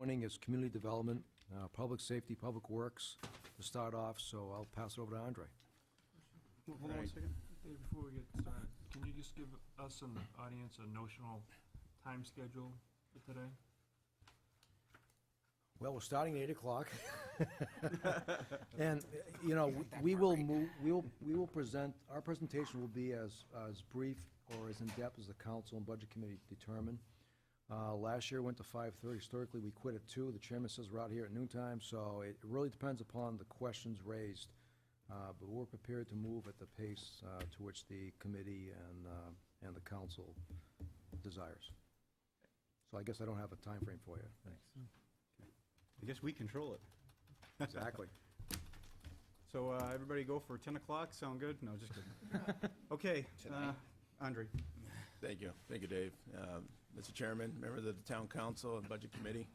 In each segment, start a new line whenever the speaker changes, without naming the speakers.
Morning is community development, public safety, public works to start off, so I'll pass it over to Andre.
Hold on one second. Dave, before we get started, can you just give us and the audience a notional time schedule for today?
Well, we're starting at 8 o'clock. And, you know, we will move, we will present, our presentation will be as brief or as in-depth as the council and budget committee determine. Last year went to 5:30. Historically, we quit at 2. The chairman says we're out here at noontime, so it really depends upon the questions raised. But we're prepared to move at the pace to which the committee and the council desires. So I guess I don't have a time frame for you. Thanks.
I guess we control it.
Exactly.
So everybody go for 10 o'clock? Sound good? No, just kidding. Okay, Andre.
Thank you. Thank you, Dave. Mr. Chairman, members of the Town Council and Budget Committee,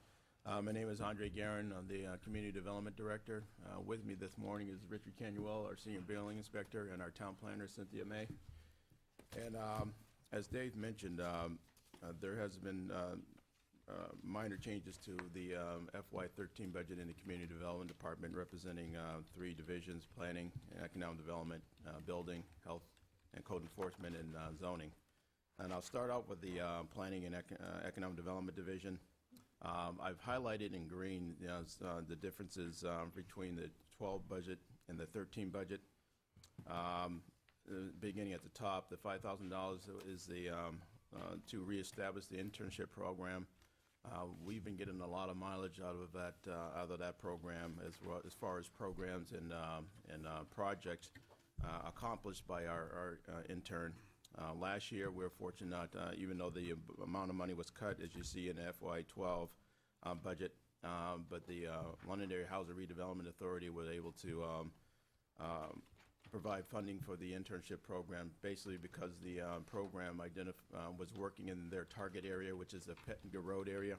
my name is Andre Guerin. I'm the Community Development Director. With me this morning is Richard Canuel, our Senior Building Inspector, and our Town Planner, Cynthia May. And as Dave mentioned, there has been minor changes to the FY13 budget in the Community Development Department, representing 3 divisions: Planning, Economic Development, Building, Health, and Code Enforcement, and Zoning. And I'll start out with the Planning and Economic Development Division. I've highlighted in green the differences between the 12 budget and the 13 budget. Beginning at the top, the $5,000 is the to reestablish the internship program. We've been getting a lot of mileage out of that program, as far as programs and projects accomplished by our intern. Last year, we were fortunate, even though the amount of money was cut, as you see in the FY12 budget, but the Londonderry Housing Redevelopment Authority was able to provide funding for the internship program, basically because the program was working in their target area, which is the Pettinger Road area.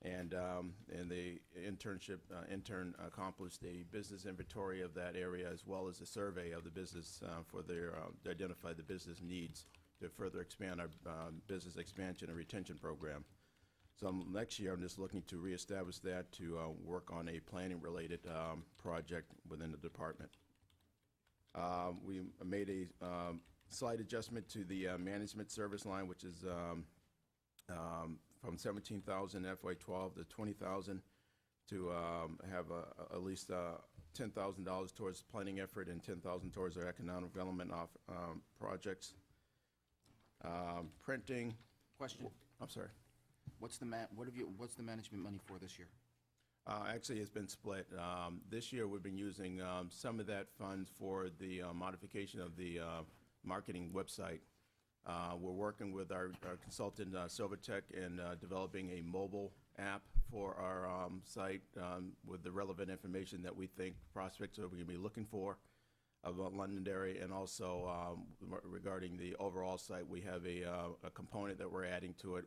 And the intern accomplished a business inventory of that area, as well as a survey of the business to identify the business needs to further expand our business expansion and retention program. So next year, I'm just looking to reestablish that to work on a planning-related project within the department. We made a slight adjustment to the management service line, which is from $17,000 FY12 to $20,000 to have at least $10,000 towards planning effort and $10,000 towards our economic development projects. Printing.
Question.
I'm sorry.
What's the management money for this year?
Actually, it's been split. This year, we've been using some of that funds for the modification of the marketing website. We're working with our consultant, Silvertech, in developing a mobile app for our site with the relevant information that we think prospects are going to be looking for about Londonderry, and also regarding the overall site, we have a component that we're adding to it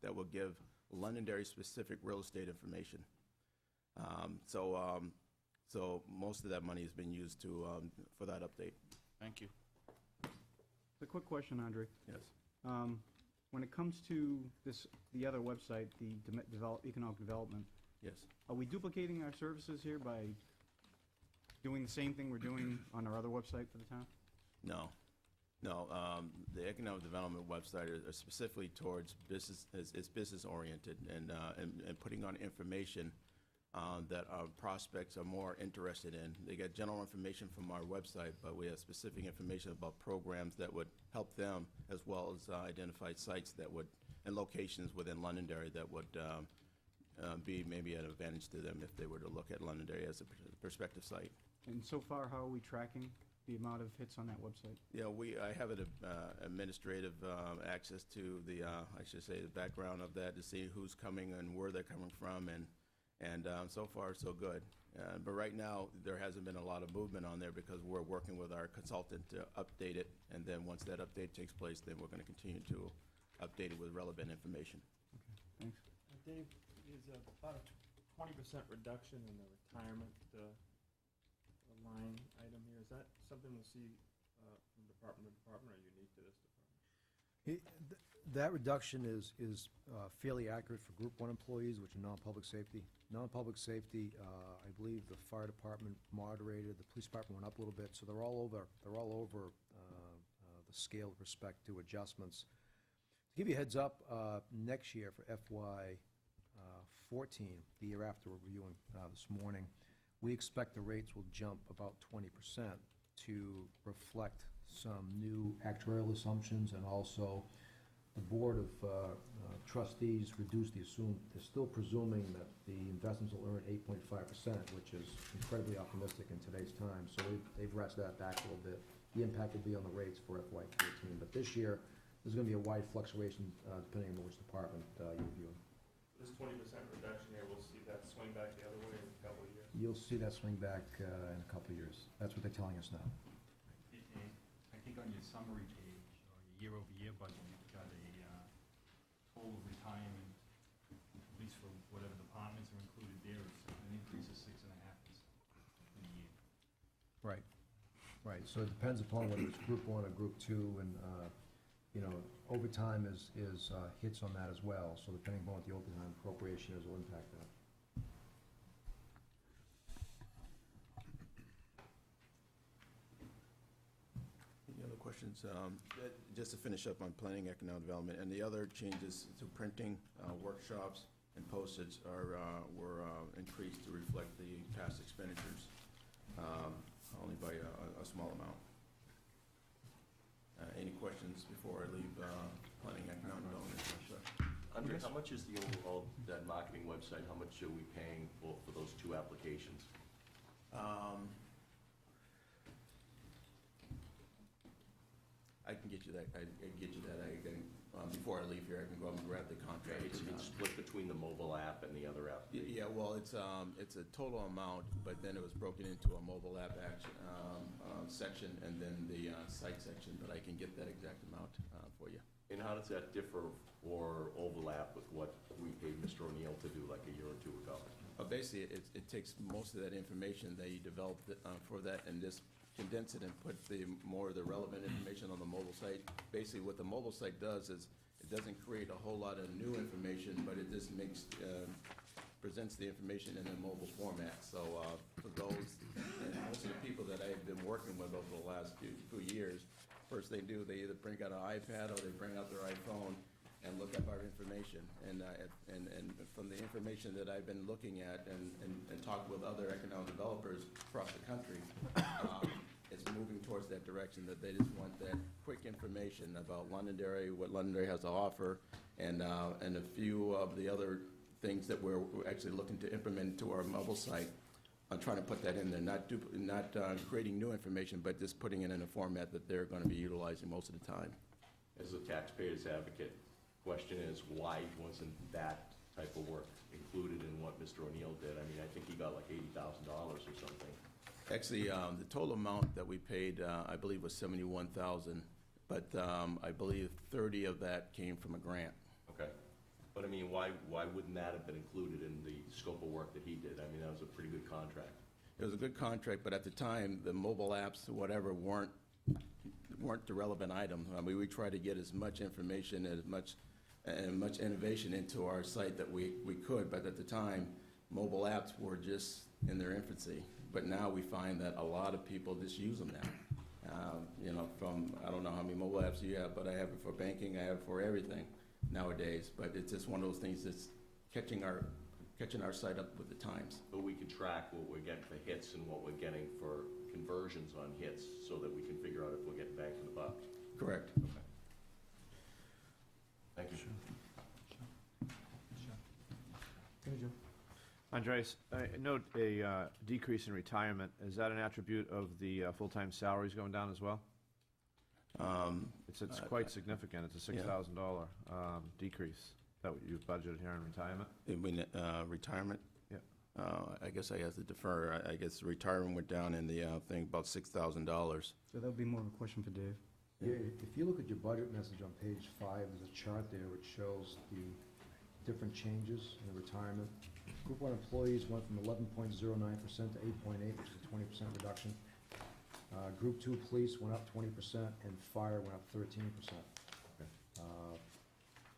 that will give Londonderry-specific real estate information. So most of that money has been used for that update.
Thank you.
A quick question, Andre.
Yes.
When it comes to the other website, the economic development,
Yes.
are we duplicating our services here by doing the same thing we're doing on our other website for the town?
No. The economic development website is specifically towards business. It's business oriented and putting on information that our prospects are more interested in. They get general information from our website, but we have specific information about programs that would help them, as well as identify sites and locations within Londonderry that would be maybe an advantage to them if they were to look at Londonderry as a prospective site.
And so far, how are we tracking the amount of hits on that website?
Yeah, I have an administrative access to the background of that to see who's coming and where they're coming from, and so far so good. But right now there hasn't been a lot of movement on there because we're working with our consultant to update it, and then once that update takes place, then we're going to continue to update it with relevant information.
Okay, thanks.
Dave, is about a 20% reduction in the retirement line item here. Is that something we'll see from department to department, or unique to this department?
That reduction is fairly accurate for Group 1 employees, which are non-public safety. Non-public safety, I believe the fire department moderated, the police department went up a little bit, so they're all over the scale with respect to adjustments. To give you a heads up, next year for FY 14, the year after we're reviewing this morning, we expect the rates will jump about 20% to reflect some new actuarial assumptions, and also the Board of Trustees reduced the assumed, they're still presuming that the investments will earn 8.5%, which is incredibly optimistic in today's time. So they've ratcheted that back a little bit. The impact will be on the rates for FY 14, but this year, there's gonna be a wide fluctuation depending on which department you review.
This 20% reduction here, we'll see that swing back the other way in a couple of years.
You'll see that swing back in a couple of years. That's what they're telling us now.
I think on your summary page, or your year-over-year budget, you've got a total retirement, at least for whatever departments are included there, is an increase of 6.5% in the year.
Right, right. So it depends upon whether it's Group 1 or Group 2, and, overtime is hits on that as well. So depending upon what the overtime appropriation is, will impact that.
Any other questions? Just to finish up on planning economic development, and the other changes to printing, workshops, and postage were increased to reflect the past expenditures, only by a small amount. Any questions before I leave planning economic development?
Andre, how much is the overall, that marketing website, how much are we paying for those two applications?
I can get you that. Before I leave here, I can go up and grab the contract.
It's split between the mobile app and the other app?
Yeah, well, it's a total amount, but then it was broken into a mobile app section and then the site section, but I can get that exact amount for you.
And how does that differ or overlap with what we paid Mr. O'Neill to do like a year or two ago?
Basically, it takes most of that information that you developed for that and just condense it and put more of the relevant information on the mobile site. Basically, what the mobile site does is it doesn't create a whole lot of new information, but it just presents the information in a mobile format. So for those, and most of the people that I've been working with over the last few years, first they do, they either bring out an iPad or they bring out their iPhone and look up our information. And from the information that I've been looking at and talked with other economic developers across the country, it's moving towards that direction, that they just want that quick information about Londonderry, what Londonderry has to offer, and a few of the other things that we're actually looking to implement to our mobile site. I'm trying to put that in there, not creating new information, but just putting it in a format that they're going to be utilizing most of the time.
As a taxpayer's advocate, question is, why wasn't that type of work included in what Mr. O'Neill did? I mean, I think he got like $80,000 or something.
Actually, the total amount that we paid, I believe, was $71,000, but I believe 30 of that came from a grant.
Okay. But I mean, why wouldn't that have been included in the scope of work that he did? I mean, that was a pretty good contract.
It was a good contract, but at the time, the mobile apps, whatever, weren't the relevant item. I mean, we tried to get as much information and much innovation into our site that we could, but at the time, mobile apps were just in their infancy. But now we find that a lot of people just use them now. I don't know how many mobile apps you have, but I have it for banking, I have it for everything nowadays. But it's just one of those things that's catching our site up with the times.
But we can track what we're getting for hits and what we're getting for conversions on hits so that we can figure out if we're getting bang for the buck.
Correct.
Okay. Thank you.
Andres, I note a decrease in retirement. Is that an attribute of the full-time salaries going down as well? It's quite significant. It's a $6,000 decrease that you've budgeted here in retirement.
You mean retirement?
Yeah.
I guess I have to defer. I guess retirement went down in the thing about $6,000.
So that would be more of a question for Dave.
Yeah, if you look at your budget message on page 5, there's a chart there which shows the different changes in the retirement. Group 1 employees went from 11.09% to 8.8%, which is a 20% reduction. Group 2 police went up 20%, and fire went up 13%.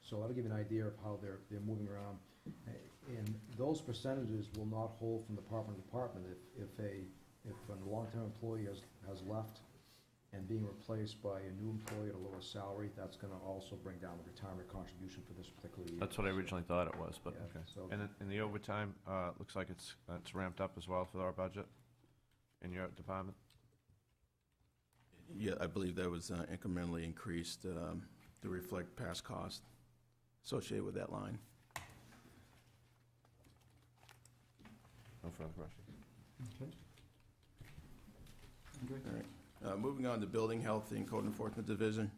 So that'll give you an idea of how they're moving around. And those percentages will not hold from department to department. If a long-term employee has left and being replaced by a new employee at a lower salary, that's gonna also bring down the retirement contribution for this particular year.
That's what I originally thought it was, but,
Yeah,
okay.
so-
And in the overtime, looks like it's ramped up as well for our budget in your department?
Yeah, I believe that was incrementally increased to reflect past costs associated with that line.
No further questions.
Okay.
All right. Moving on to Building Health and Code Enforcement Division.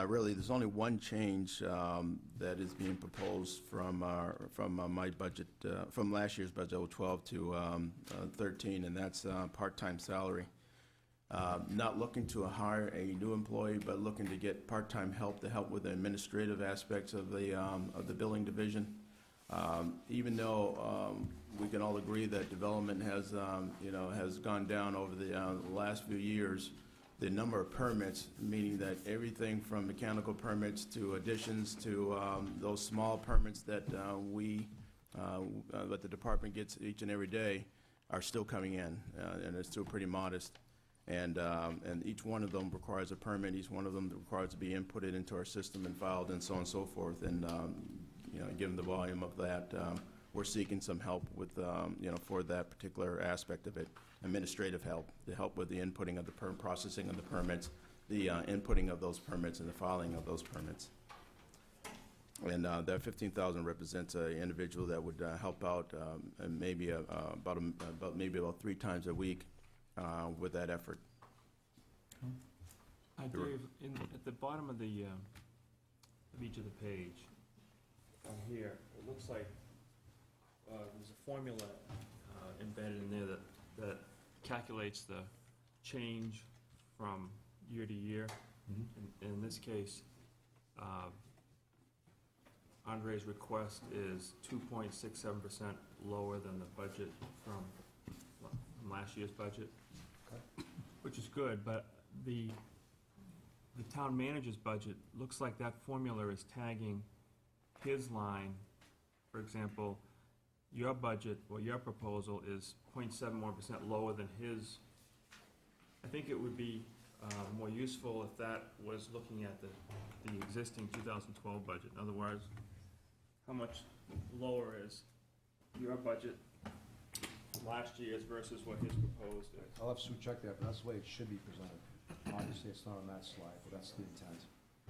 Really, there's only one change that is being proposed from my budget, from last year's budget, 12 to 13, and that's part-time salary. Not looking to hire a new employee, but looking to get part-time help to help with the administrative aspects of the building division. Even though we can all agree that development has gone down over the last few years, the number of permits, meaning that everything from mechanical permits to additions to those small permits that that the department gets each and every day, are still coming in, and it's still pretty modest. And each one of them requires a permit. Each one of them requires to be inputted into our system and filed, and so on and so forth. And given the volume of that, we're seeking some help with for that particular aspect of it, administrative help to help with the inputting of the processing of the permits, the inputting of those permits, and the filing of those permits. And that 15,000 represents an individual that would help out and maybe about 3 times a week with that effort.
Dave, at the bottom of the, of each of the page, on here, it looks like there's a formula embedded in there that calculates the change from year to year. In this case, Andre's request is 2.67% lower than the budget from last year's budget, which is good, but the town manager's budget, looks like that formula is tagging his line. For example, your budget, or your proposal is 0.71% lower than his. I think it would be more useful if that was looking at the existing 2012 budget. In other words, how much lower is your budget last year's versus what his proposed is?
I'll have Sue check that, but that's the way it should be presented. Obviously, it's not on that slide, but that's the intent.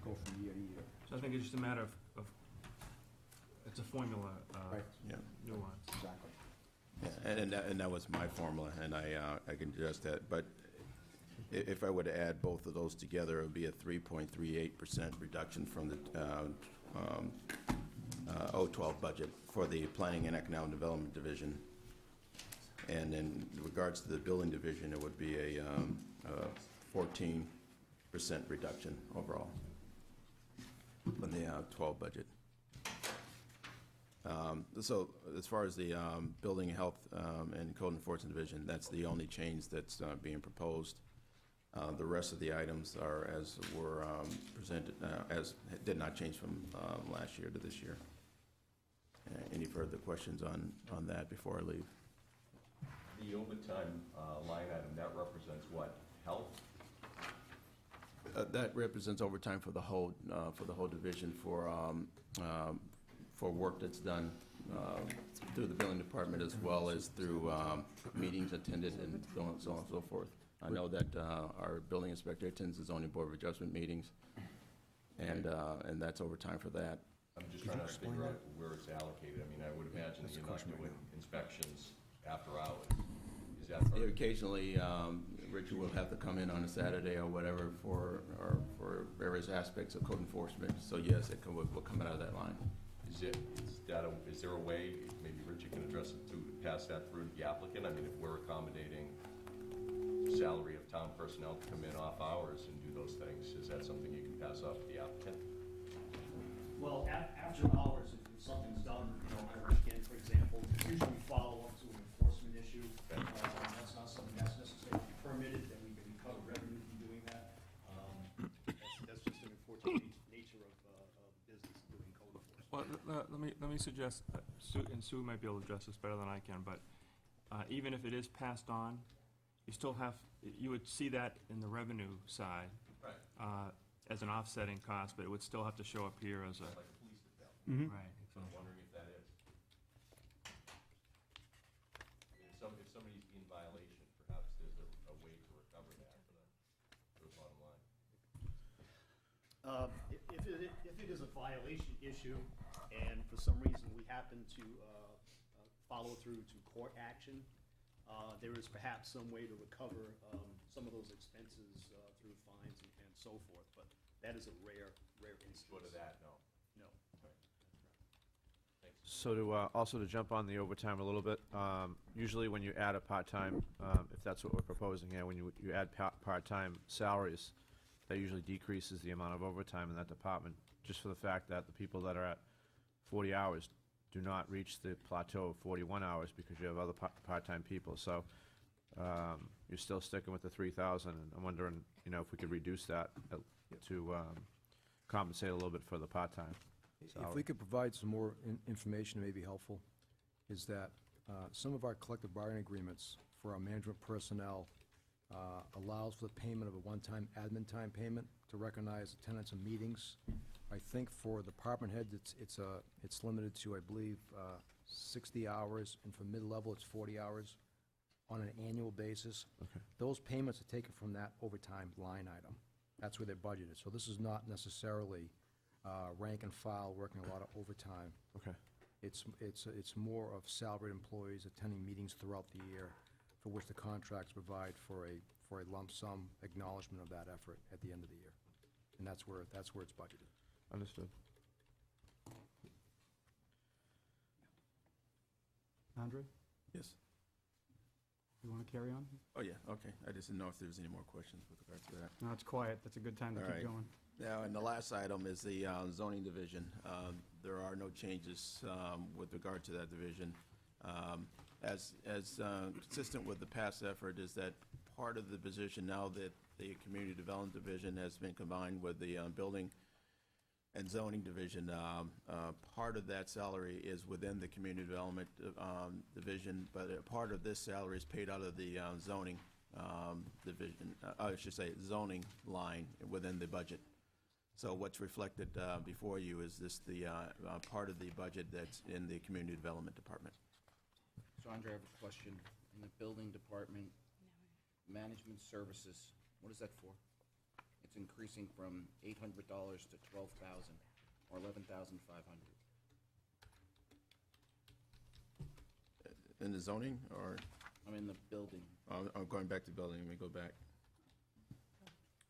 Go from year to year.
So I think it's just a matter of it's a formula
Right.
Yeah.
Exactly.
nuance.
Yeah, and that was my formula, and I can adjust that. But if I were to add both of those together, it would be a 3.38% reduction from the 012 budget for the Planning and Economic Development Division. And in regards to the Building Division, it would be a 14% reduction overall from the 12 budget. So as far as the Building, Health, and Code Enforcement Division, that's the only change that's being proposed. The rest of the items are as were presented, as did not change from last year to this year. Any further questions on that before I leave?
The overtime line item, that represents what? Health?
That represents overtime for the whole division for work that's done through the building department, as well as through meetings attended and so on and so forth. I know that our building inspector attends the zoning board of adjustment meetings, and that's overtime for that.
I'm just trying to figure out where it's allocated. I mean, I would imagine that you're not doing inspections after hours. Is that part of it?
Occasionally, Richard will have to come in on a Saturday or whatever for various aspects of code enforcement. So yes, will come out of that line.
Is there a way, maybe Richard can address it, to pass that through to the applicant? I mean, if we're accommodating salary of town personnel to come in off hours and do those things, is that something you can pass off to the applicant?
Well, after hours, if something's done, on a weekend, for example, usually we follow up to an enforcement issue. That's not something that's necessarily permitted, then we can recover revenue from doing that. That's just an unfortunate nature of business, doing code
let me suggest, Sue, and Sue might be able to address this better than I can, but even if it is passed on, you still have, you would see that in the revenue side
Right.
as an offsetting cost, but it would still have to show up here as a,
Like a police detail.
right,
So I'm wondering if that is. If somebody's in violation, perhaps there's a way to recover that for the bottom line.
If it is a violation issue, and for some reason we happen to follow through to court action, there is perhaps some way to recover some of those expenses through fines and so forth, but that is a rare instance.
Short of that, no.
No.
Thanks.
So to, also to jump on the overtime a little bit, usually when you add a part-time, if that's what we're proposing here, when you add part-time salaries, that usually decreases the amount of overtime in that department, just for the fact that the people that are at 40 hours do not reach the plateau of 41 hours because you have other part-time people. So you're still sticking with the 3,000, and I'm wondering, you know, if we could reduce that to compensate a little bit for the part-time.
If we could provide some more information that may be helpful, is that some of our collective bargaining agreements for our management personnel allows for the payment of a one-time admin time payment to recognize attendance of meetings. I think for the department heads, it's limited to, I believe, 60 hours, and for mid-level, it's 40 hours on an annual basis.
Okay.
Those payments are taken from that overtime line item. That's where they're budgeted. So this is not necessarily rank and file working a lot of overtime.
Okay.
It's more of salaried employees attending meetings throughout the year, for which the contracts provide for a lump sum acknowledgement of that effort at the end of the year. And that's where it's budgeted.
Understood.
Andre,
Yes.
you want to carry on?
Oh, yeah, okay. I just didn't know if there was any more questions with regards to that.
No, it's quiet. That's a good time to
All
keep
right.
going.
Now, and the last item is the zoning division. There are no changes with regard to that division. As consistent with the past effort is that part of the position, now that the community development division has been combined with the building and zoning division, part of that salary is within the community development division, but a part of this salary is paid out of the zoning division, I should say zoning line within the budget. So what's reflected before you is this the part of the budget that's in the community development department.
So Andre, I have a question. In the building department, management services, what is that for? It's increasing from $800 to $12,000, or $11,500.
In the zoning, or,
I'm in the building.
I'm going back to building, let me go back.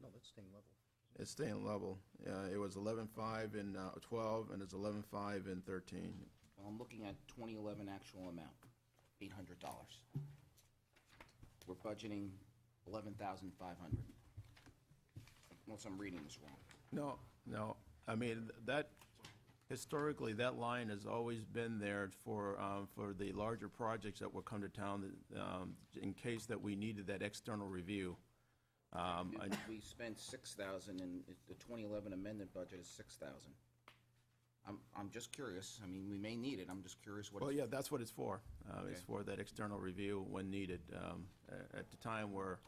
No, that's staying level.
It's staying level. It was 11.5 in 12, and it's 11.5 in 13.
Well, I'm looking at 2011 actual amount, $800. We're budgeting $11,500. Unless I'm reading this wrong.
No, I mean, that, historically, that line has always been there for the larger projects that will come to town, in case that we needed that external review.
We spent $6,000, and the 2011 amended budget is $6,000. I'm just curious. I mean, we may need it. I'm just curious what.
Well, yeah, that's what it's for. It's
Okay.
for that external review when needed. At the time where,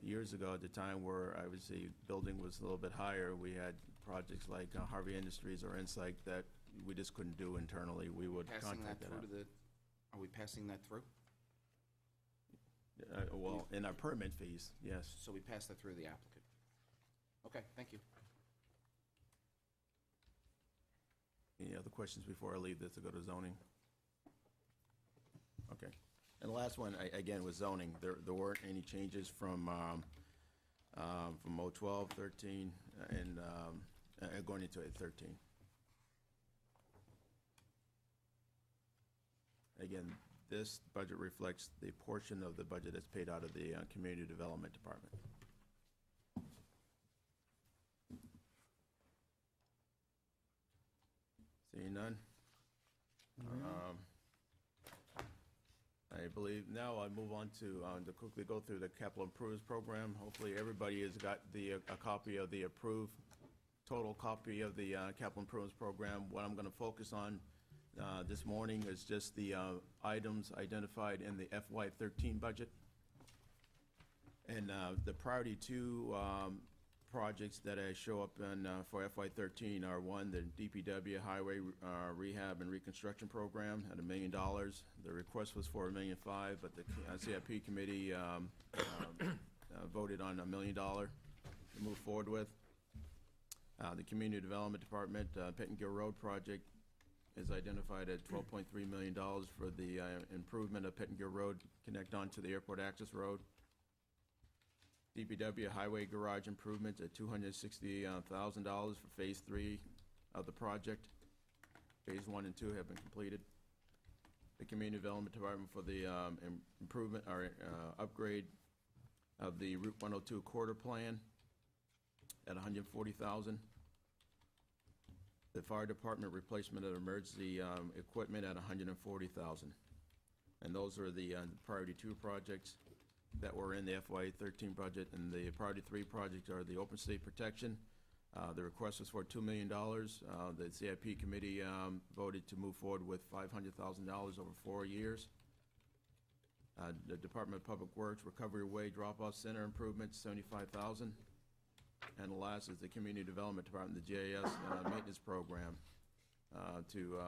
years ago, at the time where obviously building was a little bit higher, we had projects like Harvey Industries or Insight that we just couldn't do internally. We would
Passing that
contract that
through
out.
to the, are we passing that through?
Well, in our permit fees, yes.
So we pass that through the applicant. Okay, thank you.
Any other questions before I leave this to go to zoning? Okay. And the last one, again, was zoning. There weren't any changes from 012, 13, and going into 13. Again, this budget reflects the portion of the budget that's paid out of the community development department. Seeing none? I believe now I move on to quickly go through the capital improvements program. Hopefully, everybody has got a copy of the approved total copy of the capital improvements program. What I'm going to focus on this morning is just the items identified in the FY13 budget. And the priority two projects that I show up in for FY13 are, one, the DPW Highway Rehab and Reconstruction Program at $1 million. The request was for $1.5 million, but the CIP committee voted on $1 million to move forward with. The Community Development Department Pettingill Road project is identified at $12.3 million for the improvement of Pettingill Road, connect onto the airport access road. DPW Highway Garage improvements at $260,000 for Phase 3 of the project. Phase 1 and 2 have been completed. The Community Development Department for the improvement or upgrade of the Route 102 quarter plan at $140,000. The Fire Department replacement of emergency equipment at $140,000. And those are the priority 2 projects that were in the FY13 budget, and the priority 3 projects are the open state protection. The request was for $2 million. The CIP committee voted to move forward with $500,000 over 4 years. The Department of Public Works Recovery Way Drop-Off Center improvements, $75,000. And the last is the Community Development Department, the GIS maintenance program, to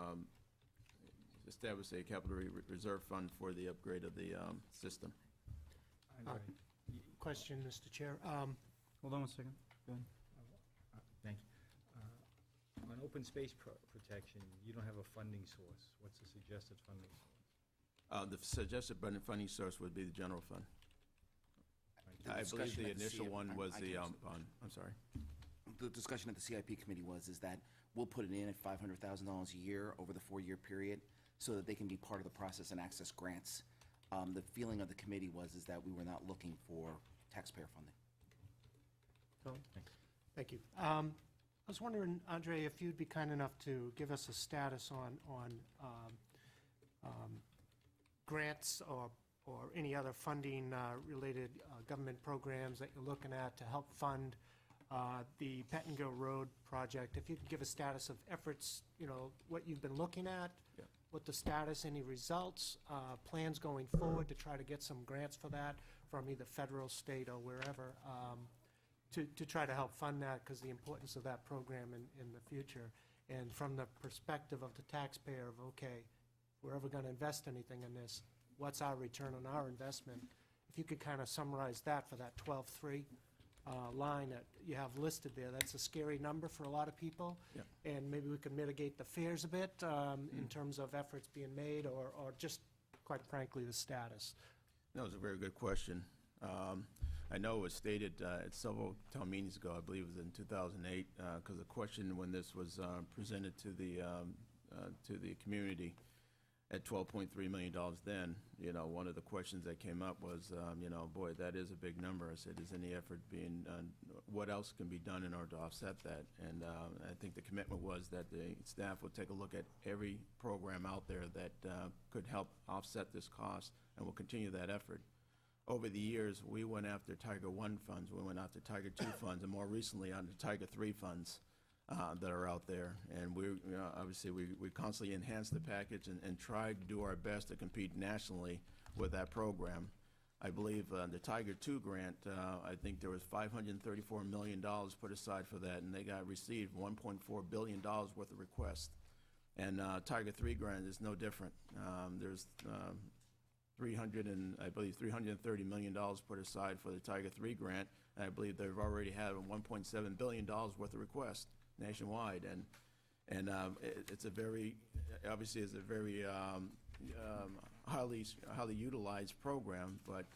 establish a capital reserve fund for the upgrade of the system.
Question, Mr. Chair.
Hold on one second. Go ahead.
Thank you. On open space protection, you don't have a funding source. What's the suggested funding source?
The suggested funding source would be the general fund.
The
I believe
discussion
the
at the
initial
CIP
one was
I
the
can answer.
bond. I'm sorry.
The discussion at the CIP committee is that we'll put it in at $500,000 a year over the 4-year period so that they can be part of the process and access grants. The feeling of the committee is that we were not looking for taxpayer funding.
Thank you. I was wondering, Andre, if you'd be kind enough to give us a status on grants or any other funding related government programs that you're looking at to help fund the Pettingill Road project. If you could give a status of efforts, what you've been looking at,
Yeah.
what the status, any results, plans going forward to try to get some grants for that from either federal, state, or wherever, to try to help fund that, because the importance of that program in the future. And from the perspective of the taxpayer of, okay, if we're ever going to invest anything in this, what's our return on our investment? If you could kind of summarize that for that 12.3 line that you have listed there, that's a scary number for a lot of people.
Yeah.
And maybe we could mitigate the fears a bit in terms of efforts being made, or just, quite frankly, the status.
That was a very good question. I know it was stated at several town meetings ago, I believe it was in 2008, because the question when this was presented to the community at $12.3 million then, one of the questions that came up was, boy, that is a big number. I said, is any effort being done? What else can be done in order to offset that? And I think the commitment was that the staff would take a look at every program out there that could help offset this cost, and we'll continue that effort. Over the years, we went after Tiger 1 funds, we went after Tiger 2 funds, and more recently on the Tiger 3 funds that are out there. And obviously, we constantly enhance the package and try to do our best to compete nationally with that program. I believe the Tiger 2 grant, I think there was $534 million put aside for that, and they received $1.4 billion worth of requests. And Tiger 3 grant is no different. There's $330 million put aside for the Tiger 3 grant, and I believe they've already had $1.7 billion worth of requests nationwide, and it's a very, obviously it's a very highly utilized program, but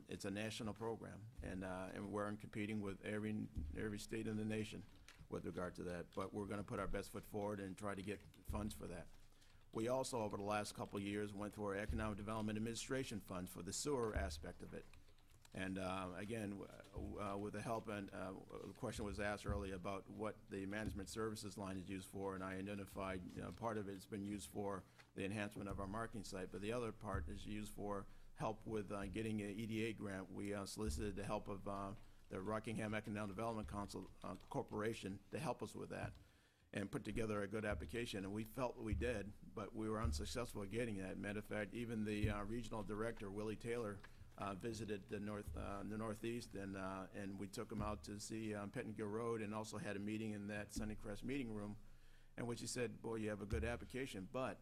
it's a national program, and we're competing with every state in the nation with regard to that, but we're going to put our best foot forward and try to get funds for that. We also, over the last couple of years, went through our Economic Development Administration funds for the sewer aspect of it. And again, with the help, and the question was asked earlier about what the management services line is used for, and I identified, part of it's been used for the enhancement of our marketing site, but the other part is used for help with getting an EDA grant. We solicited the help of the Rockingham Economic Development Council Corporation to help us with that and put together a good application, and we felt we did, but we were unsuccessful at getting that. Matter of fact, even the regional director, Willie Taylor, visited the Northeast, and we took him out to see Pettingill Road, and also had a meeting in that Sunnycrest meeting room, in which he said, boy, you have a good application, but,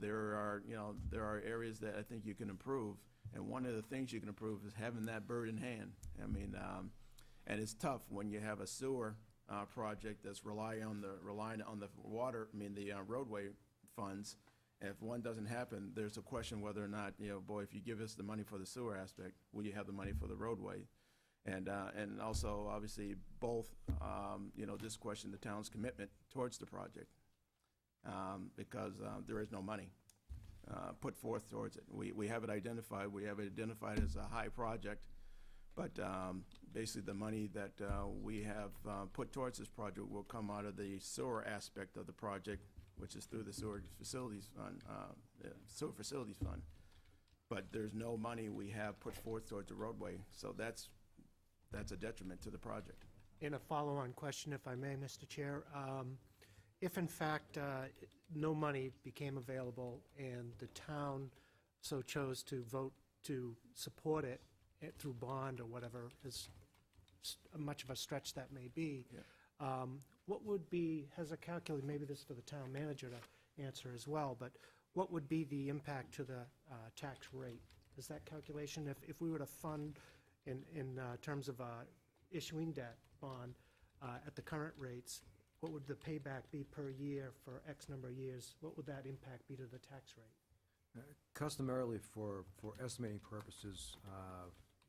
there are areas that I think you can improve, and one of the things you can improve is having that bird in hand. I mean, and it's tough when you have a sewer project that's relying on the water, the roadway funds. And if one doesn't happen, there's a question whether or not, boy, if you give us the money for the sewer aspect, will you have the money for the roadway? And also, obviously, both, this question the town's commitment towards the project, because there is no money put forth towards it. We have it identified. We have it identified as a high project, but basically the money that we have put towards this project will come out of the sewer aspect of the project, which is through the sewer facilities fund. But there's no money we have put forth towards the roadway, so that's a detriment to the project.
In a follow-on question, if I may, Mr. Chair, if in fact no money became available and the town so chose to vote to support it through bond or whatever, as much of a stretch that may be, what would be, has a calculated, maybe this is for the town manager to answer as well, but what would be the impact to the tax rate? Is that calculation, if we were to fund in terms of issuing debt bond at the current rates, what would the payback be per year for X number of years? What would that impact be to the tax rate?
Customarily, for estimating purposes,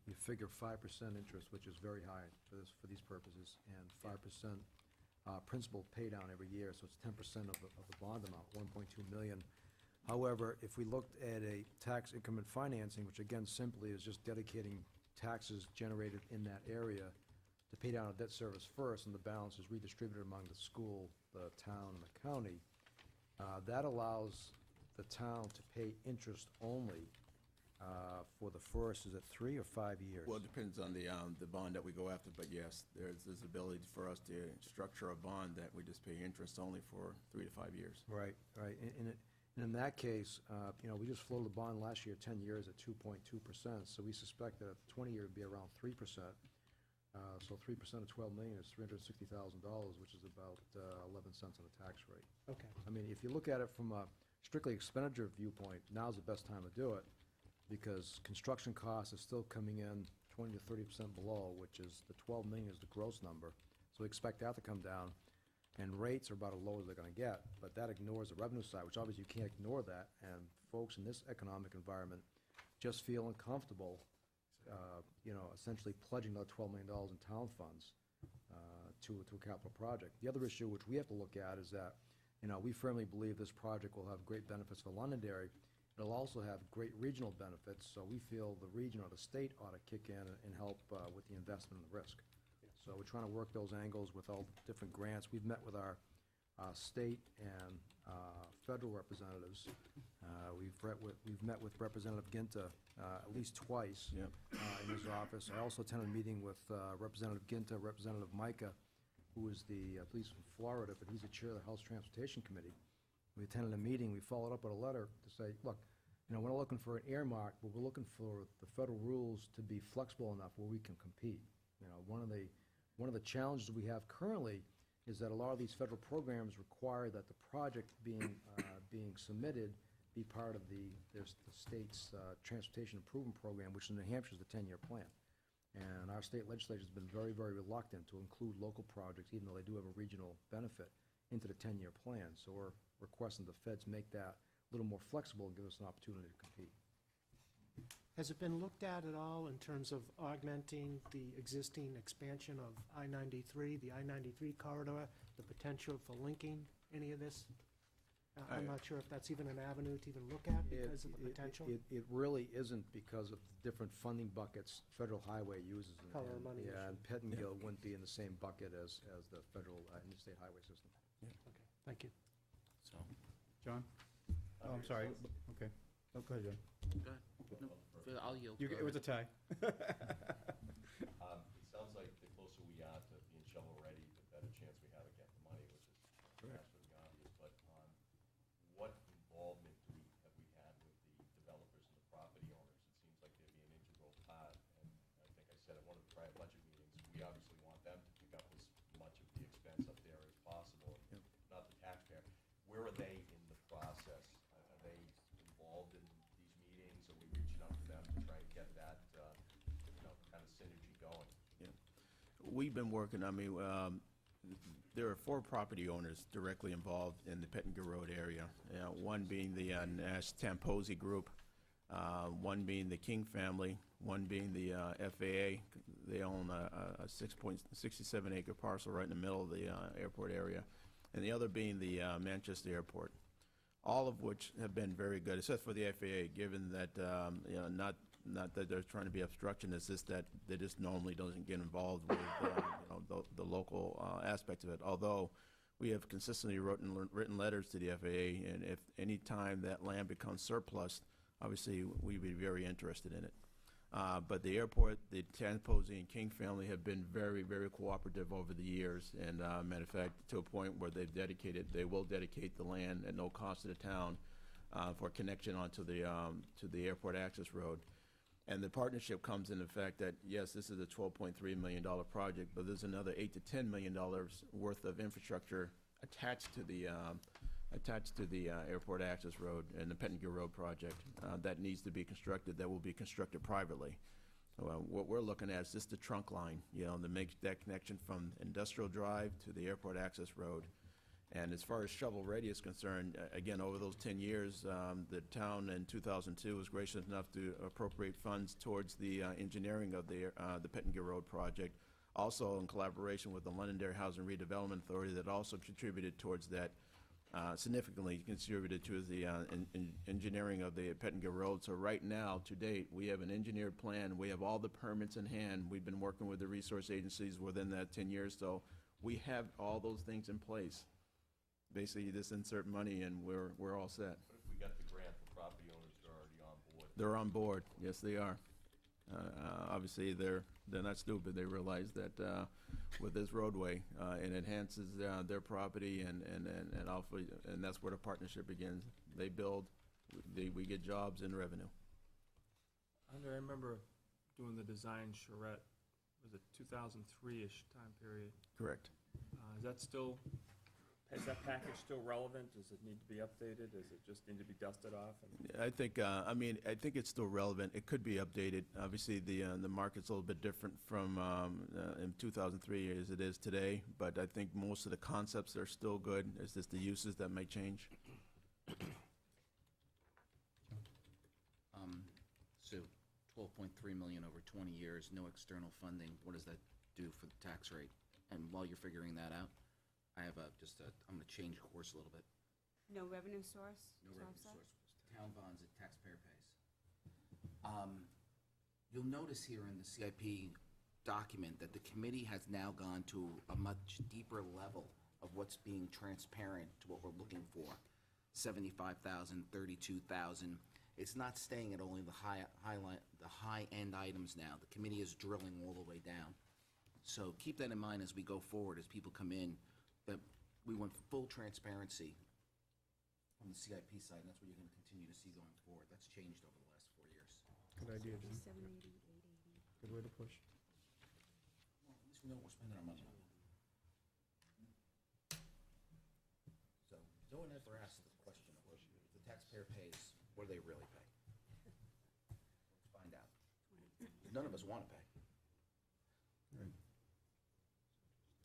you figure 5% interest, which is very high for these purposes, and 5% principal pay down every year, so it's 10% of the bond amount, 1.2 million. However, if we looked at a tax increment financing, which again simply is just dedicating taxes generated in that area to pay down a debt service first, and the balance is redistributed among the school, the town, and the county, that allows the town to pay interest only for the first, is it 3 or 5 years?
Well, it depends on the bond that we go after, but yes, there's this ability for us to structure a bond that we just pay interest only for 3 to 5 years.
Right. And in that case, we just floated a bond last year, 10 years at 2.2%, so we suspect that a 20-year would be around 3%. So 3% of 12 million is $360,000, which is about 11 cents on the tax rate.
Okay.
I mean, if you look at it from a strictly expenditure viewpoint, now's the best time to do it, because construction costs are still coming in 20 to 30% below, which is the 12 million is the gross number. So we expect that to come down, and rates are about as low as they're going to get. But that ignores the revenue side, which obviously you can't ignore that. And folks in this economic environment just feel uncomfortable, essentially pledging another $12 million in town funds to a capital project. The other issue which we have to look at is that, we firmly believe this project will have great benefits for Londonderry. It'll also have great regional benefits, so we feel the region or the state ought to kick in and help with the investment and the risk. So we're trying to work those angles with all the different grants. We've met with our state and federal representatives. We've met with Representative Ginta at least twice in his office. I also attended a meeting with Representative Ginta, Representative Micah, who is I believe from Florida, but he's the chair of the House Transportation Committee. We attended a meeting. We followed up with a letter to say, look, we're not looking for an earmark, but we're looking for the federal rules to be flexible enough where we can compete. One of the challenges we have currently is that a lot of these federal programs require that the project being submitted be part of the state's transportation improvement program, which in New Hampshire is the 10-year plan. And our state legislature has been very, very reluctant to include local projects, even though they do have a regional benefit, into the 10-year plan. So we're requesting the feds make that a little more flexible and give us an opportunity to compete.
Has it been looked at all in terms of augmenting the existing expansion of I-93, the I-93 corridor, the potential for linking any of this? I'm not sure if that's even an avenue to even look at because of the potential.
It really isn't because of the different funding buckets Federal Highway uses.
Color money issue.
And Pettingill wouldn't be in the same bucket as the federal interstate highway system.
Okay, thank you.
So,
John? Oh, I'm sorry. Okay. Oh, go ahead, John.
go ahead. No, I'll yield.
It was a tie.
It shovel-ready, the better chance we have of getting the money, which is absolutely obvious. But what involvement have we had with the developers and the property owners? It seems like they'd be an integral part, and I think I said at one of the prior budget meetings, we obviously want them to pick up as much of the expense up there as possible, not the taxpayer. Where are they in the process? Are they involved in these meetings? Are we reaching out to them to try and get that, kind of synergy going?
We've been working, there are 4 property owners directly involved in the Pettinger Road area. One being the Nash Tamposi Group, one being the King family, one being the FAA. They own a 6.67 acre parcel right in the middle of the airport area, and the other being the Manchester Airport. All of which have been very good, except for the FAA, given that, not that they're trying to be obstructionists, it's that they just normally doesn't get involved with the local aspect of it. Although we have consistently written letters to the FAA, and if any time that land becomes surplus, obviously we'd be very interested in it. But the airport, the Tamposi and King family have been very, very cooperative over the years, and matter of fact, to a point where they will dedicate the land at no cost to the town for connection onto to the airport access road. And the partnership comes in the fact that, yes, this is a $12.3 million project, but there's another $8 to $10 million worth of infrastructure attached to the airport access road and the Pettinger Road project that needs to be constructed, that will be constructed privately. What we're looking at is just the trunk line, to make that connection from Industrial Drive to the airport access road. And as far as shovel-ready is concerned, again, over those 10 years, the town in 2002 was gracious enough to appropriate funds towards the engineering of the Pettinger Road project, also in collaboration with the Londonderry Housing Redevelopment Authority that also contributed towards that, significantly contributed to the engineering of the Pettinger Road. So right now, to date, we have an engineered plan. We have all the permits in hand. We've been working with the resource agencies within that 10 years, so we have all those things in place. Basically, you just insert money and we're all set.
But if we got the grant, the property owners are already on board.
They're on board, yes, they are. Obviously, they're not stupid. They realize that with this roadway, it enhances their property, and that's where the partnership begins. They build, we get jobs and revenue.
I remember doing the design charrette, was it 2003-ish time period?
Correct.
Is that package still relevant? Does it need to be updated? Does it just need to be dusted off?
I think, I think it's still relevant. It could be updated. Obviously, the market's a little bit different from in 2003 as it is today, but I think most of the concepts are still good. It's just the uses that may change.
Sue, 12.3 million over 20 years, no external funding. What does that do for the tax rate? And while you're figuring that out, I have I'm going to change course a little bit.
No revenue source?
No revenue source. Town bonds that taxpayer pays. You'll notice here in the CIP document that the committee has now gone to a much deeper level of what's being transparent to what we're looking for. 75,000, 32,000. It's not staying at only the high-end items now. The committee is drilling all the way down. So keep that in mind as we go forward, as people come in, that we want full transparency on the CIP side, and that's what you're going to continue to see going forward. That's changed over the last 4 years.
Good idea, Jim.
780, 880.
Good way to push.
Well, at least we know what we're spending our money on. So, no one ever asked the question of what the taxpayer pays, what do they really pay? Let's find out. None of us want to pay.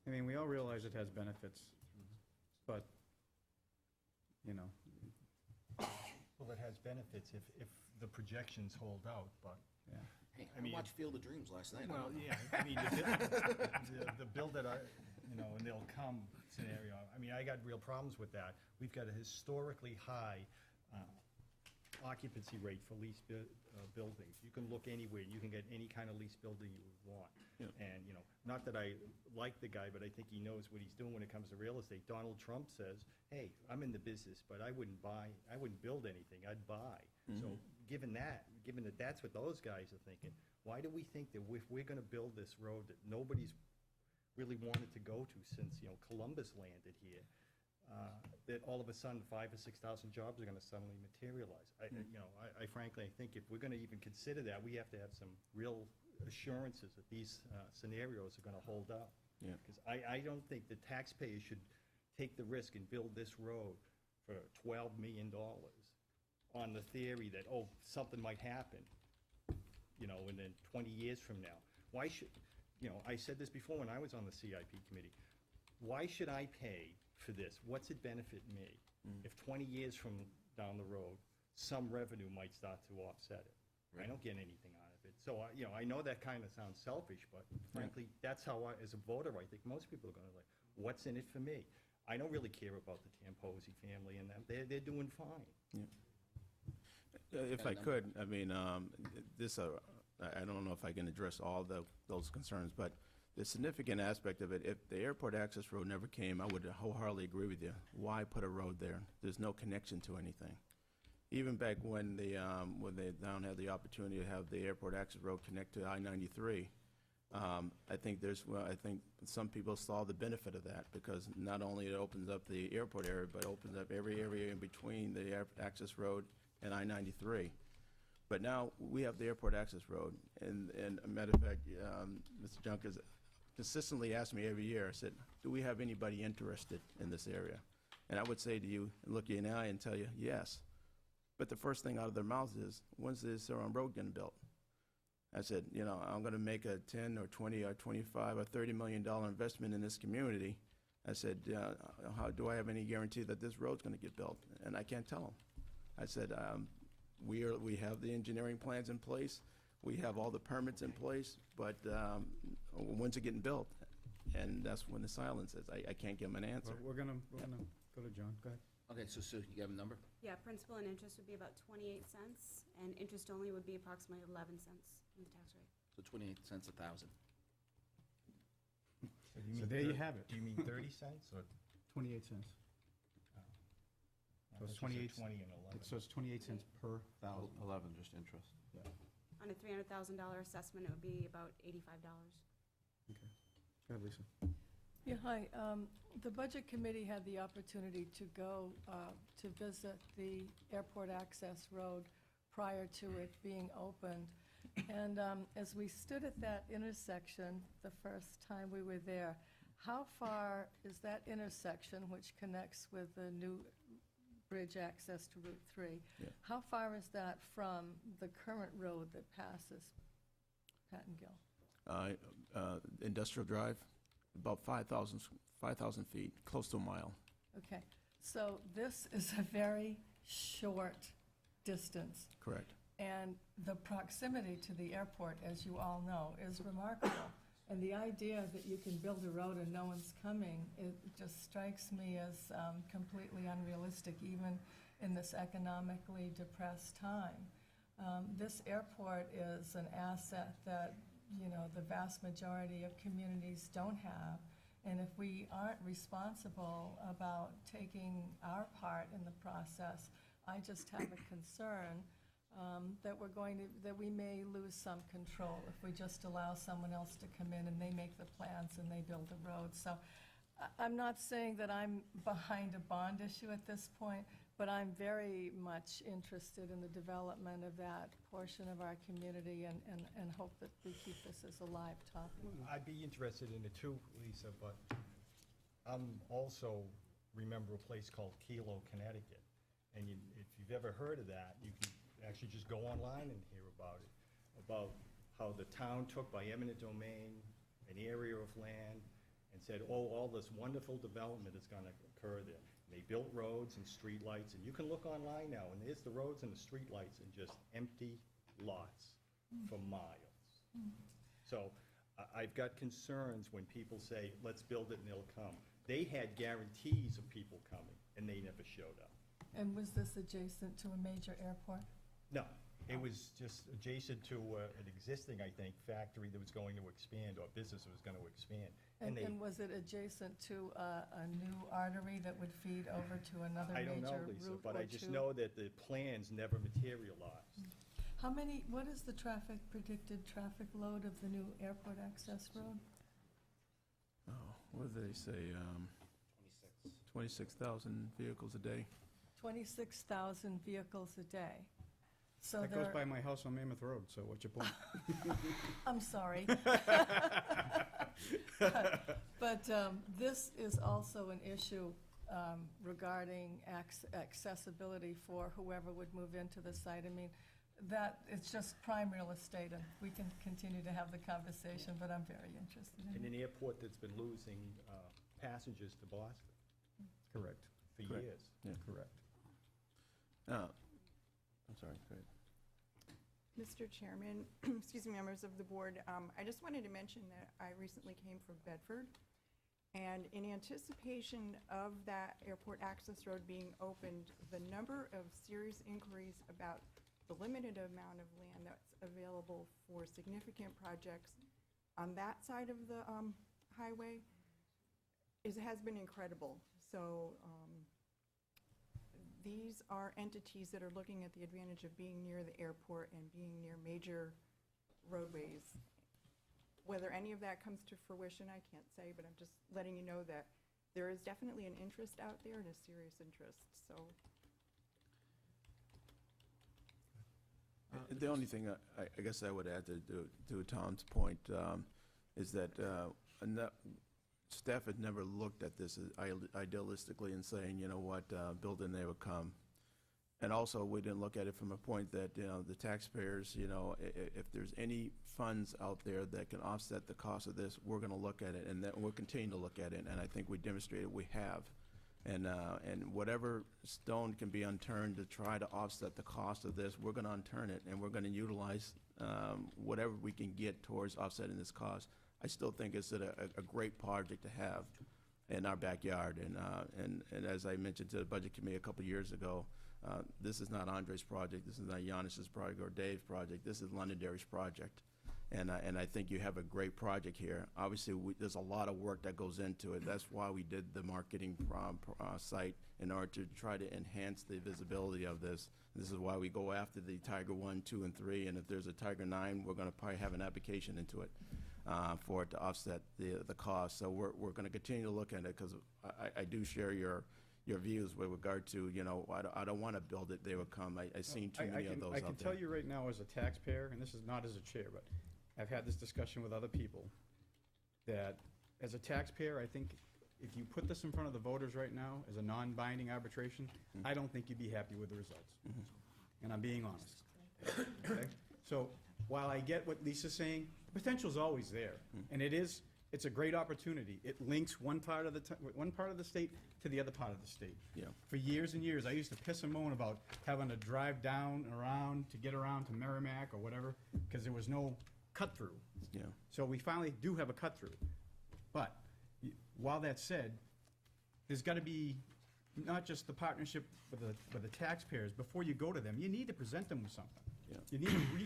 I mean, we all realize it has benefits, but,
Well, it has benefits if the projections hold out, but,
yeah.
Hey,
I
I
mean,
watched Field of Dreams last night. I
well,
don't know.
yeah, I mean, the bill that and they'll come scenario, I mean, I got real problems with that. We've got a historically high occupancy rate for leased buildings. You can look anywhere, you can get any kind of leased building you would want.
Yeah.
And, not that I like the guy, but I think he knows what he's doing when it comes to real estate. Donald Trump says, hey, I'm in the business, but I wouldn't build anything, I'd buy. So given that that's what those guys are thinking, why do we think that if we're gonna build this road that
really wanted to go to since, Columbus landed here, that all of a sudden 5,000 or 6,000 jobs are gonna suddenly materialize. I frankly, I think if we're gonna even consider that, we have to have some real assurances that these scenarios are gonna hold up.
Yeah.
Because I don't think the taxpayers should take the risk and build this road for $12 million on the theory that, something might happen, and then 20 years from now. Why should, I said this before when I was on the CIP committee, why should I pay for this? What's it benefit me? If 20 years from down the road, some revenue might start to offset it? I don't get anything out of it. So, I know that kind of sounds selfish, but frankly, that's how as a voter, I think most people are gonna like, what's in it for me? I don't really care about the Tamposi family and them. They're doing fine.
If I could, I mean, this, I don't know if I can address all those concerns, but the significant aspect of it, if the airport access road never came, I would wholeheartedly agree with you. Why put a road there? There's no connection to anything. Even back when the town had the opportunity to have the airport access road connect to I-93, I think some people saw the benefit of that, because not only it opens up the airport area, but opens up every area in between the access road and I-93. But now we have the airport access road, and a matter of fact, Mr. Junkers consistently asks me every year, I said, do we have anybody interested in this area? And I would say to you, look you in the eye and tell you, yes. But the first thing out of their mouths is, when's this road getting built? I said, I'm going to make a 10 or 20 or 25 or $30 million investment in this community. I said, how do I have any guarantee that this road's going to get built? And I can't tell them. I said, we have the engineering plans in place, we have all the permits in place, but when's it getting built? And that's when the silence is. I can't give them an answer.
We're gonna go to John. Go ahead.
Okay, so Sue, you have a number?
Yeah, principal and interest would be about 28 cents, and interest only would be approximately 11 cents in the tax rate.
So 28 cents a thousand.
So there you have it.
Do you mean 30 cents or?
28 cents. So it's 28
20 and 11.
So it's 28 cents per thousand.
11, just interest.
On a $300,000 assessment, it would be about $85.
Okay. Go ahead, Lisa.
Yeah, hi. The Budget Committee had the opportunity to go to visit the airport access road prior to it being opened. And as we stood at that intersection the first time we were there, how far is that intersection, which connects with the new bridge access to Route 3, how far is that from the current road that passes Patton Gill?
Industrial Drive, about 5,000 feet, close to a mile.
Okay, so this is a very short distance.
Correct.
And the proximity to the airport, as you all know, is remarkable. And the idea that you can build a road and no one's coming, it just strikes me as completely unrealistic, even in this economically depressed time. This airport is an asset that, the vast majority of communities don't have. And if we aren't responsible about taking our part in the process, I just have a concern that we may lose some control if we just allow someone else to come in and they make the plans and they build a road. So I'm not saying that I'm behind a bond issue at this point, but I'm very much interested in the development of that portion of our community and hope that we keep this as a live topic.
I'd be interested in it too, Lisa, but I'm also remember a place called Kilo, Connecticut. And if you've ever heard of that, you can actually just go online and hear about it, about how the town took by eminent domain an area of land and said, all this wonderful development is going to occur there. And they built roads and streetlights, and you can look online now, and there's the roads and the streetlights and just empty lots for miles. So I've got concerns when people say, let's build it and they'll come. They had guarantees of people coming, and they never showed up.
And was this adjacent to a major airport?
No, it was just adjacent to an existing, I think, factory that was going to expand, or business that was going to expand.
And was it adjacent to a new artery that would feed over to another
I don't know,
major
Lisa,
route
but
or
I just
two?
know that the plans never materialized.
What is the predicted traffic load of the new airport access road?
what did they say,
26.
26,000 vehicles a day?
26,000 vehicles a day. So
That goes
there,
by my house on Mammoth Road, so what's your point?
I'm sorry. But this is also an issue regarding accessibility for whoever would move into the site. I mean, that, it's just prime real estate, and we can continue to have the conversation, but I'm very interested in
In
it.
an airport that's been losing passengers to Boston. Correct. For
Correct.
years.
Yeah.
Correct.
I'm sorry, go ahead.
Mr. Chairman, excuse me, members of the board, I just wanted to mention that I recently came from Bedford, and in anticipation of that airport access road being opened, the number of serious inquiries about the limited amount of land that's available for significant projects on that side of the highway has been incredible. So these are entities that are looking at the advantage of being near the airport and being near major roadways. Whether any of that comes to fruition, I can't say, but I'm just letting you know that there is definitely an interest out there and a serious interest, so.
The only thing I guess I would add to Tom's point is that staff had never looked at this idealistically and saying, you know what, build and they would come. And also, we didn't look at it from a point that, you know, the taxpayers, you know, if there's any funds out there that can offset the cost of this, we're going to look at it, and that we'll continue to look at it, and I think we demonstrated we have. And whatever stone can be unturned to try to offset the cost of this, we're going to unturn it, and we're going to utilize whatever we can get towards offsetting this cost. I still think it's a great project to have in our backyard. And as I mentioned to the Budget Committee a couple years ago, this is not Andre's project, this is not Giannis's project or Dave's project, this is Londonderry's project. And I think you have a great project here. Obviously, there's a lot of work that goes into it. That's why we did the marketing site, in order to try to enhance the visibility of this. This is why we go after the Tiger 1, 2, and 3, and if there's a Tiger 9, we're gonna probably have an application into it for it to offset the cost. So we're gonna continue to look at it, because I do share your views with regard to, you know, I don't wanna build it, they will come. I've seen too many of those out there.
I can tell you right now, as a taxpayer, and this is not as a chair, but I've had this discussion with other people, that as a taxpayer, I think if you put this in front of the voters right now as a non-binding arbitration, I don't think you'd be happy with the results. And I'm being honest. Okay? So while I get what Lisa's saying, the potential's always there. And it's a great opportunity. It links one part of the state to the other part of the state.
Yeah.
For years and years, I used to piss and moan about having to drive down and around to get around to Merrimack or whatever, because there was no cut-through.
Yeah.
So we finally do have a cut-through. But while that's said, there's got to be not just the partnership with the taxpayers. Before you go to them, you need to present them with something.
Yeah.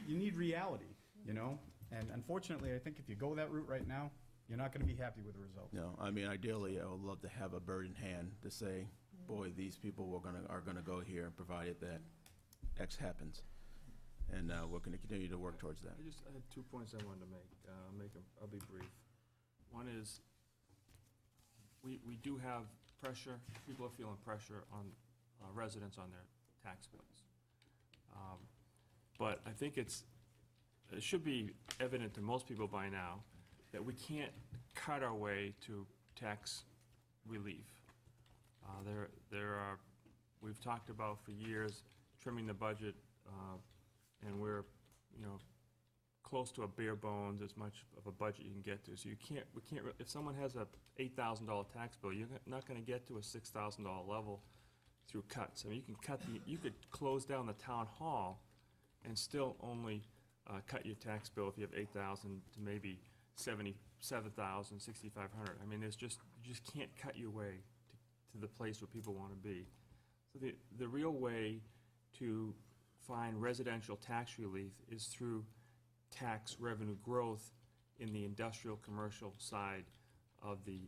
You need reality, you know? And unfortunately, I think if you go that route right now, you're not going to be happy with the results.
No, I mean, ideally, I would love to have a bird in hand to say, boy, these people are gonna go here, provided that X happens. And we're gonna continue to work towards that.
I had 2 points I wanted to make. I'll be brief. One is, we do have pressure, people are feeling pressure on residents on their tax bills. But I think it should be evident to most people by now that we can't cut our way to tax relief. We've talked about for years trimming the budget, and we're, you know, close to a bare bones as much of a budget you can get to. So if someone has a $8,000 tax bill, you're not gonna get to a $6,000 level through cuts. I mean, you could close down the town hall and still only cut your tax bill if you have 8,000 to maybe 77,000, 6,500. I mean, you just can't cut your way to the place where people want to be. So the real way to find residential tax relief is through tax revenue growth in the industrial commercial side of the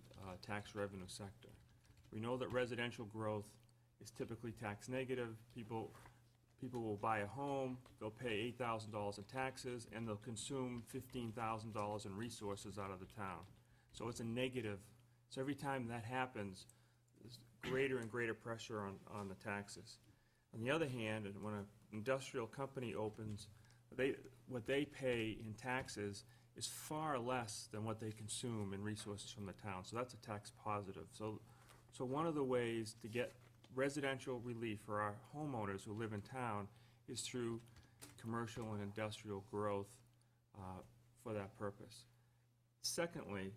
tax revenue sector. We know that residential growth is typically tax negative. People will buy a home, they'll pay $8,000 in taxes, and they'll consume $15,000 in resources out of the town. So it's a negative So every time that happens, there's greater and greater pressure on the taxes. On the other hand, and when an industrial company opens, what they pay in taxes is far less than what they consume in resources from the town. So that's a tax positive. So one of the ways to get residential relief for our homeowners who live in town is through commercial and industrial growth for that purpose. Secondly,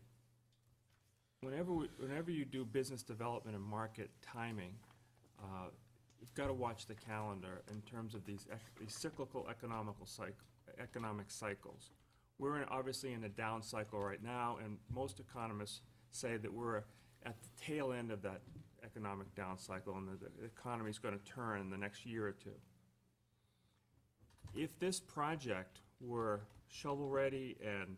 whenever you do business development and market timing, you've got to watch the calendar in terms of these cyclical economic cycles. We're obviously in a down cycle right now, and most economists say that we're at the tail end of that economic down cycle, and the economy is going to turn in the next year or two. If this project were shovel-ready and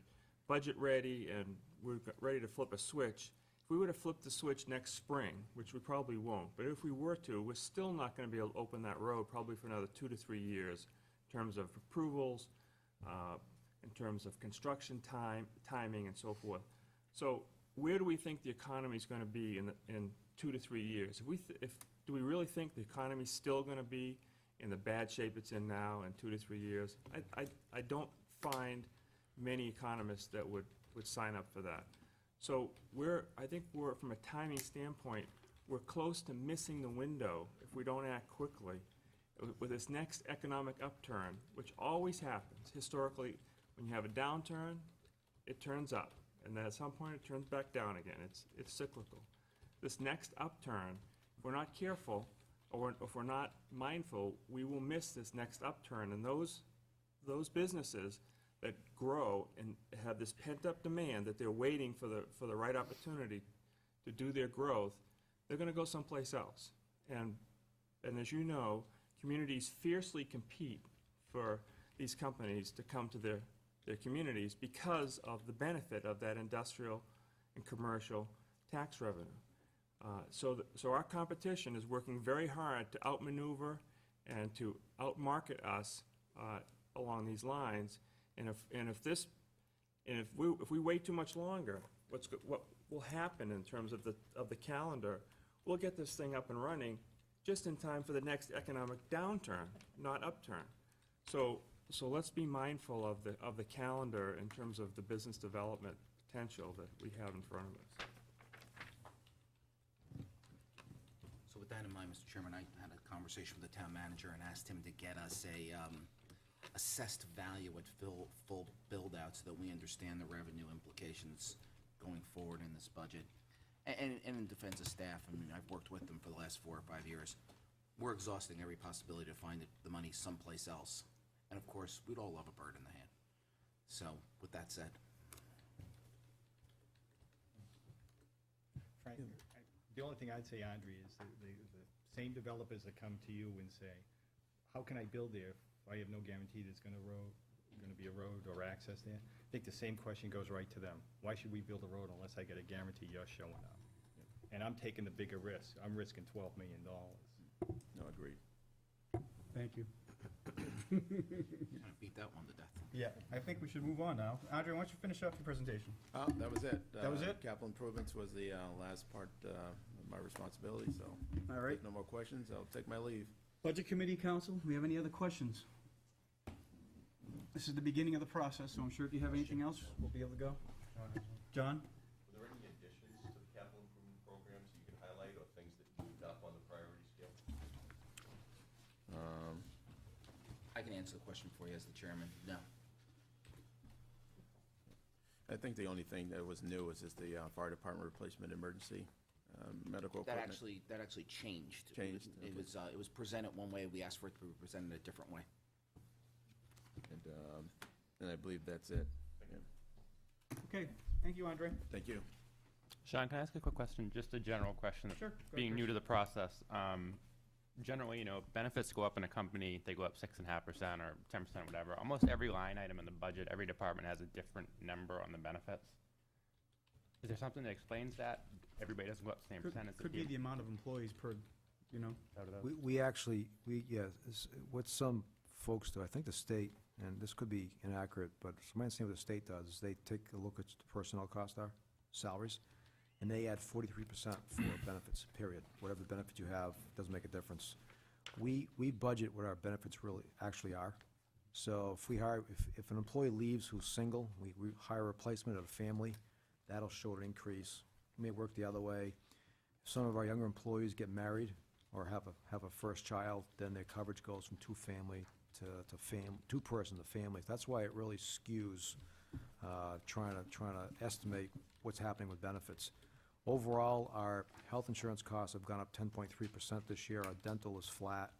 budget-ready and we're ready to flip a switch, if we were to flip the switch next spring, which we probably won't, but if we were to, we're still not going to be able to open that road probably for another 2 to 3 years in terms of approvals, in terms of construction timing, and so forth. So where do we think the economy is going to be in 2 to 3 years? Do we really think the economy is still going to be in the bad shape it's in now in 2 to 3 years? I don't find many economists that would sign up for that. So I think from a timing standpoint, we're close to missing the window if we don't act quickly with this next economic upturn, which always happens. Historically, when you have a downturn, it turns up, and then at some point it turns back down again. It's cyclical. This next upturn, if we're not careful, or if we're not mindful, we will miss this next upturn, and those businesses that grow and have this pent-up demand that they're waiting for the right opportunity to do their growth, they're going to go someplace else. And as you know, communities fiercely compete for these companies to come to their communities because of the benefit of that industrial and commercial tax revenue. So our competition is working very hard to outmaneuver and to outmarket us along these lines. And if we wait too much longer, what will happen in terms of the calendar? We'll get this thing up and running just in time for the next economic downturn, not upturn. So let's be mindful of the calendar in terms of the business development potential that we have in front of us.
So with that in mind, Mr. Chairman, I had a conversation with the town manager and asked him to get us a assessed value at full build-out so that we understand the revenue implications going forward in this budget. And in defense of staff, I mean, I've worked with them for the last 4 or 5 years. We're exhausting every possibility to find the money someplace else. And of course, we'd all love a bird in the hand. So with that said.
Frank, the only thing I'd say, Andre, is the same developers that come to you and say, how can I build there if I have no guarantee there's going to be a road or access there? I think the same question goes right to them. Why should we build a road unless I get a guarantee you're showing up? And I'm taking the bigger risk. I'm risking $12 million.
No, agreed.
Thank you.
Kind of beat that one to death.
Yeah, I think we should move on now. Andre, why don't you finish up your presentation?
Oh, that was it.
That was it?
Capital improvements was the last part of my responsibility, so.
All right.
If no more questions, I'll take my leave.
Budget Committee, Council, do we have any other questions? This is the beginning of the process, so I'm sure if you have anything else, we'll be able to go. John?
Were there any additions to the capital improvement programs you can highlight, or things that moved up on the priority scale?
I can answer the question for you as the chairman. No.
I think the only thing that was new was just the fire department replacement emergency medical equipment.
That actually changed.
Changed,
It
okay.
was presented one way. We asked for it to be presented a different way.
And I believe that's it. Yeah.
Okay, thank you, Andre.
Thank you.
Sean, can I ask a quick question? Just a general question.
Sure, go ahead,
Being new
Chris.
to the process, generally, benefits go up in a company, they go up 6.5% or 10%, whatever. Almost every line item in the budget, every department has a different number on the benefits. Is there something that explains that? Everybody doesn't go up the same percentage.
Could be the amount of employees per,
We actually, what some folks do, I think the state, and this could be inaccurate, but my understanding what the state does is they take a look at the personnel cost are, salaries, and they add 43% for benefits, period. Whatever benefit you have, doesn't make a difference. We budget what our benefits really actually are. So if an employee leaves who's single, we hire a replacement of a family, that'll show an increase. It may work the other way. If some of our younger employees get married or have a first child, then their coverage goes from two-person to families. That's why it really skews, trying to estimate what's happening with benefits. Overall, our health insurance costs have gone up 10.3% this year. Our dental is flat.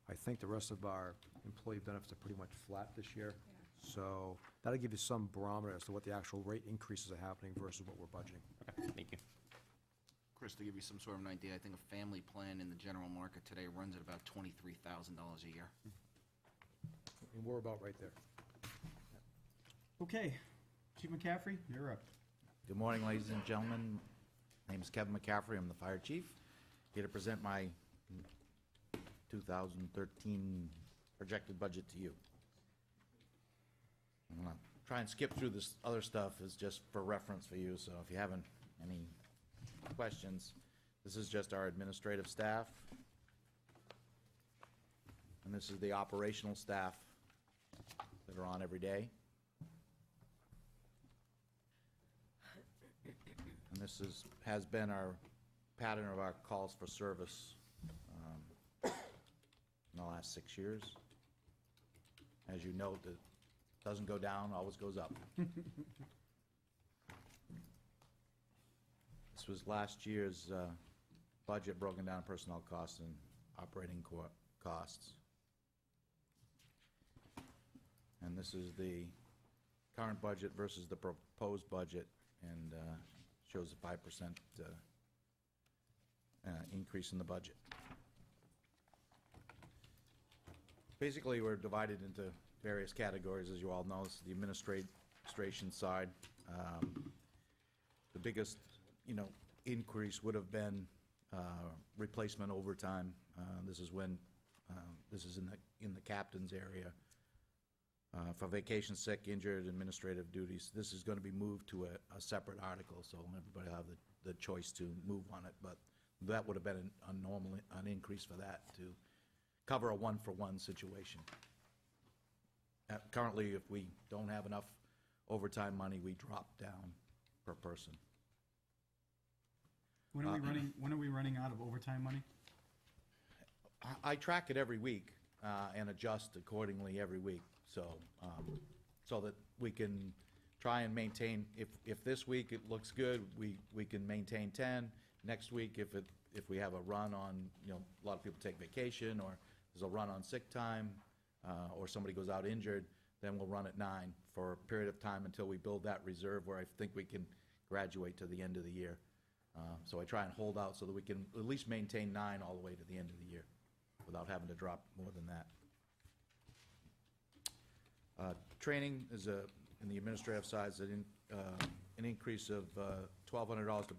I think the rest of our employee benefits are pretty much flat this year. So that'll give you some barometer as to what the actual rate increases are happening versus what we're budgeting.
Okay, thank you.
Chris, to give you some sort of an idea, I think a family plan in the general market today runs at about $23,000 a year.
And we're about right there.
Okay, Chief McCaffrey, you're up.
Good morning, ladies and gentlemen. My name is Kevin McCaffrey. I'm the fire chief. Here to present my 2013 projected budget to you. I'm gonna try and skip through this other stuff. Is just for reference for you, so if you haven't any questions, this is just our administrative staff. And this is the operational staff that are on every day. And this has been our pattern of our calls for service in the last 6 years. As you note, it doesn't go down, always goes up. This was last year's budget broken down personnel costs and operating costs. And this is the current budget versus the proposed budget, and shows a 5% increase in the budget. Basically, we're divided into various categories, as you all know. This is the administration side. The biggest, increase would have been replacement overtime. This is when this is in the captain's area. For vacation, sick, injured, administrative duties, this is going to be moved to a separate article, so everybody will have the choice to move on it. But that would have been an increase for that to cover a one-for-one situation. Currently, if we don't have enough overtime money, we drop down per person.
When are we running out of overtime money?
I track it every week and adjust accordingly every week, so that we can try and maintain. If this week it looks good, we can maintain 10. Next week, if we have a run on, a lot of people take vacation, or there's a run on sick time, or somebody goes out injured, then we'll run at 9 for a period of time until we build that reserve where I think we can graduate to the end of the year. So I try and hold out so that we can at least maintain 9 all the way to the end of the year without having to drop more than that. Training is in the administrative side is an increase of $1,200 to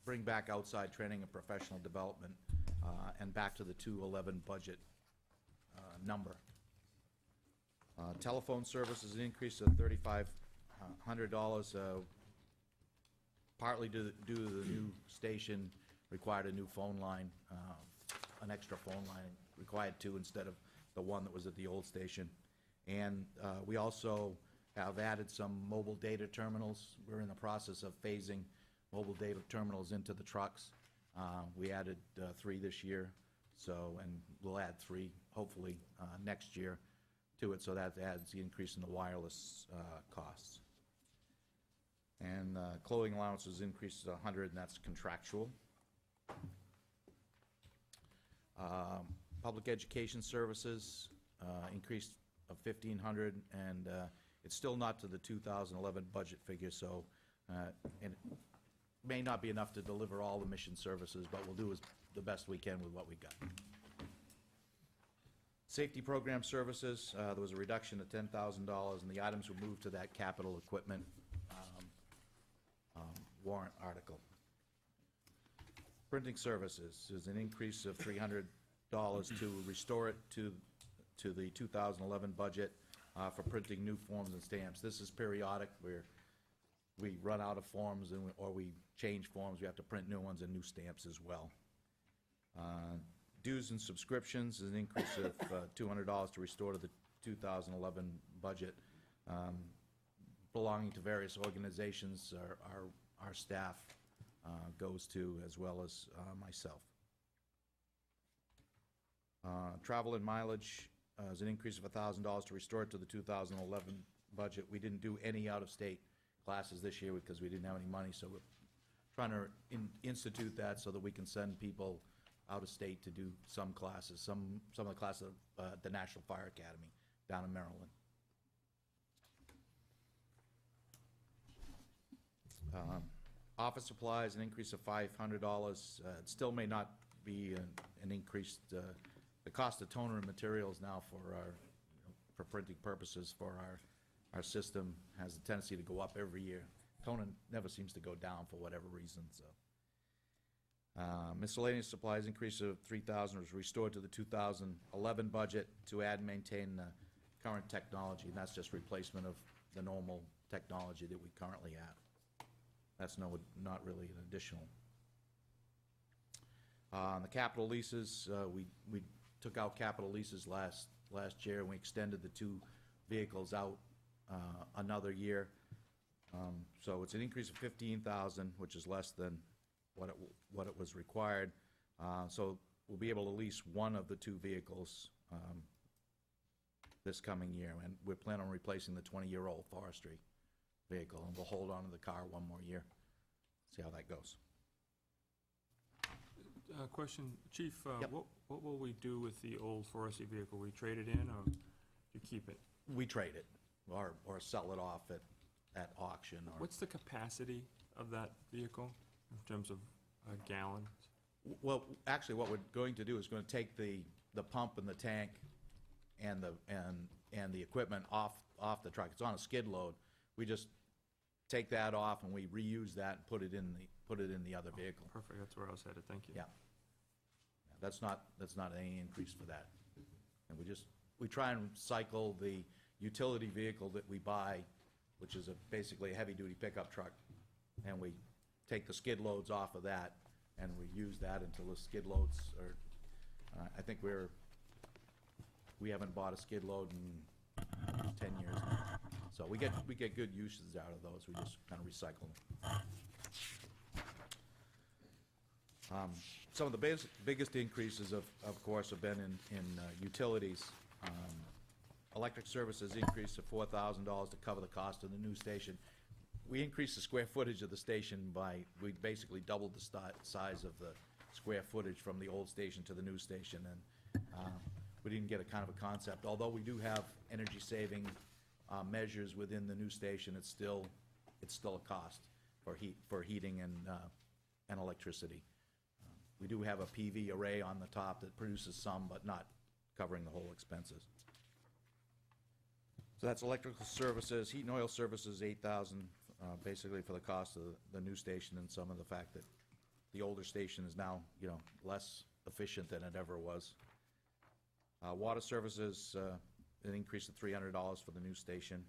bring back outside training and professional development and back to the 211 budget number. Telephone service is an increase of $3,500, partly due to the new station required a new phone line, an extra phone line, required 2 instead of the 1 that was at the old station. And we also have added some mobile data terminals. We're in the process of phasing mobile data terminals into the trucks. We added 3 this year, and we'll add 3 hopefully next year to it, so that adds the increase in the wireless costs. And clothing allowances increased to $100, and that's contractual. Public education services increased of $1,500, and it's still not to the 2011 budget figure, so and it may not be enough to deliver all the mission services, but we'll do the best we can with what we got. Safety program services, there was a reduction of $10,000, and the items were moved to that capital equipment warrant article. Printing services is an increase of $300 to restore it to the 2011 budget for printing new forms and stamps. This is periodic. We're we run out of forms or we change forms, we have to print new ones and new stamps as well. Dues and subscriptions is an increase of $200 to restore to the 2011 budget, belonging to various organizations our staff goes to, as well as myself. Travel and mileage is an increase of $1,000 to restore it to the 2011 budget. We didn't do any out-of-state classes this year because we didn't have any money, so we're trying to institute that so that we can send people out of state to do some classes, some of the classes at the National Fire Academy down in Maryland. Office supplies, an increase of $500. It still may not be an increased, the cost of toner and materials now for printing purposes for our system has a tendency to go up every year. Toner never seems to go down for whatever reason, so. Miscellaneous supplies increase of $3,000 was restored to the 2011 budget to add and maintain the current technology, and that's just replacement of the normal technology that we currently have. That's not really an additional. The capital leases, we took out capital leases last year, and we extended the 2 vehicles out another year. So it's an increase of $15,000, which is less than what it was required. So we'll be able to lease one of the 2 vehicles this coming year, and we're planning on replacing the 20-year-old forestry vehicle, and we'll hold on to the car one more year, see how that goes.
Question, Chief,
Yep.
what will we do with the old forestry vehicle? We trade it in, or you keep it?
We trade it, or sell it off at auction. Or
What's the capacity of that vehicle in terms of gallons?
Well, actually, what we're going to do is going to take the pump and the tank and the equipment off the truck. It's on a skid load. We just take that off and we reuse that and put it in the other vehicle.
Perfect, that's where I was headed, thank you.
Yeah. That's not any increase for that. And we try and cycle the utility vehicle that we buy, which is basically a heavy-duty pickup truck, and we take the skid loads off of that and we use that until the skid loads are, I think we haven't bought a skid load in 10 years now. So we get good uses out of those. We just kind of recycle them. Some of the biggest increases, of course, have been in utilities. Electric services increased to $4,000 to cover the cost of the new station. We increased the square footage of the station we basically doubled the size of the square footage from the old station to the new station, and we didn't get a kind of a concept. Although we do have energy-saving measures within the new station, it's still a cost for heating and electricity. We do have a PV array on the top that produces some, but not covering the whole expenses. So that's electrical services. Heat and oil services, $8,000, basically for the cost of the new station and some of the fact that the older station is now, less efficient than it ever was. Water services, an increase of $300 for the new station.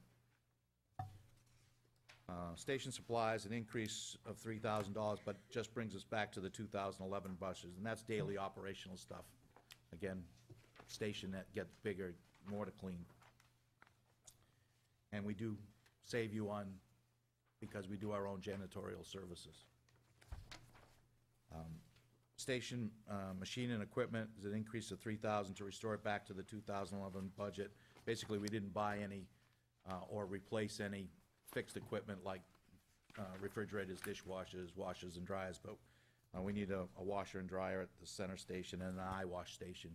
Station supplies, an increase of $3,000, but just brings us back to the 2011 buses, and that's daily operational stuff. Again, station that gets bigger, more to clean. And we do save you on, because we do our own janitorial services. Station machine and equipment is an increase of $3,000 to restore it back to the 2011 budget. Basically, we didn't buy any or replace any fixed equipment like refrigerators, dishwashers, washers, and dryers, but we need a washer and dryer at the center station and an eye wash station.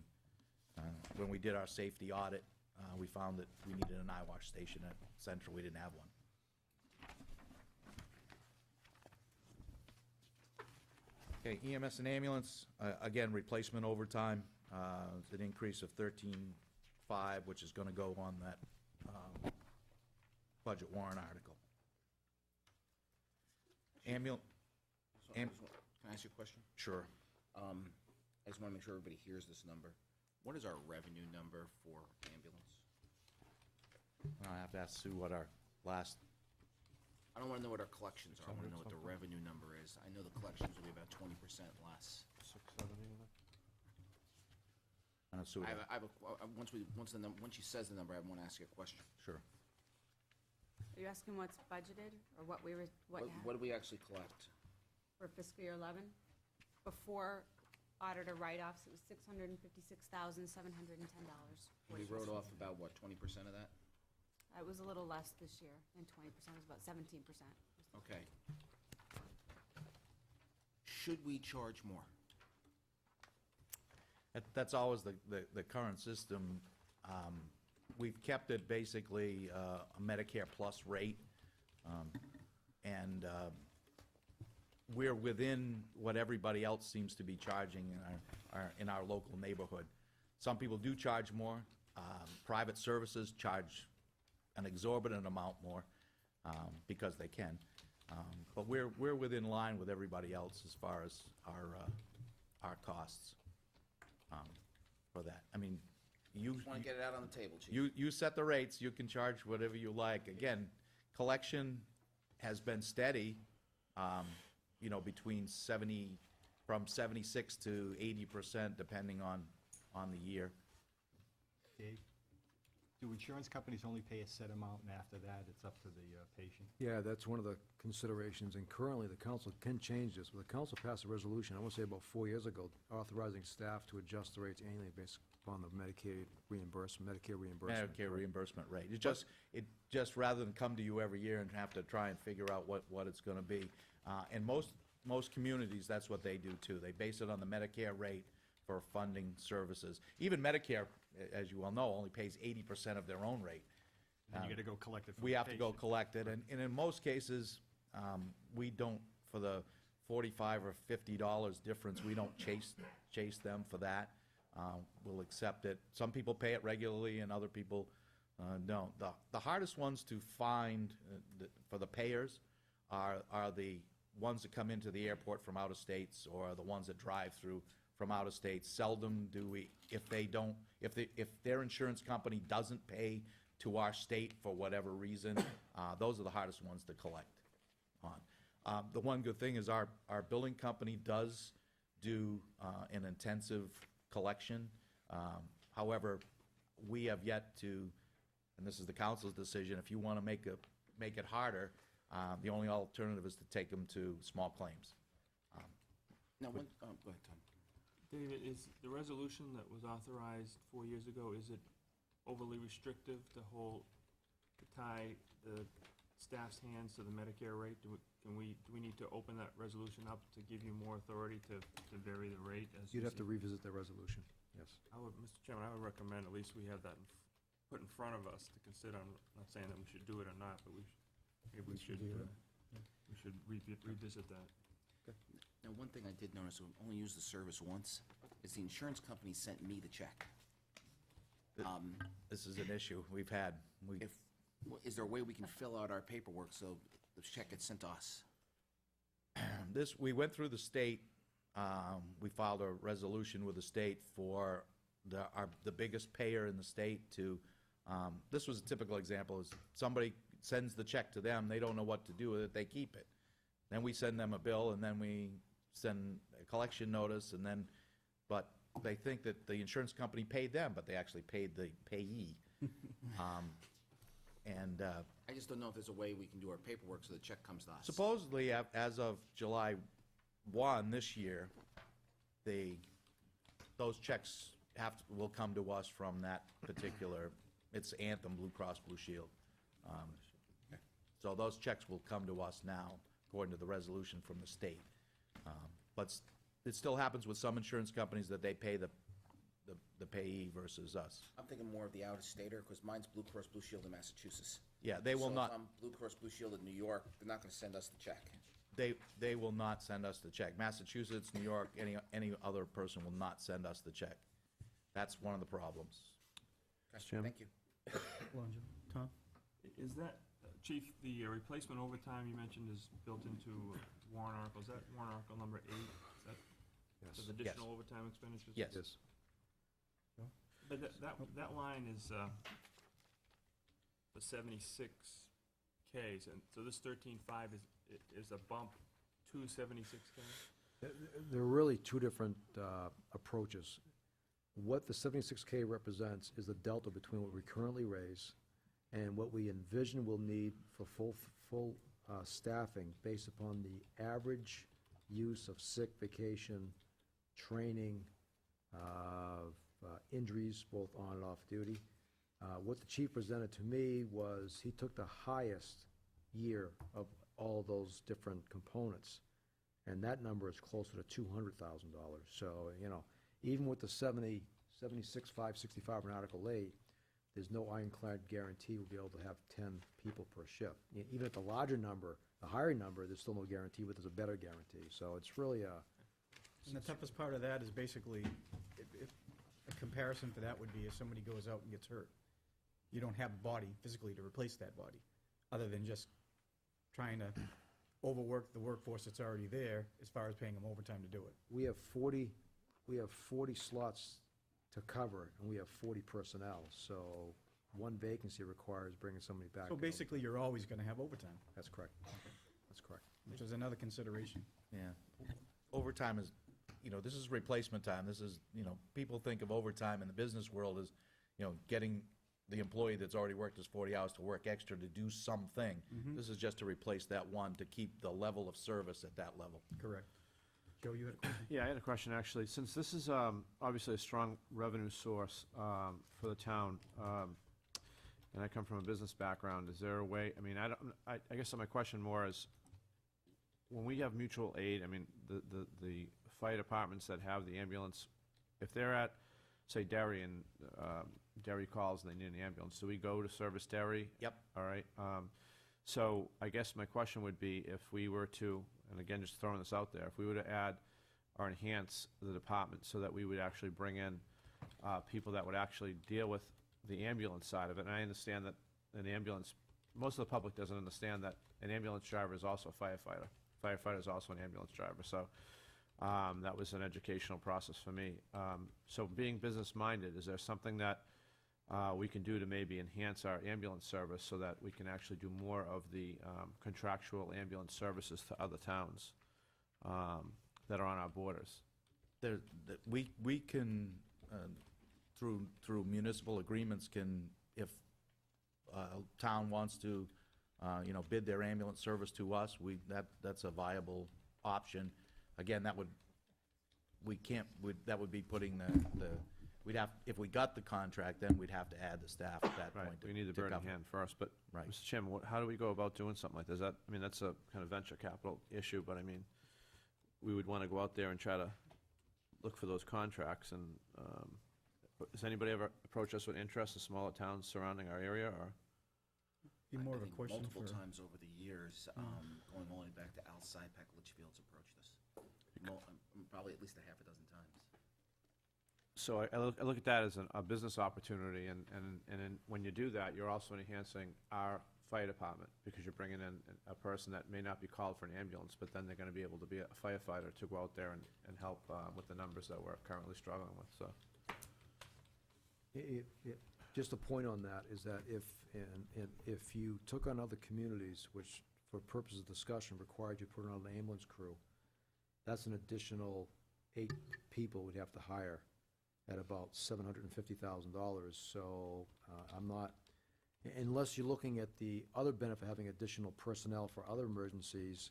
When we did our safety audit, we found that we needed an eye wash station at Central. We didn't have one. Okay, EMS and ambulance, again, replacement overtime. It's an increase of $13,500, which is going to go on that budget warrant article.
Can I ask you a question?
Sure.
I just want to make sure everybody hears this number. What is our revenue number for ambulance?
I have to ask Sue what our last
I don't wanna know what our collections are, I wanna know what the revenue number is. I know the collections will be about 20% less.
670.
On a sewer.
I have once she says the number, I wanna ask you a question.
Sure.
Are you asking what's budgeted, or what we were,
What do we actually collect?
for fiscal year 11? Before auditor write-offs, it was $656,710.
We wrote off about, what, 20% of that?
It was a little less this year than 20%, it was about 17%.
Okay. Should we charge more?
That's always the current system. We've kept it basically a Medicare Plus rate, and we're within what everybody else seems to be charging in our local neighborhood. Some people do charge more. Private services charge an exorbitant amount more because they can. But we're within line with everybody else as far as our costs for that. I mean,
Just wanna get it out on the table, Chief.
you set the rates, you can charge whatever you like. Again, collection has been steady, between from 76 to 80%, depending on the year.
Dave, do insurance companies only pay a set amount, and after that, it's up to the patient?
Yeah, that's one of the considerations, and currently, the council can change this. But the council passed a resolution, I want to say about 4 years ago, authorizing staff to adjust the rates annually based upon the Medicare reimbursement.
Medicare reimbursement rate. It just rather than come to you every year and have to try and figure out what it's gonna be. And most communities, that's what they do too. They base it on the Medicare rate for funding services. Even Medicare, as you well know, only pays 80% of their own rate.
And you gotta go collect it from
We
the
have to go
patient.
collect it, and in most cases, we don't, for the $45 or $50 difference, we don't chase them for that. We'll accept it. Some people pay it regularly and other people don't. The hardest ones to find for the payers are the ones that come into the airport from out of states or the ones that drive through from out of state. Seldom do we, if their insurance company doesn't pay to our state for whatever reason, those are the hardest ones to collect on. The one good thing is our billing company does do an intensive collection. However, we have yet to, and this is the council's decision, if you want to make it harder, the only alternative is to take them to small claims.
Now, go ahead, Tom.
David, is the resolution that was authorized 4 years ago, is it overly restrictive to tie the staff's hands to the Medicare rate? Do we need to open that resolution up to give you more authority to vary the rate as you
You'd have to
see?
revisit that resolution, yes.
Mr. Chairman, I would recommend at least we have that put in front of us to consider. I'm not saying that we should do it or not, but maybe we should revisit that.
Now, one thing I did notice, we only used the service once, is the insurance company sent me the check.
This is an issue we've had.
Is there a way we can fill out our paperwork so the check gets sent to us?
We went through the state, we filed a resolution with the state for the biggest payer in the state to, this was a typical example, is somebody sends the check to them, they don't know what to do with it, they keep it. Then we send them a bill, and then we send a collection notice, but they think that the insurance company paid them, but they actually paid the payee.
I just don't know if there's a way we can do our paperwork so the check comes to us.
Supposedly, as of July 1 this year, those checks will come to us from that particular, it's Anthem Blue Cross Blue Shield. So those checks will come to us now, according to the resolution from the state. But it still happens with some insurance companies that they pay the payee versus us.
I'm thinking more of the out-of-stater, because mine's Blue Cross Blue Shield in Massachusetts.
Yeah, they will not.
So if I'm Blue Cross Blue Shield in New York, they're not gonna send us the check.
They will not send us the check. Massachusetts, New York, any other person will not send us the check. That's one of the problems.
Thank you.
Tom?
Is that, Chief, the replacement overtime you mentioned is built into warrant article, is that warrant article number 8? Is that
Yes.
the additional overtime expenditures?
Yes.
Yes.
But that line is, the 76K Ks, and so this 13.5 is a bump to 76K?
There are really two different approaches. What the 76K represents is the delta between what we currently raise and what we envision we'll need for full staffing based upon the average use of sick, vacation, training, injuries, both on and off duty. What the chief presented to me was he took the highest year of all those different components, and that number is closer to $200,000. So, even with the 76,565 in Article 8, there's no ironclad guarantee we'll be able to have 10 people per shift. Even at the larger number, the higher number, there's still no guarantee, but there's a better guarantee. So it's really a...
And the toughest part of that is basically, if a comparison for that would be if somebody goes out and gets hurt. You don't have a body physically to replace that body, other than just trying to overwork the workforce that's already there as far as paying them overtime to do it.
We have 40 slots to cover, and we have 40 personnel. So one vacancy requires bringing somebody back.
So basically, you're always going to have overtime,
That's correct. That's correct.
which is another consideration.
Yeah. Overtime is, this is replacement time. This is, people think of overtime in the business world as, getting the employee that's already worked his 40 hours to work extra to do something. This is just to replace that one, to keep the level of service at that level.
Correct. Joe, you had a question?
Yeah, I had a question, actually. Since this is obviously a strong revenue source for the town, and I come from a business background, is there a way, I guess my question more is, when we have mutual aid, the fire departments that have the ambulance, if they're at, say, Derry, and Derry calls and they need an ambulance, do we go to service Derry?
Yep.
All right. So I guess my question would be, if we were to, and again, just throwing this out there, if we were to add or enhance the department so that we would actually bring in people that would actually deal with the ambulance side of it, and I understand that an ambulance, most of the public doesn't understand that an ambulance driver is also a firefighter. Firefighter is also an ambulance driver, so that was an educational process for me. So being business-minded, is there something that we can do to maybe enhance our ambulance service so that we can actually do more of the contractual ambulance services to other towns that are on our borders?
We can, through municipal agreements, if a town wants to, bid their ambulance service to us, that's a viable option. Again, that would be putting we'd have, if we got the contract, then we'd have to add the staff at that
Right,
point.
we need the
to
bird in
cover.
hand first, but,
Right.
Mr. Chairman, how do we go about doing something like this? That's a kind of venture capital issue, but we would want to go out there and try to look for those contracts, and has anybody ever approached us with interest in smaller towns surrounding our area, or?
Be more
I
of a
think
question
multiple
for.
times over the years, going all the way back to Al Sypek, Litchfield's approached us. Probably at least a half a dozen times.
So I look at that as a business opportunity, and then when you do that, you're also enhancing our fire department, because you're bringing in a person that may not be called for an ambulance, but then they're gonna be able to be a firefighter to go out there and help with the numbers that we're currently struggling with, so.
Just a point on that is that if you took on other communities, which for purposes of discussion required you put on an ambulance crew, that's an additional 8 people we'd have to hire at about $750,000. So I'm not, unless you're looking at the other benefit of having additional personnel for other emergencies,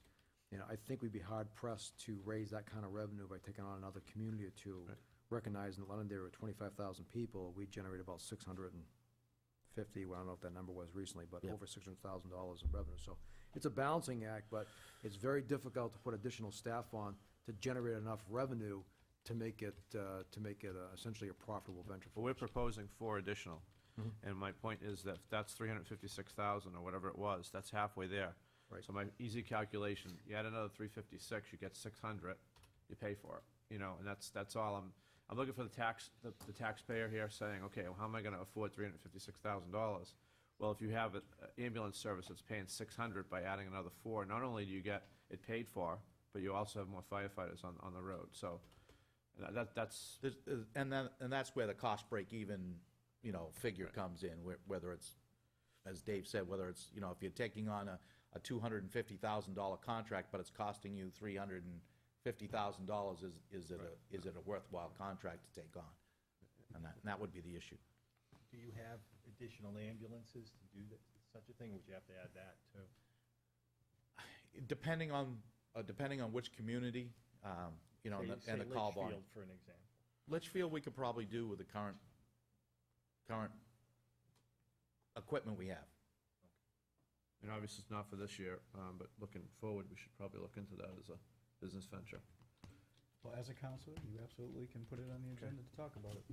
I think we'd be hard pressed to raise that kind of revenue by taking on another community or two.
Right.
Recognizing that Londonderry with 25,000 people, we generate about 650, well, I don't know if that number was recently, but
Yep.
over $600,000 in revenue. So it's a balancing act, but it's very difficult to put additional staff on to generate enough revenue to make it essentially a profitable venture.
But we're proposing 4 additional,
Mhm.
and my point is that if that's 356,000 or whatever it was, that's halfway there.
Right.
So my easy calculation, you add another 356, you get 600, you pay for it, and that's all. I'm looking for the taxpayer here saying, okay, well, how am I gonna afford $356,000? Well, if you have an ambulance service that's paying 600 by adding another 4, not only do you get it paid for, but you also have more firefighters on the road, so that's.
And that's where the cost break even, figure comes in, whether it's as Dave said, whether it's, you know, if you're taking on a $250,000 contract, but it's costing you $350,000, is it a worthwhile contract to take on? And that would be the issue.
Do you have additional ambulances to do such a thing? Would you have to add that too?
Depending on which community, you know, and the call volume.
Litchfield, for an example.
Litchfield, we could probably do with the current equipment we have.
And obviously, it's not for this year, but looking forward, we should probably look into that as a business venture.
Well, as a counselor, you absolutely can put it on the agenda to talk about it.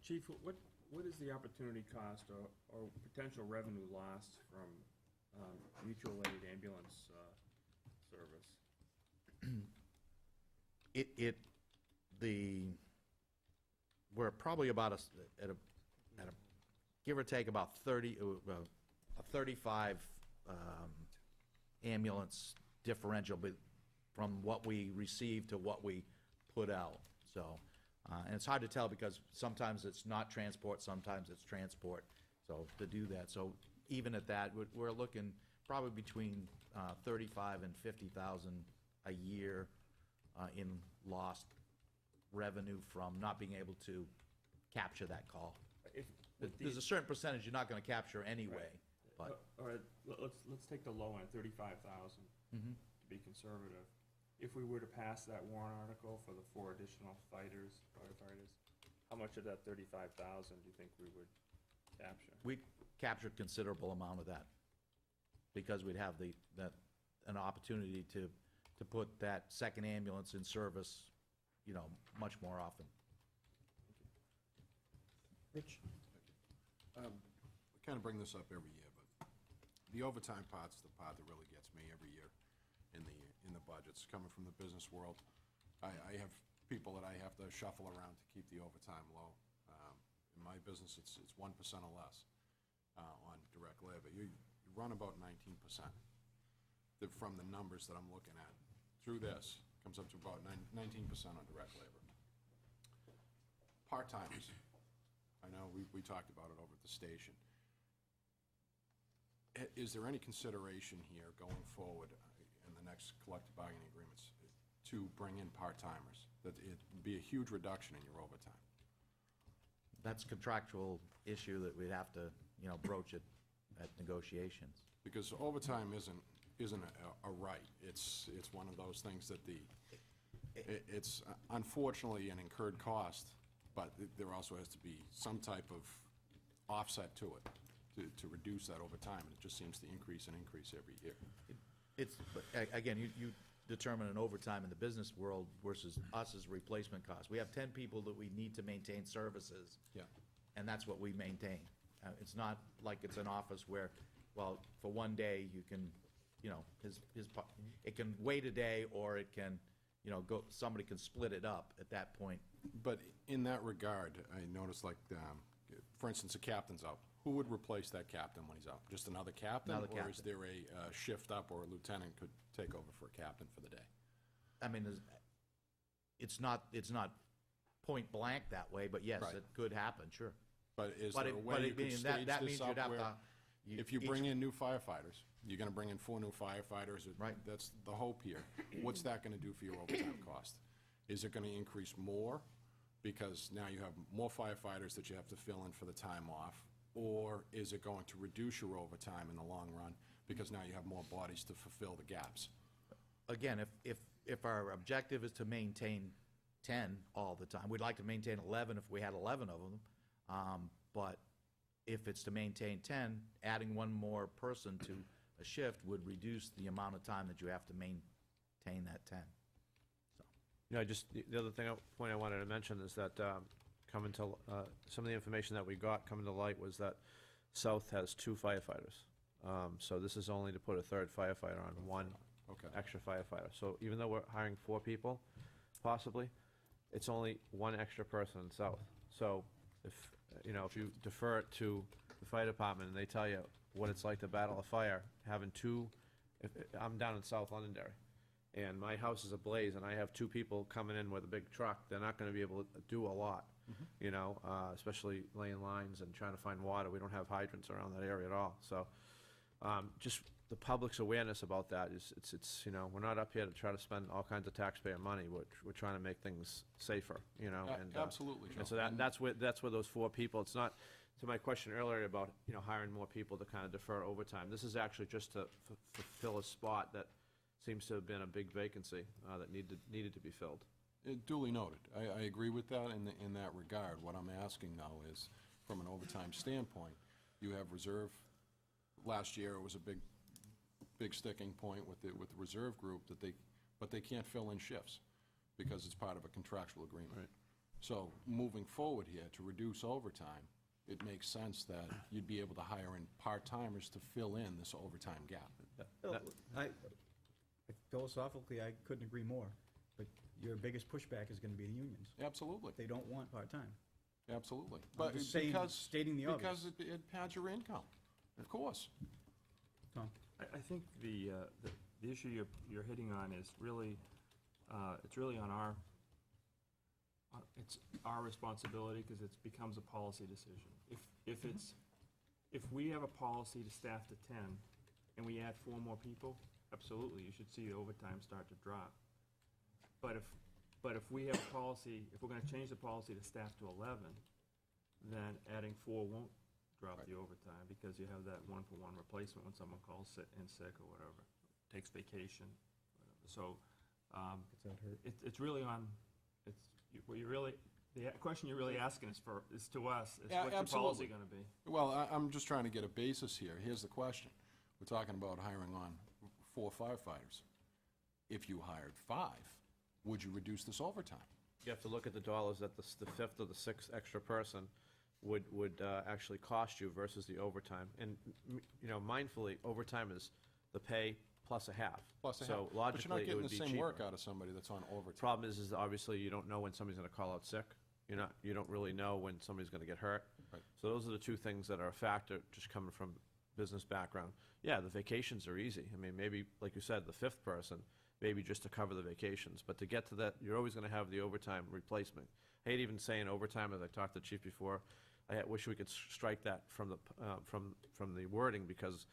Chief, what is the opportunity cost or potential revenue lost from mutual aid ambulance service?
We're probably about at a give or take about 35 ambulance differential from what we receive to what we put out. So, and it's hard to tell because sometimes it's not transport, sometimes it's transport. So to do that, so even at that, we're looking probably between 35 and 50,000 a year in lost revenue from not being able to capture that call. There's a certain percentage you're not going to capture anyway.
Right.
But
All right, let's take the low end, 35,000, to be conservative. If we were to pass that warrant article for the 4 additional firefighters, how much of that 35,000 do you think we would capture?
we captured considerable amount of that because we'd have an opportunity to put that second ambulance in service, you know, much more often.
Rich?
We kind of bring this up every year, but the overtime part's the part that really gets me every year in the budgets. Coming from the business world, I have people that I have to shuffle around to keep the overtime low. In my business, it's 1% or less on direct labor. You run about 19%. From the numbers that I'm looking at, through this, comes up to about 19% on direct labor. Part-timers. I know we talked about it over at the station. Is there any consideration here going forward in the next collective bargaining agreements to bring in part-timers? That it'd be a huge reduction in your overtime.
That's a contractual issue that we'd have to, you know, broach it at negotiations.
Because overtime isn't a right. It's one of those things that it's unfortunately an incurred cost, but there also has to be some type of offset to it to reduce that over time, and it just seems to increase and increase every year.
Again, you determine an overtime in the business world versus us as replacement cost. We have 10 people that we need to maintain services.
Yeah.
And that's what we maintain. It's not like it's an office where, well, for one day you can, you know, it can wait a day or it can, you know, somebody can split it up at that point.
But in that regard, I noticed, like, for instance, a captain's out. Who would replace that captain when he's out? Just another captain?
Another
Or is
captain.
there a shift up or a lieutenant could take over for a captain for the day?
I mean, it's not point blank that way, but yes,
Right.
it could happen, sure.
But is
But
there a way you could stage
that
this
means
up
you'd have
where,
to.
if you bring in new firefighters, you're gonna bring in 4 new firefighters?
Right.
That's the hope here. What's that gonna do for your overtime cost? Is it gonna increase more because now you have more firefighters that you have to fill in for the time off? Or is it going to reduce your overtime in the long run because now you have more bodies to fulfill the gaps?
Again, if our objective is to maintain 10 all the time, we'd like to maintain 11 if we had 11 of them. But if it's to maintain 10, adding one more person to a shift would reduce the amount of time that you have to maintain that 10. So,
You know, just the other point I wanted to mention is that coming to some of the information that we got coming to light was that South has 2 firefighters. So this is only to put a 3rd firefighter on, 1 extra firefighter. So even though we're hiring 4 people, possibly, it's only 1 extra person in South. So if you defer it to the fire department and they tell you what it's like to battle a fire, having 2, I'm down in South Londonderry, and my house is ablaze, and I have 2 people coming in with a big truck, they're not gonna be able to do a lot. you know, especially laying lines and trying to find water. We don't have hydrants around that area at all, so, just the public's awareness about that is, it's, you know, we're not up here to try to spend all kinds of taxpayer money. We're trying to make things safer, you know, and.
Absolutely,
And so
Joe.
that's where those 4 people, it's not, to my question earlier about, you know, hiring more people to kind of defer overtime. This is actually just to fulfill a spot that seems to have been a big vacancy, that needed to be filled.
Duly noted. I agree with that in that regard. What I'm asking, though, is from an overtime standpoint, you have reserve. Last year, it was a big sticking point with the reserve group but they can't fill in shifts because it's part of a contractual agreement.
Right.
So moving forward here, to reduce overtime, it makes sense that you'd be able to hire in part-timers to fill in this overtime gap.
Philosophically, I couldn't agree more, but your biggest pushback is gonna be the unions.
Absolutely.
They don't want part-time.
Absolutely.
I'm
But
just saying,
because,
stating the obvious.
because it pads your income, of course.
Tom?
I think the issue you're hitting on is really, it's really on it's our responsibility, because it becomes a policy decision. If we have a policy to staff to 10, and we add 4 more people, absolutely, you should see the overtime start to drop. But if we have a policy, if we're gonna change the policy to staff to 11, then adding 4 won't drop the overtime, because you have that 1-for-1 replacement when someone calls in sick or whatever, takes vacation, whatever. So, it's really on, the question you're really asking is to us, is what's your policy gonna be?
Well, I'm just trying to get a basis here. Here's the question. We're talking about hiring on 4 firefighters. If you hired 5, would you reduce this overtime?
You have to look at the dollars that the 5th or the 6th extra person would actually cost you versus the overtime. And, you know, mindfully, overtime is the pay plus a half.
Plus a half.
So logically, it would be
But you're not getting the same work
cheaper.
out of somebody that's on overtime.
Problem is obviously you don't know when somebody's gonna call out sick. You don't really know when somebody's gonna get hurt.
Right.
So those are the 2 things that are a factor, just coming from business background. Yeah, the vacations are easy. I mean, maybe, like you said, the 5th person, maybe just to cover the vacations. But to get to that, you're always gonna have the overtime replacement. I hate even saying overtime, as I talked to the chief before. I wish we could strike that from the wording, because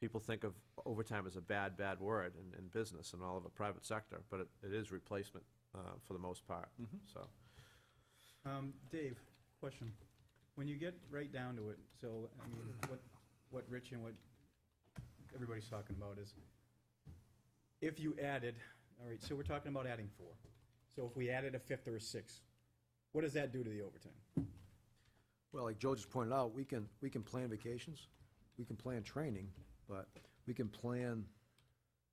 people think of overtime as a bad word in business and all of the private sector, but it is replacement for the most part, so.
Dave, question. When you get right down to it, so, I mean, what Rich and what everybody's talking about is, if you added, all right, so we're talking about adding 4. So if we added a 5th or a 6th, what does that do to the overtime?
Well, like Joe just pointed out, we can plan vacations, we can plan training, but we can plan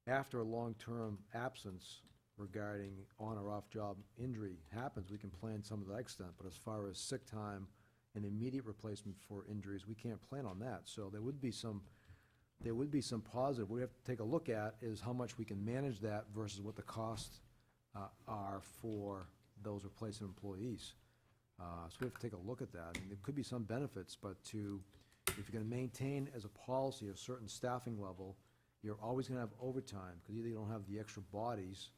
after a long-term absence regarding on or off-job injury happens, we can plan some of that extent, but as far as sick time and immediate replacement for injuries, we can't plan on that. So there would be some positive. We have to take a look at is how much we can manage that versus what the costs are for those replacement employees. So we have to take a look at that. I mean, there could be some benefits, but if you're gonna maintain as a policy a certain staffing level, you're always gonna have overtime, because either you don't have the extra bodies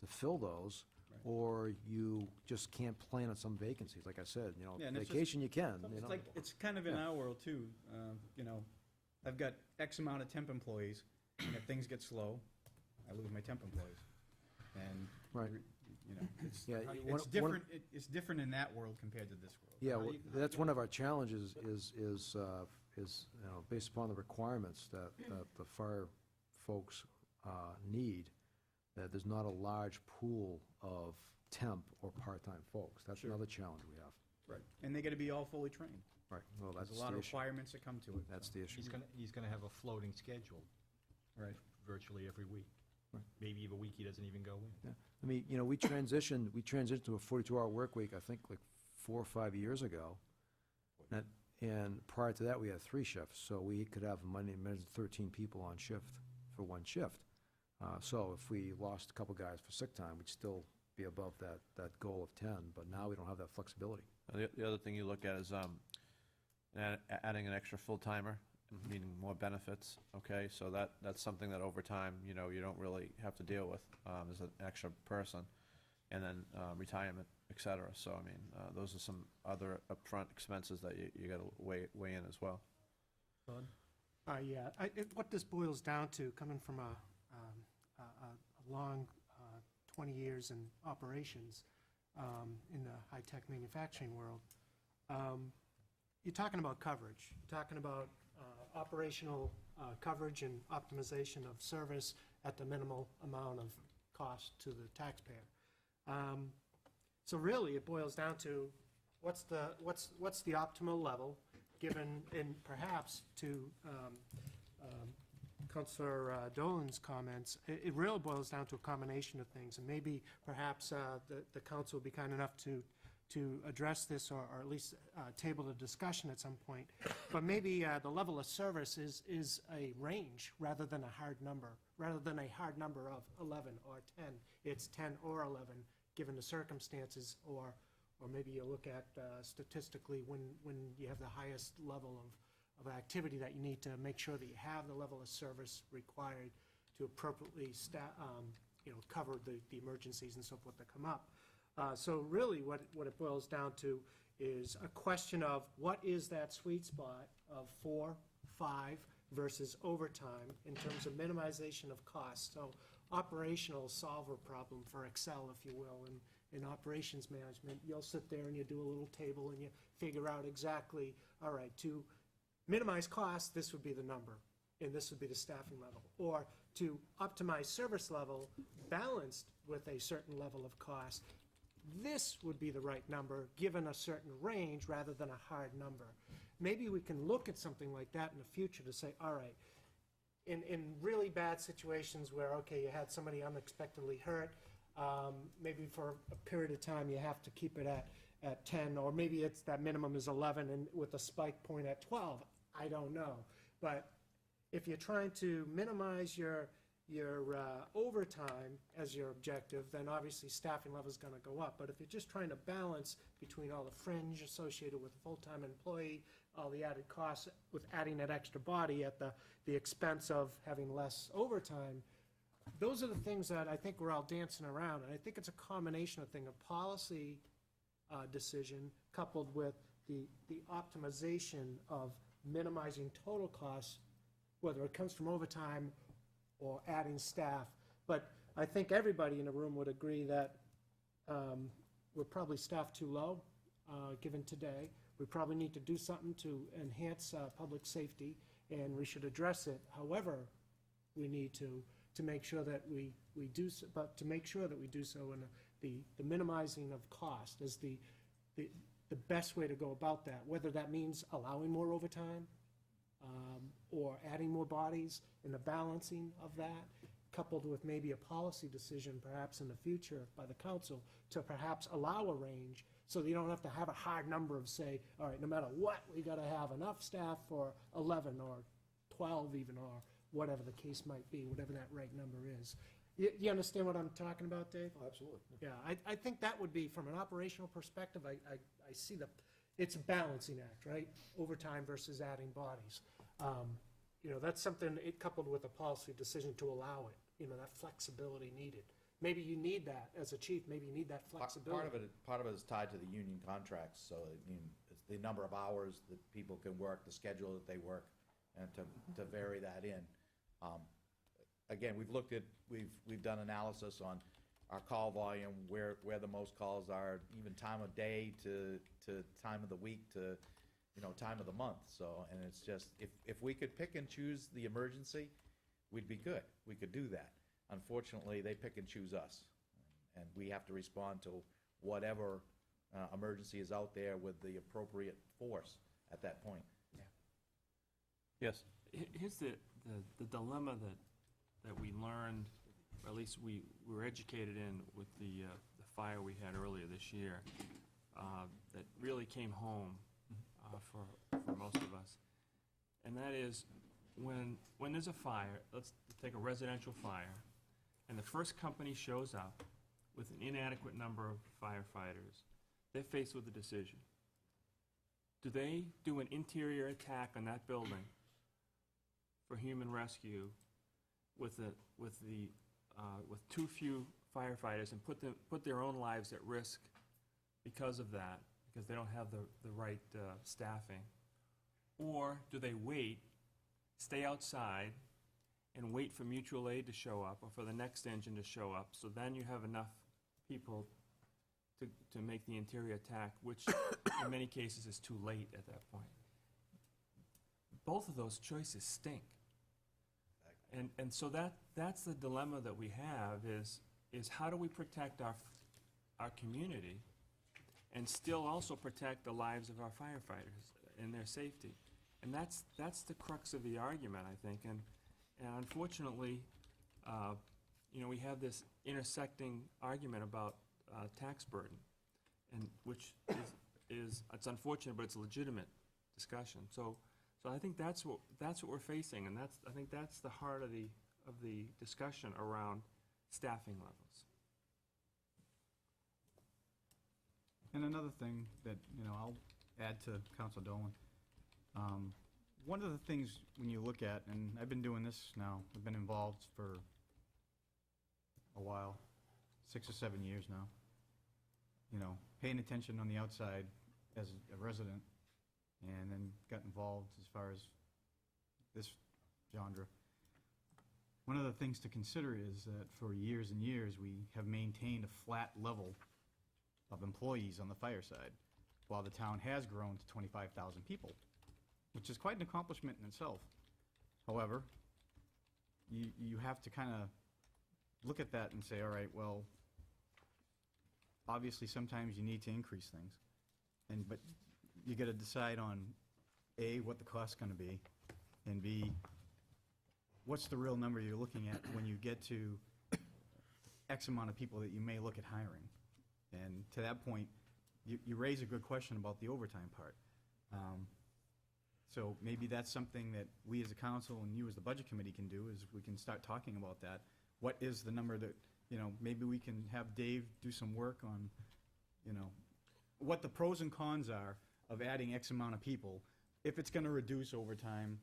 to fill those, or you just can't plan on some vacancies. Like I said, you know,
Yeah, and it's
vacation you can, you
It's
know.
like, it's kind of in
Yeah.
our world too, you know, I've got X amount of temp employees, and if things get slow, I lose my temp employees. And,
Right.
you know, it's,
Yeah,
it's different, it's different in that world compared to this world.
Yeah,
How
well,
do you-
that's one of our challenges is, you know, based upon the requirements that the fire folks need, that there's not a large pool of temp or part-time folks. That's
Sure.
another challenge we have.
Right, and they gotta be all fully trained.
Right, well, that's
There's a lot
the
of
issue.
requirements that come to it.
That's the issue.
He's gonna have a floating schedule.
Right.
Virtually every week.
Right.
Maybe even a week he doesn't even go in.
Yeah. I mean, you know, we transitioned to a 42-hour work week, I think, like 4 or 5 years ago. And prior to that, we had 3 shifts, so we could have Monday, 13 people on shift for 1 shift. So if we lost a couple guys for sick time, we'd still be above that goal of 10, but now we don't have that flexibility.
The other thing you look at is adding an extra full-timer, meaning more benefits, okay? So that's something that over time, you know, you don't really have to deal with as an extra person. And then retirement, et cetera. So, I mean, those are some other upfront expenses that you gotta weigh in as well.
Yeah, what this boils down to, coming from a long 20 years in operations in the high-tech manufacturing world, you're talking about coverage. You're talking about operational coverage and optimization of service at the minimal amount of cost to the taxpayer. So really, it boils down to what's the optimal level, given, and perhaps to Councilor Dolan's comments, it really boils down to a combination of things, and maybe perhaps the council will be kind enough to address this, or at least table the discussion at some point. But maybe the level of service is a range rather than a hard number, rather than a hard number of 11 or 10. It's 10 or 11, given the circumstances, or maybe you look at statistically when you have the highest level of activity that you need to make sure that you have the level of service required to appropriately cover the emergencies and so forth that come up. So really what it boils down to is a question of what is that sweet spot of 4, 5 versus overtime in terms of minimization of costs. So operational solver problem for Excel, if you will, in operations management. You'll sit there and you do a little table and you figure out exactly, all right, to minimize costs, this would be the number, and this would be the staffing level. Or to optimize service level balanced with a certain level of cost, this would be the right number, given a certain range rather than a hard number. Maybe we can look at something like that in the future to say, all right, in really bad situations where, okay, you had somebody unexpectedly hurt, maybe for a period of time you have to keep it at 10, or maybe it's that minimum is 11 and with a spike point at 12. I don't know. But if you're trying to minimize your overtime as your objective, then obviously staffing level is going to go up. But if you're just trying to balance between all the fringe associated with a full-time employee, all the added costs with adding that extra body at the expense of having less overtime, those are the things that I think we're all dancing around. And I think it's a combination of thing, a policy decision coupled with the optimization of minimizing total costs, whether it comes from overtime or adding staff. But I think everybody in the room would agree that we're probably staffed too low, given today. We probably need to do something to enhance public safety, and we should address it. However, we need to make sure that we do so, but to make sure that we do so in the minimizing of cost is the best way to go about that, whether that means allowing more overtime or adding more bodies and the balancing of that, coupled with maybe a policy decision perhaps in the future by the council to perhaps allow a range so that you don't have to have a hard number of, say, all right, no matter what, we got to have enough staff for 11 or 12 even, or whatever the case might be, whatever that right number is. You understand what I'm talking about, Dave?
Oh, absolutely.
Yeah, I think that would be, from an operational perspective, I see it's a balancing act, right? Overtime versus adding bodies. That's something, coupled with a policy decision to allow it, that flexibility needed. Maybe you need that as a chief, maybe you need that flexibility.
Part of it is tied to the union contracts, so it's the number of hours that people can work, the schedule that they work, and to vary that in. Again, we've done analysis on our call volume, where the most calls are, even time of day to time of the week to time of the month. So, and it's just, if we could pick and choose the emergency, we'd be good. We could do that. Unfortunately, they pick and choose us, and we have to respond to whatever emergency is out there with the appropriate force at that point.
Yes.
Here's the dilemma that we learned, or at least we were educated in with the fire we had earlier this year, that really came home for most of us. And that is, when there's a fire, let's take a residential fire, and the first company shows up with an inadequate number of firefighters, they're faced with a decision. Do they do an interior attack on that building for human rescue with too few firefighters and put their own lives at risk because of that, because they don't have the right staffing? Or do they wait, stay outside, and wait for mutual aid to show up, or for the next engine to show up, so then you have enough people to make the interior attack, which in many cases is too late at that point? Both of those choices stink. And so that's the dilemma that we have, is how do we protect our community and still also protect the lives of our firefighters and their safety? And that's the crux of the argument, I think. And unfortunately, we have this intersecting argument about tax burden, and which it's unfortunate, but it's a legitimate discussion. So I think that's what we're facing, and I think that's the heart of the discussion around staffing levels.
And another thing that, I'll add to Council Dolan, one of the things when you look at, and I've been doing this now, I've been involved for a while, 6 or 7 years now, paying attention on the outside as a resident, and then got involved as far as this genre. One of the things to consider is that for years and years, we have maintained a flat level of employees on the fire side, while the town has grown to 25,000 people, which is quite an accomplishment in itself. However, you have to kind of look at that and say, all right, well, obviously sometimes you need to increase things, but you got to decide on A, what the cost's going to be, and B, what's the real number you're looking at when you get to X amount of people that you may look at hiring. And to that point, you raise a good question about the overtime part. So maybe that's something that we as a council and you as the budget committee can do, is we can start talking about that. What is the number that, maybe we can have Dave do some work on, what the pros and cons are of adding X amount of people, if it's going to reduce overtime.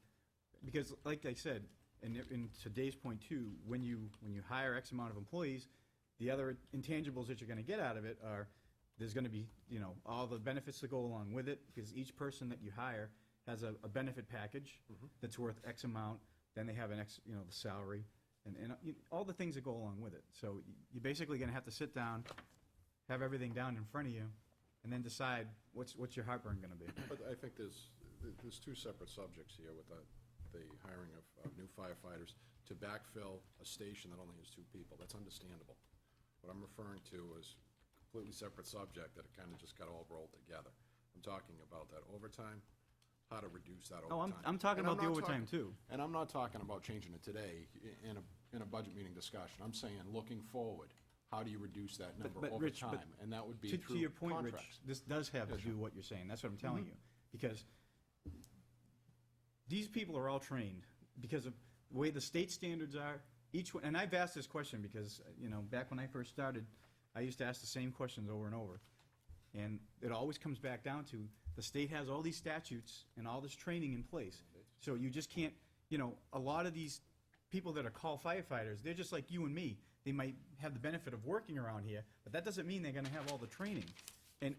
Because like I said, in today's point too, when you hire X amount of employees, the other intangibles that you're going to get out of it are, there's going to be, all the benefits that go along with it, because each person that you hire has a benefit package that's worth X amount, then they have an X, the salary, and all the things that go along with it. So you're basically going to have to sit down, have everything down in front of you, and then decide what's your heartburn going to be.
But I think there's two separate subjects here with the hiring of new firefighters to backfill a station that only has 2 people. That's understandable. What I'm referring to is a completely separate subject that it kind of just got all rolled together. I'm talking about that overtime, how to reduce that overtime.
I'm talking about the overtime too.
And I'm not talking about changing it today in a budget meeting discussion. I'm saying, looking forward, how do you reduce that number over
Rich,
time? And that would be through
to your point, Rich,
contracts.
this does have to do what you're saying. That's what I'm telling you. Because these people are all trained because of the way the state standards are. Each one, and I've asked this question because, back when I first started, I used to ask the same questions over and over. And it always comes back down to, the state has all these statutes and all this training in place. So you just can't, a lot of these people that are called firefighters, they're just like you and me. They might have the benefit of working around here, but that doesn't mean they're going to have all the training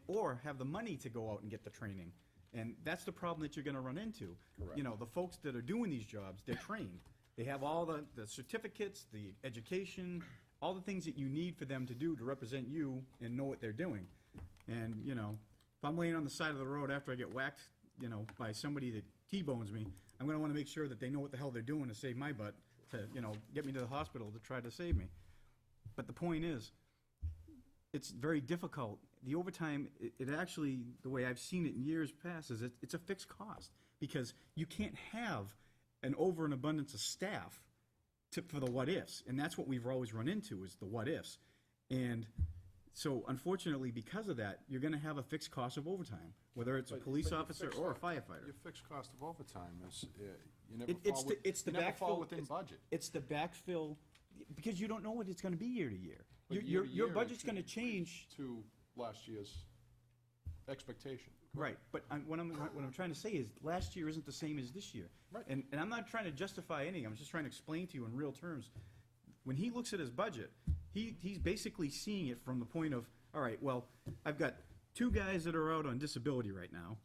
or have the money to go out and get the training. And that's the problem that you're going to run into.
Correct.
The folks that are doing these jobs, they're trained. They have all the certificates, the education, all the things that you need for them to do to represent you and know what they're doing. And, if I'm laying on the side of the road after I get whacked, by somebody that T-bones me, I'm going to want to make sure that they know what the hell they're doing to save my butt, to, get me to the hospital to try to save me. But the point is, it's very difficult. The overtime, it actually, the way I've seen it in years past, is it's a fixed cost, because you can't have an over and abundance of staff for the what-ifs. And that's what we've always run into, is the what-ifs. And so unfortunately, because of that, you're going to have a fixed cost of overtime, whether it's a police officer or a firefighter.
Your fixed cost of overtime is, you
It's the
never fall
backfill.
within budget.
It's the backfill, because you don't know what it's going to be year to year.
But
Your
year to year,
budget's
it
going to
should
change.
To last year's expectation.
Right, but what I'm trying to say is, last year isn't the same as this year.
Right.
And I'm not trying to justify anything, I'm just trying to explain to you in real terms. When he looks at his budget, he's basically seeing it from the point of, all right, well, I've got 2 guys that are out on disability right now.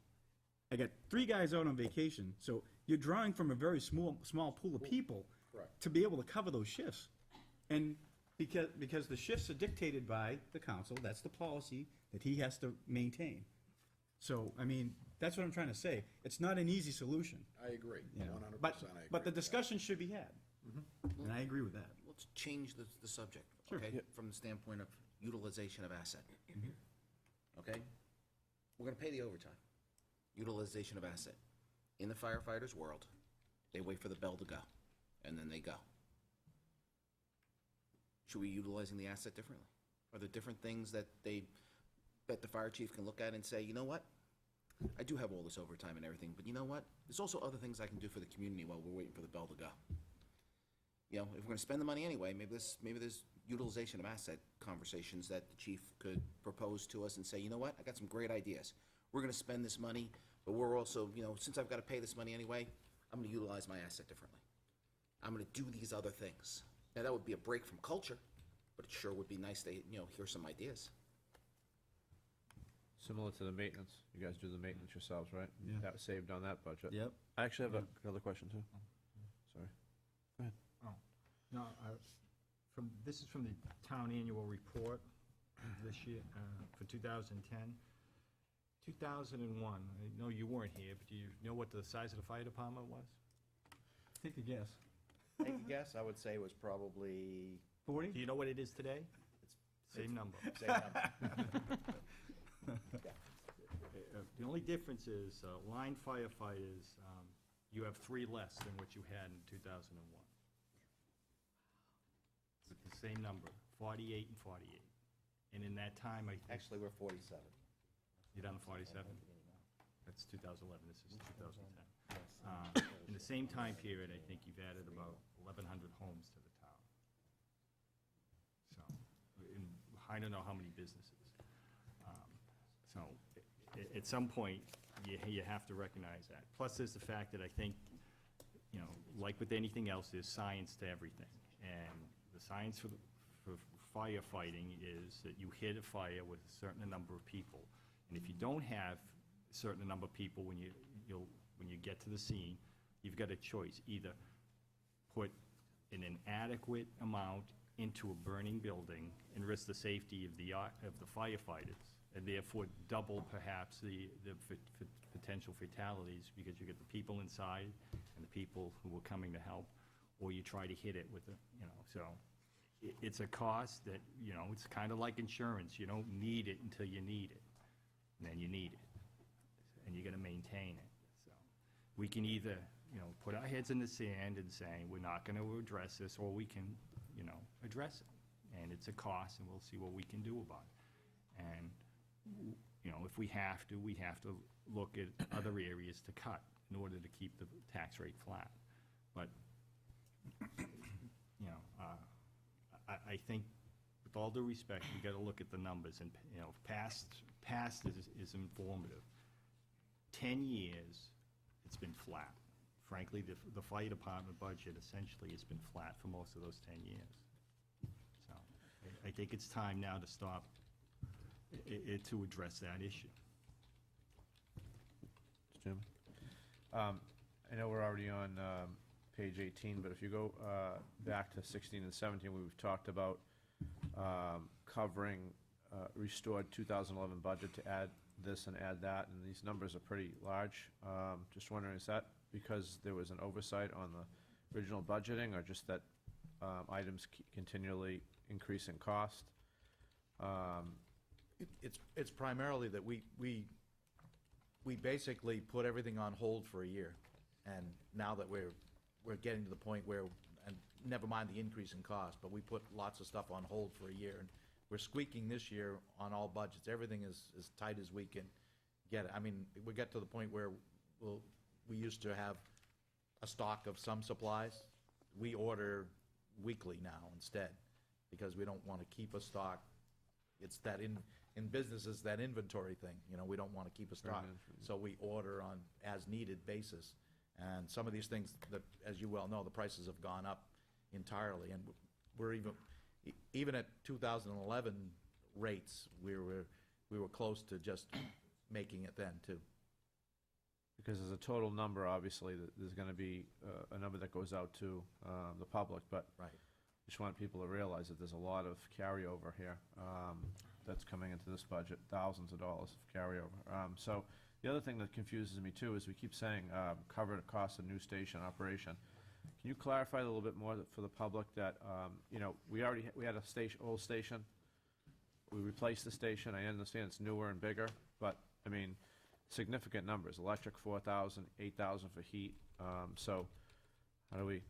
I got 3 guys out on vacation, so you're drawing from a very small pool of people
Correct.
to be able to cover those shifts. And because the shifts are dictated by the council, that's the policy that he has to maintain. So, I mean, that's what I'm trying to say. It's not an easy solution.
I agree,
you know.
100% I agree.
But the
with that.
discussion should be had. And I agree with that.
Let's change the subject,
Sure.
okay?
Yeah.
From the standpoint of utilization of asset.
Mm-hmm.
Okay? We're gonna pay the overtime. Utilization of asset. In the firefighters' world, they wait for the bell to go, and then they go. Should we be utilizing the asset differently? Are there different things that the fire chief can look at and say, you know what? I do have all this overtime and everything, but you know what? There's also other things I can do for the community while we're waiting for the bell to go. You know, if we're gonna spend the money anyway, maybe there's utilization of asset conversations that the chief could propose to us and say, you know what? I got some great ideas. We're gonna spend this money, but we're also, you know, since I've gotta pay this money anyway, I'm gonna utilize my asset differently. I'm gonna do these other things. Now, that would be a break from culture, but it sure would be nice to, you know, hear some ideas.
Similar to the maintenance, you guys do the maintenance yourselves, right?
Yeah.
That was saved on that budget.
Yep.
I actually have another question too. Sorry. Go ahead.
No, this is from the town annual report this year, for 2010. 2001, I know you weren't here, but do you know what the size of the fire department was?
Take a guess.
Take a guess, I would say it was probably
40?
Do you know what it is today? Same number.
same number.
The only difference is, line firefighters, you have 3 less than what you had in 2001. With the same number, 48 and 48. And in that time, I think...
Actually, we're 47.
You're down to 47? That's 2011, this is 2010. In the same time period, I think you've added about 1,100 homes to the town. So, I don't know how many businesses. So, at some point, you have to recognize that. Plus, there's the fact that I think, you know, like with anything else, there's science to everything. And the science for firefighting is that you hit a fire with a certain number of people. And if you don't have a certain number of people when you get to the scene, you've got a choice. Either put an inadequate amount into a burning building and risk the safety of the firefighters, and therefore double perhaps the potential fatalities because you get the people inside and the people who are coming to help, or you try to hit it with so it's a cost that, you know, it's kind of like insurance. You don't need it until you need it, and then you need it, and you're gonna maintain it. So we can either, you know, put our heads in the sand and say, we're not gonna address this, or we can, you know, address it. And it's a cost, and we'll see what we can do about it. And, you know, if we have to look at other areas to cut in order to keep the tax rate flat. But, you know, I think, with all due respect, we gotta look at the numbers, and, you know, past is informative. 10 years, it's been flat. Frankly, the fire department budget essentially has been flat for most of those 10 years. So, I think it's time now to stop, to address that issue.
Mr. Chairman? I know we're already on page 18, but if you go back to 16 and 17, we've talked about covering restored 2011 budget to add this and add that, and these numbers are pretty large. Just wondering, is that because there was an oversight on the original budgeting, or just that items continually increase in cost?
It's primarily that we basically put everything on hold for a year. And now that we're getting to the point where, and never mind the increase in cost, but we put lots of stuff on hold for a year. And we're squeaking this year on all budgets. Everything is as tight as we can get it. I mean, we get to the point where we used to have a stock of some supplies. We order weekly now instead, because we don't want to keep a stock. It's that in businesses, that inventory thing, you know, we don't want to keep a stock. So we order on as-needed basis. And some of these things that, as you well know, the prices have gone up entirely. And we're even at 2011 rates, we were we were close to just making it then, too.
Because there's a total number, obviously, there's gonna be a number that goes out to the public, but
Right.
just want people to realize that there's a lot of carryover here that's coming into this budget, thousands of dollars of carryover. So the other thing that confuses me too is we keep saying cover the cost of new station operation. Can you clarify a little bit more for the public that, you know, we had a station, old station, we replaced the station, I understand it's newer and bigger, but, I mean, significant numbers, electric 4,000, 8,000 for heat, so how do we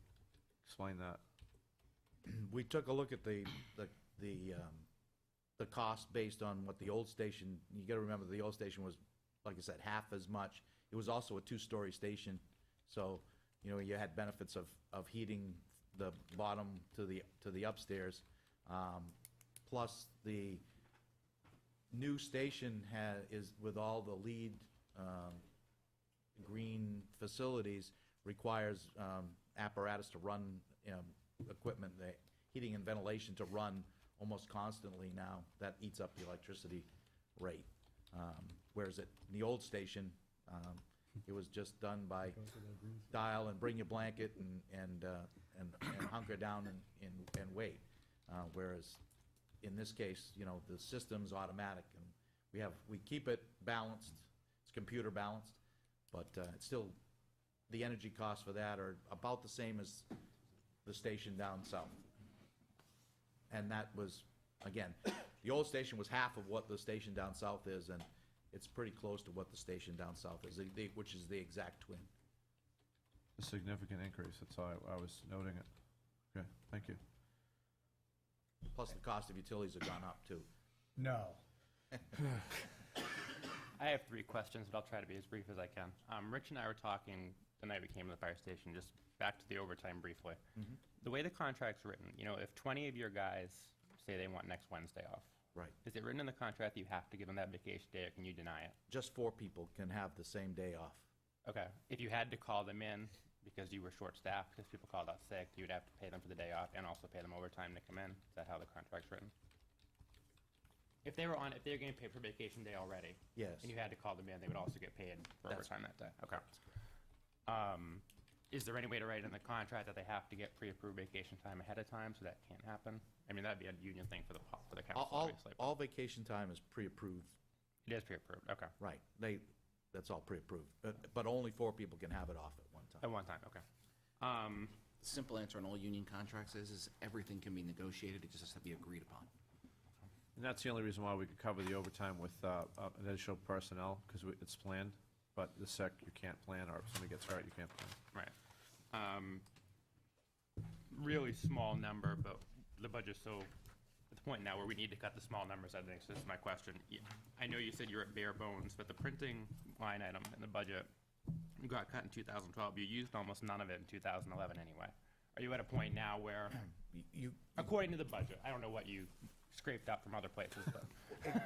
explain that?
We took a look at the cost based on what the old station, you gotta remember, the old station was, like I said, half as much. It was also a two-story station, so, you know, you had benefits of heating the bottom to the upstairs. Plus, the new station is, with all the LEED green facilities, requires apparatus to run, equipment, the heating and ventilation to run almost constantly now. That eats up the electricity rate. Whereas at the old station, it was just done by dial and bring your blanket and hunker down and wait. Whereas in this case, you know, the system's automatic, and we keep it balanced, it's computer balanced, but it's still, the energy costs for that are about the same as the station down south. And that was, again, the old station was half of what the station down south is, and it's pretty close to what the station down south is, which is the exact twin.
A significant increase, that's how I was noting it. Okay, thank you.
Plus, the cost of utilities have gone up, too.
No.
I have 3 questions, but I'll try to be as brief as I can. Rich and I were talking the night we came to the fire station, just back to the overtime briefly.
Mhm.
The way the contract's written, you know, if 20 of your guys say they want next Wednesday off,
Right.
is it written in the contract that you have to give them that vacation day, or can you deny it?
Just 4 people can have the same day off.
Okay. If you had to call them in because you were short-staffed, because people called out sick, you would have to pay them for the day off and also pay them overtime to come in? Is that how the contract's written? If they're getting paid for vacation day already,
Yes.
and you had to call them in, they would also get paid for
That's-
overtime that day. Okay. Is there any way to write in the contract that they have to get pre-approved vacation time ahead of time so that can't happen? I mean, that'd be a union thing for the council, obviously.
All vacation time is pre-approved.
It is pre-approved, okay.
Right. That's all pre-approved. But only 4 people can have it off at one time.
At one time, okay.
The simple answer on all union contracts is everything can be negotiated, it just has to be agreed upon.
And that's the only reason why we could cover the overtime with additional personnel, because it's planned, but the sec, you can't plan, or if somebody gets hurt, you can't plan.
Right. Really small number, but the budget's so, at the point now where we need to cut the small numbers, I think, so this is my question. I know you said you're at bare bones, but the printing line item in the budget got cut in 2012. You used almost none of it in 2011 anyway. Are you at a point now where, according to the budget, I don't know what you scraped up from other places, but.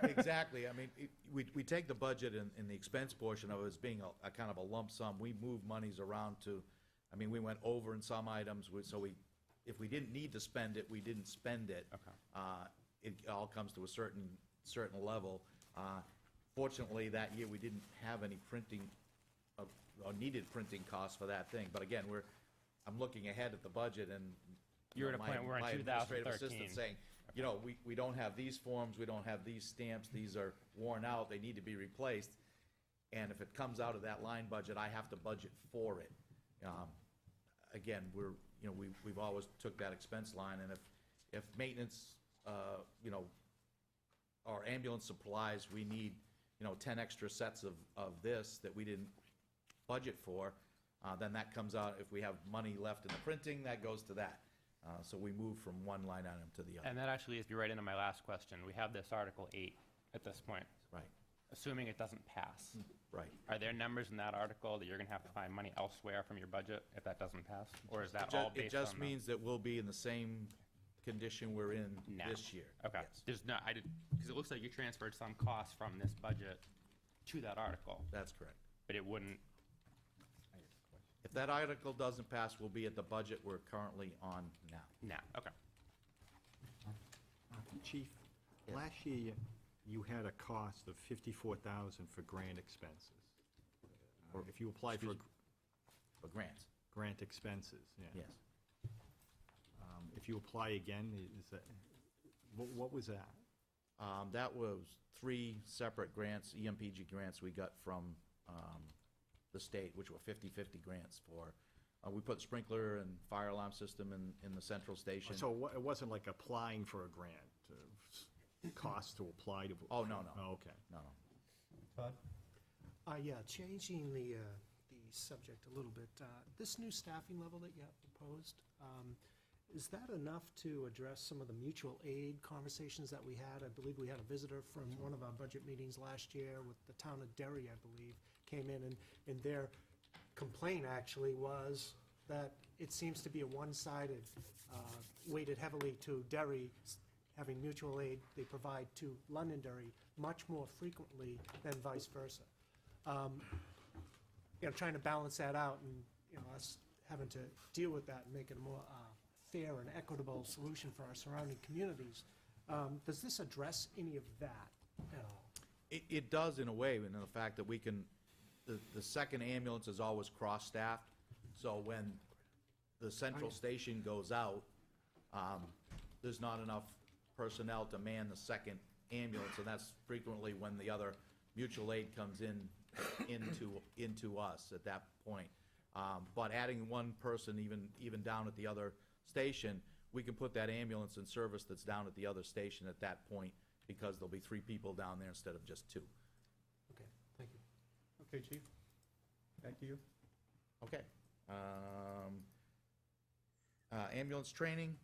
Exactly. I mean, we take the budget and the expense portion of it as being a kind of a lump sum. We move monies around to, I mean, we went over in some items, so if we didn't need to spend it, we didn't spend it.
Okay.
It all comes to a certain level. Fortunately, that year, we didn't have any printing, or needed printing costs for that thing. But again, I'm looking ahead at the budget, and
You're at a point where in
my administrative
2013.
assistant saying, you know, we don't have these forms, we don't have these stamps, these are worn out, they need to be replaced. And if it comes out of that line budget, I have to budget for it. Again, we've always took that expense line, and if maintenance, or ambulance supplies, we need, 10 extra sets of this that we didn't budget for, then that comes out. If we have money left in the printing, that goes to that. So we move from one line item to the other.
And that actually is right into my last question. We have this Article 8 at this point.
Right.
Assuming it doesn't pass.
Right.
Are there numbers in that article that you're going to have to find money elsewhere from your budget if that doesn't pass? Or is that all based on?
It just means that we'll be in the same condition we're in
Now.
this year.
Okay.
Yes.
There's no, because it looks like you transferred some costs from this budget to that article,
That's correct.
but it wouldn't.
If that article doesn't pass, we'll be at the budget we're currently on now.
Now, okay.
Chief, last year,
you had a cost of $54,000 for grant expenses. If you apply for
For grants,
grant expenses, yeah.
yes.
If you apply again, is that, what was that?
That was 3 separate grants, EMPG grants we got from the state, which were 50/50 grants for, we put sprinkler and fire alarm system in the central station.
So it wasn't like applying for a grant, cost to apply to?
Oh, no, no.
Oh, okay.
No, no.
Todd?
Yeah, changing the subject a little bit. This new staffing level that you have proposed, is that enough to address some of the mutual aid conversations that we had? I believe we had a visitor from one of our budget meetings last year with the town of Derry, I believe, came in, and their complaint actually was that it seems to be a one-sided, weighted heavily to Derry, having mutual aid they provide to Londonderry much more frequently than vice versa. Trying to balance that out and, us having to deal with that and make it a more fair and equitable solution for our surrounding communities. Does this address any of that at all?
It does in a way, in the fact that we can, the second ambulance is always cross-staffed, so when the central station goes out, there's not enough personnel to man the second ambulance, and that's frequently when the other mutual aid comes into us at that point. But adding one person even down at the other station, we can put that ambulance in service that's down at the other station at that point, because there'll be 3 people down there instead of just 2.
Okay, thank you.
Okay, Chief, back to you.
Okay. Ambulance training,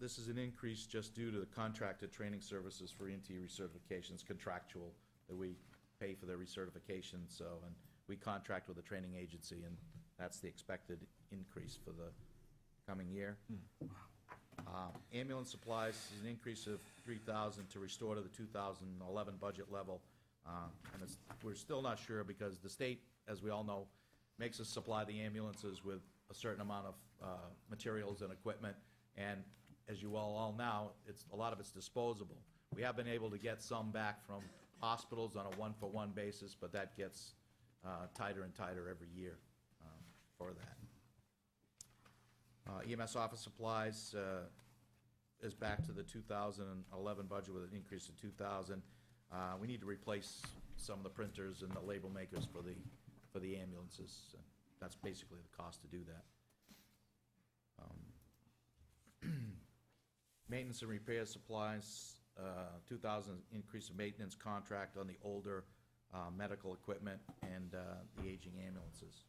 this is an increase just due to the contracted training services for EMT recertifications, contractual, that we pay for their recertification, so, and we contract with a training agency, and that's the expected increase for the coming year. Ambulance supplies is an increase of $3,000 to restore to the 2011 budget level. And we're still not sure, because the state, as we all know, makes us supply the ambulances with a certain amount of materials and equipment, and as you all know, a lot of it's disposable. We have been able to get some back from hospitals on a one-for-one basis, but that gets tighter and tighter every year for that. EMS office supplies is back to the 2011 budget with an increase of $2,000. We need to replace some of the printers and the label makers for the ambulances. And that's basically the cost to do that. Maintenance and repair supplies, 2,000 increase of maintenance contract on the older medical equipment and the aging ambulances.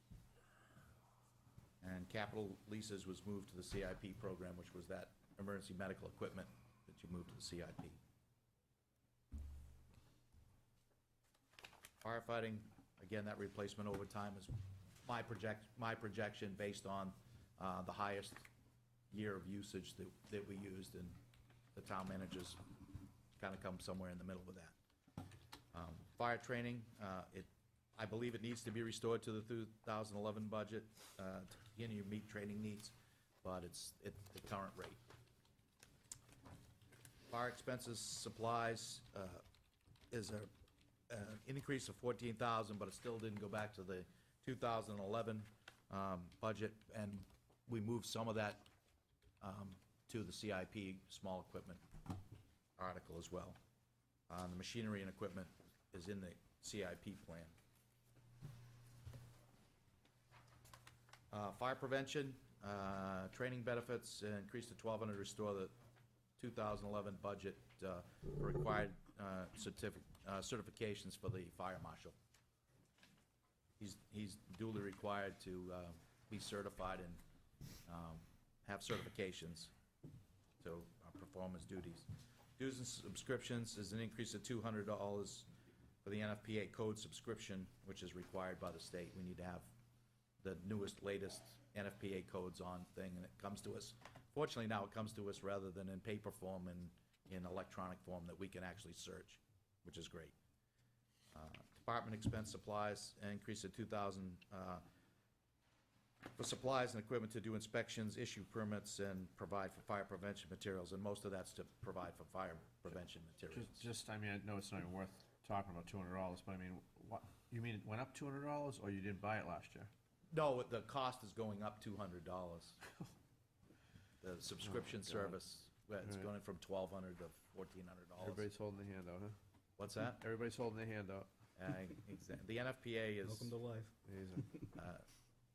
And capital leases was moved to the CIP program, which was that emergency medical equipment that you moved to the CIP. Firefighting, again, that replacement overtime is my projection based on the highest year of usage that we used, and the town managers kind of come somewhere in the middle of that. Fire training, I believe it needs to be restored to the 2011 budget to continue to meet training needs, but it's at the current rate. Fire expenses, supplies is an increase of $14,000, but it still didn't go back to the 2011 budget, and we moved some of that to the CIP small equipment article as well. The machinery and equipment is in the CIP plan. Fire prevention, training benefits increased to $1,200 to restore the 2011 budget for required certifications for the fire marshal. He's duly required to be certified and have certifications to perform his duties. Dues and subscriptions is an increase of $200 for the NFPA code subscription, which is required by the state. We need to have the newest, latest NFPA codes on thing, and it comes to us. Fortunately, now it comes to us rather than in paper form and in electronic form that we can actually search, which is great. Department expense supplies, an increase of $2,000 for supplies and equipment to do inspections, issue permits, and provide for fire prevention materials, and most of that's to provide for fire prevention materials.
Just, I mean, I know it's not even worth talking about $200, but I mean, what, you mean it went up $200 or you didn't buy it last year?
No, the cost is going up $200. The subscription
God.
service, it's
Right.
going from $1,200 to $1,400.
Everybody's holding their hand out, huh?
What's that?
Everybody's holding their hand out.
The NFPA is
Welcome to life.
Amazing.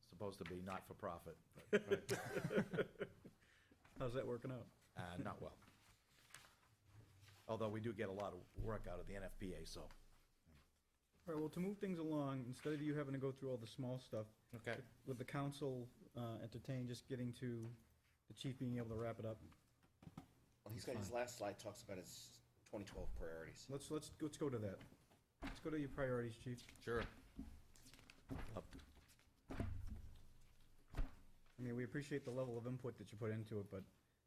supposed to be not-for-profit, but
How's that working out?
not well. Although we do get a lot of work out of the NFPA, so.
All right, well, to move things along, instead of you having to go through all the small stuff,
Okay.
would the council entertain just getting to the chief being able to wrap it up?
Well, he's got, his last slide talks about his 2012 priorities.
Let's go to that. Let's go to your priorities, chief.
Sure.
I mean, we appreciate the level of input that you put into it, but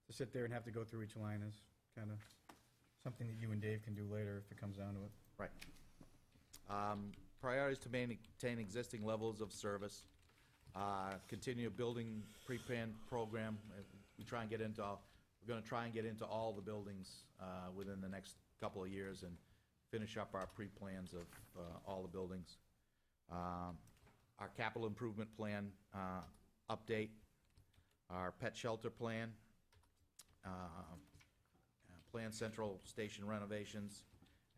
to sit there and have to go through each line is kind of something that you and Dave can do later if it comes down to it.
Right. Priorities to maintain existing levels of service, continue building pre-planned program. We're going to try and get into all the buildings within the next couple of years and finish up our pre-plans of all the buildings. Our capital improvement plan update, our pet shelter plan, plan central station renovations,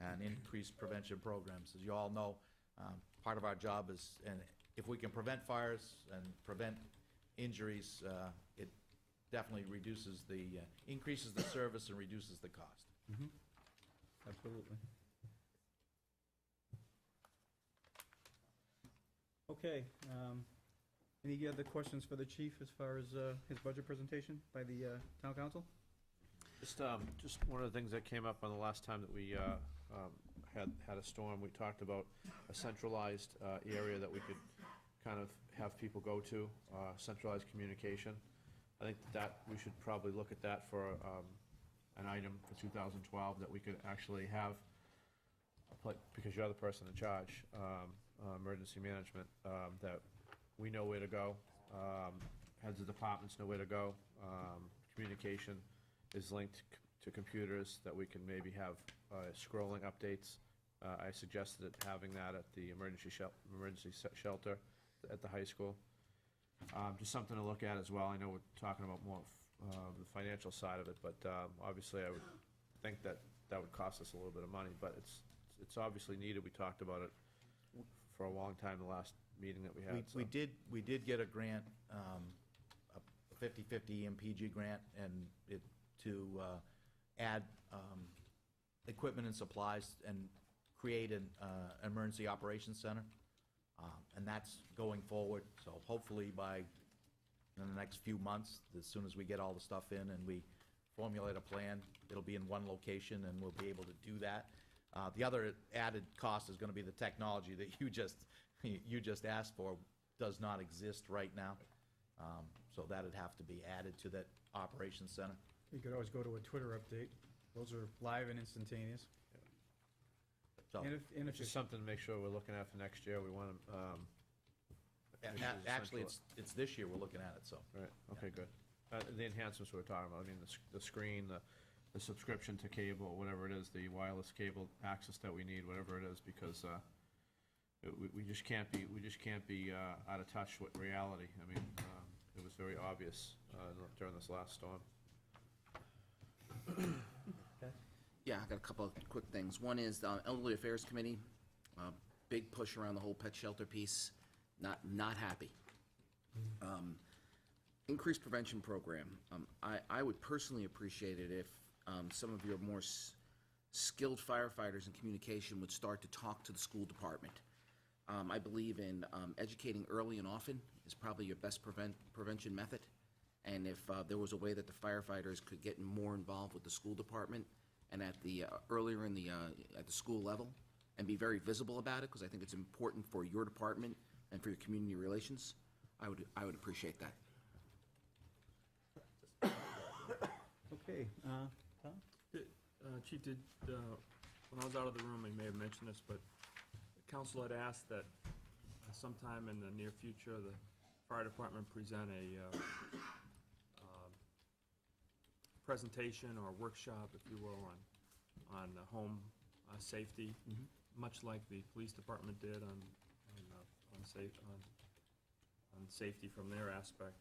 and increased prevention programs. As you all know, part of our job is, and if we can prevent fires and prevent injuries, it definitely increases the service and reduces the cost.
Absolutely. Okay, any other questions for the chief as far as his budget presentation by the town council?
Just one of the things that came up on the last time that we had a storm, we talked about a centralized area that we could kind of have people go to, centralized communication. I think that we should probably look at that for an item for 2012, that we could actually have, because you're the person in charge, emergency management, that we know where to go, heads of departments know where to go, communication is linked to computers, that we can maybe have scrolling updates. I suggested having that at the emergency shelter at the high school. Just something to look at as well. I know we're talking about more the financial side of it, but obviously I would think that would cost us a little bit of money, but it's obviously needed. We talked about it for a long time, the last meeting that we had.
We did get a grant, a 50/50 MPG grant, and to add equipment and supplies and create an emergency operations center. And that's going forward, so hopefully in the next few months, as soon as we get all the stuff in and we formulate a plan, it'll be in one location and we'll be able to do that. The other added cost is gonna be the technology that you just asked for, does not exist right now. So that'd have to be added to that operations center.
You could always go to a Twitter update. Those are live and instantaneous.
So,
And if
Just something to make sure we're looking at for next year. We want to.
actually, it's this year we're looking at it, so.
Right, okay, good. The enhancements we were talking about, I mean, the screen, the subscription to cable, whatever it is, the wireless cable access that we need, whatever it is, because we just can't be out of touch with reality. I mean, it was very obvious during this last storm.
Yeah, I got a couple of quick things. One is the Elderly Affairs Committee, big push around the whole pet shelter piece, not happy. Increased prevention program. I would personally appreciate it if some of your more skilled firefighters in communication would start to talk to the school department. I believe in educating early and often is probably your best prevention method. And if there was a way that the firefighters could get more involved with the school department and at the earlier in the at the school level, and be very visible about it, because I think it's important for your department and for your community relations, I would appreciate that.
Okay, Tom?
Chief, when I was out of the room, I may have mentioned this, but the council had asked that sometime in the near future, the fire department present a presentation or workshop, if you will, on home safety, much like the police department did on safety from their aspect.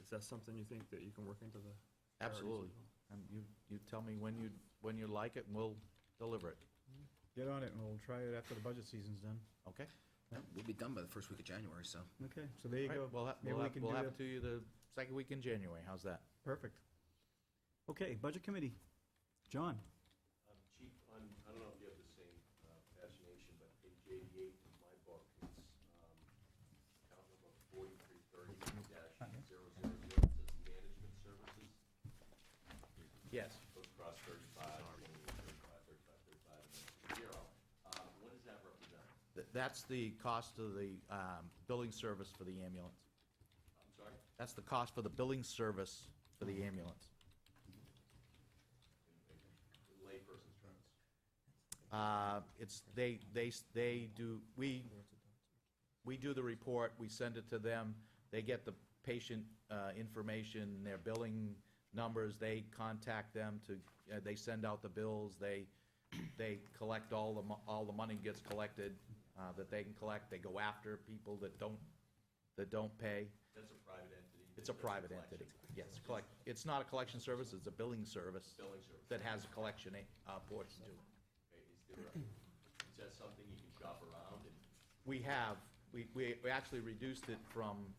Is that something you think that you can work into the priorities?
Absolutely. You tell me when you like it, and we'll deliver it.
Get on it, and we'll try it after the budget season's done.
Okay?
We'll be done by the first week of January, so.
Okay, so there you
All right,
go. Maybe we can
we'll
do
have
that.
it to you the second week in January. How's that?
Perfect. Okay, Budget Committee. John?
Chief, I don't know if you have the same fascination, but page 88 in my book, it's account number 4330-000, it says management services.
Yes.
Goes across 35, 35, and then 0. What does that represent?
That's the cost of the billing service for the ambulance.
I'm sorry?
That's the cost for the billing service for the ambulance.
In layperson's terms.
They do, we do the report, we send it to them, they get the patient information, their billing numbers, they contact them to, they send out the bills, they collect all the money gets collected that they can collect, they go after people that don't pay.
That's a private entity?
It's a private entity, yes, it's not a collection service, it's a billing service.
Billing service.
That has a collection portion to it.
Okay, is that something you can shop around and?
We have, we actually reduced it from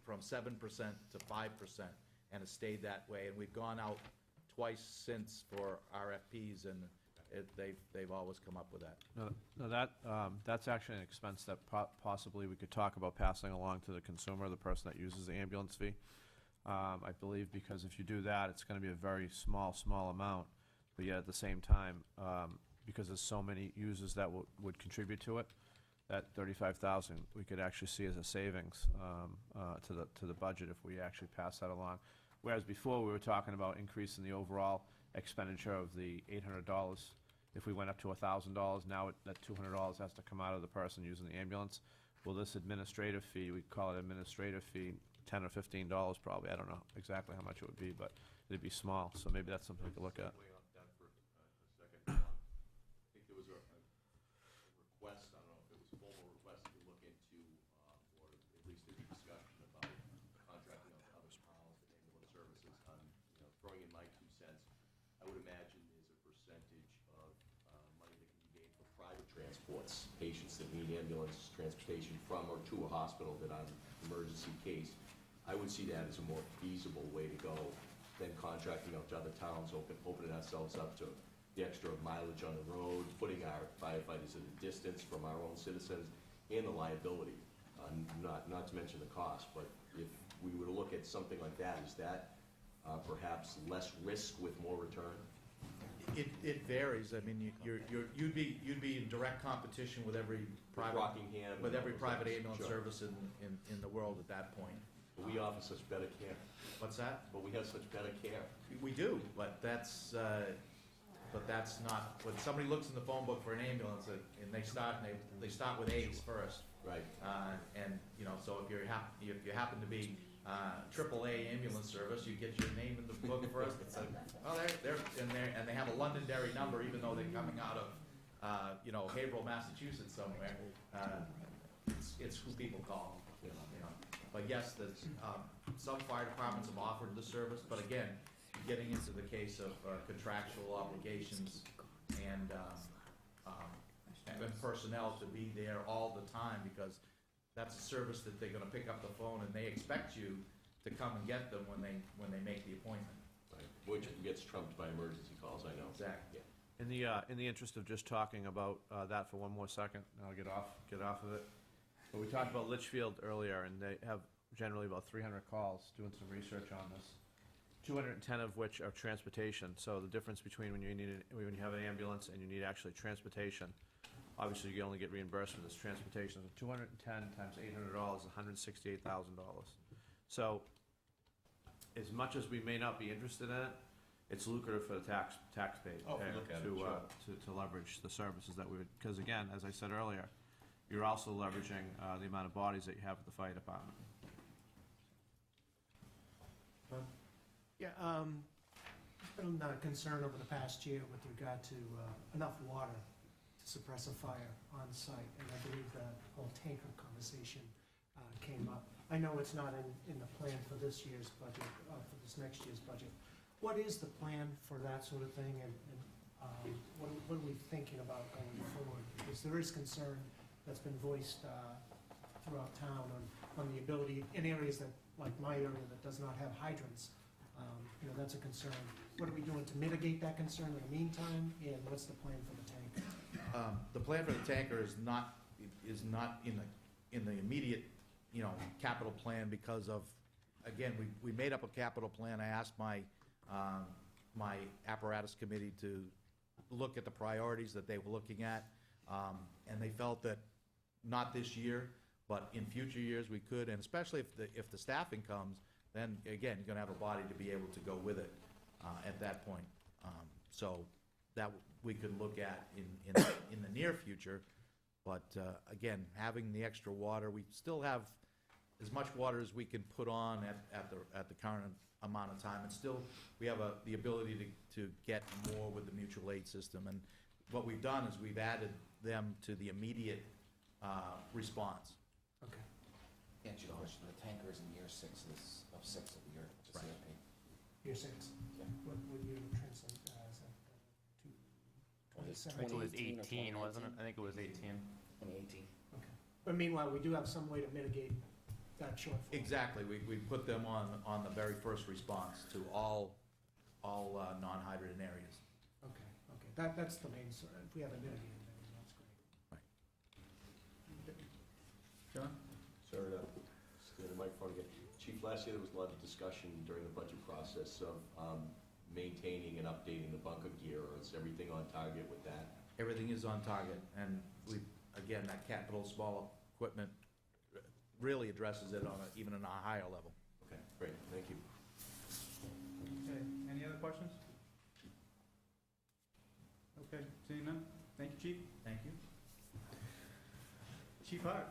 7% to 5%, and it's stayed that way, and we've gone out twice since for RFPs, and they've always come up with that.
No, that's actually an expense that possibly we could talk about passing along to the consumer, the person that uses the ambulance fee. I believe because if you do that, it's gonna be a very small amount, but yet at the same time, because there's so many users that would contribute to it, that 35,000, we could actually see as a savings to the budget if we actually pass that along. Whereas before, we were talking about increasing the overall expenditure of the $800. If we went up to $1,000, now that $200 has to come out of the person using the ambulance. Well, this administrative fee, we call it administrative fee, $10 or $15 probably. I don't know exactly how much it would be, but it'd be small. So maybe that's something we could look at.
Way off that for a second. I think there was a request, I don't know if it was a formal request to look into, or at least a discussion about contracting out to other towns and ambulance services on, throwing in my 2 cents. I would imagine there's a percentage of money that can be gained for private transports, patients that need ambulance transportation from or to a hospital that on an emergency case. I would see that as a more feasible way to go than contracting out to other towns, opening ourselves up to the extra mileage on the road, putting our firefighters at a distance from our own citizens, and the liability, not to mention the cost. But if we were to look at something like that, is that perhaps less risk with more return?
It varies. I mean, you'd be in direct competition with every private
Rockingham.
with every private ambulance
Sure.
service in the world at that point.
But we offer such better care.
What's that?
But we have such better care.
We do, but that's not, when somebody looks in the phone book for an ambulance, and they start with A's first.
Right.
And, so if you happen to be AAA ambulance service, you get your name in the book first. It's like, oh, they're in there, and they have a Londonderry number, even though they're coming out of, Haverhill, Massachusetts somewhere. It's who people call. But yes, some fire departments have offered the service, but again, getting into the case of contractual obligations and personnel to be there all the time, because that's a service that they're gonna pick up the phone, and they expect you to come and get them when they make the appointment.
Right. Which gets trumped by emergency calls, I know.
Exactly.
Yeah.
In the interest of just talking about that for one more second, and I'll get off of it. But we talked about Litchfield earlier, and they have generally about 300 calls doing some research on this. 210 of which are transportation. So the difference between when you have an ambulance and you need actually transportation, obviously you only get reimbursed for this transportation. So 210 times $800 is $168,000. So as much as we may not be interested in it, it's lucrative for the taxpayer
Oh, if you look at it, sure.
to leverage the services that we would, because again, as I said earlier, you're also leveraging the amount of bodies that you have at the fire department.
Yeah, been a concern over the past year with regard to enough water to suppress a fire on site, and I believe the whole tanker conversation came up. I know it's not in the plan for this year's budget, for this next year's budget. What is the plan for that sort of thing, and what are we thinking about going forward? Because there is concern that's been voiced throughout town on the ability, in areas that, like my area, that does not have hydrants, that's a concern. What are we doing to mitigate that concern in the meantime, and what's the plan for the tanker?
The plan for the tanker is not in the immediate, capital plan because of, again, we made up a capital plan. I asked my apparatus committee to look at the priorities that they were looking at, and they felt that not this year, but in future years we could, and especially if the staffing comes, then again, you're gonna have a body to be able to go with it at that point. So that we could look at in the near future, but again, having the extra water, we still have as much water as we can put on at the current amount of time, and still we have the ability to get more with the mutual aid system. And what we've done is we've added them to the immediate response.
Okay.
Answer your question, the tanker is in year 6 of 6 of the
Right.
CIP.
Year 6?
Yeah.
What would you translate that as?
Was it
27?
I think it was
2018 or
18, wasn't it? I think it was 18.
2018.
Okay. But meanwhile, we do have some way to mitigate that shortfall.
Exactly, we put them on the very first response to all non-hydrogen areas.
Okay. That's the main, if we have a mitigated, then that's great.
John?
Sorry to stay in the microphone again. Chief, last year there was a lot of discussion during the budget process of maintaining and updating the bunker gear. Is everything on target with that?
Everything is on target, and again, that capital small equipment really addresses it even on a higher level.
Okay, great, thank you.
Okay, any other questions? Okay, seeing none? Thank you, Chief.
Thank you.
Chief Hart?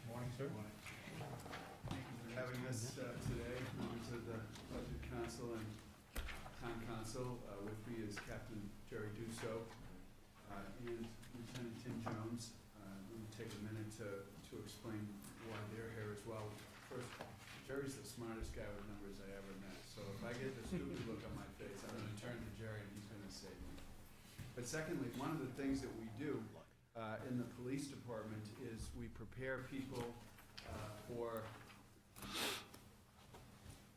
Morning, sir. Thank you for having us today, members of the Budget Council and Town Council. With me is Captain Jerry Dusso and Lieutenant Tim Jones. Let me take a minute to explain why they're here as well. First, Jerry's the smartest guy with numbers I ever met, so if I get the stupid look on my face, I'm gonna turn to Jerry and he's gonna save me. But secondly, one of the things that we do in the police department is we prepare people for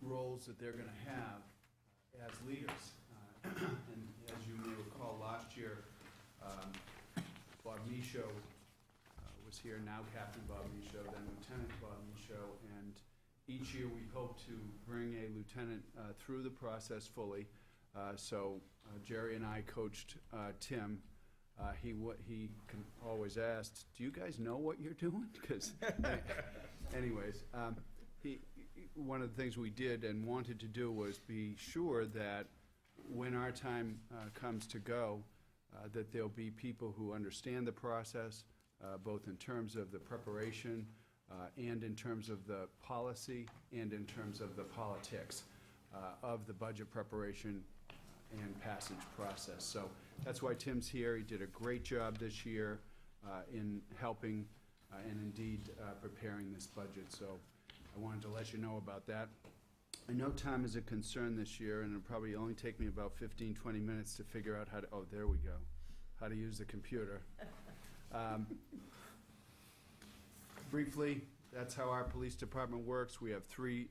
roles that they're gonna have as leaders. And as you may recall, last year, Bob Michaud was here, now Captain Bob Michaud, then Lieutenant Bob Michaud, and each year we hope to bring a lieutenant through the process fully. So Jerry and I coached Tim. He always asked, "Do you guys know what you're doing?" Because, anyways, one of the things we did and wanted to do was be sure that when our time comes to go, that there'll be people who understand the process, both in terms of the preparation and in terms of the policy and in terms of the politics of the budget preparation and passage process. So that's why Tim's here. He did a great job this year in helping and indeed preparing this budget. So I wanted to let you know about that. I know time is a concern this year, and it'll probably only take me about 15, 20 minutes to figure out oh, there we go, how to use the computer. Briefly, that's how our police department works. We have 3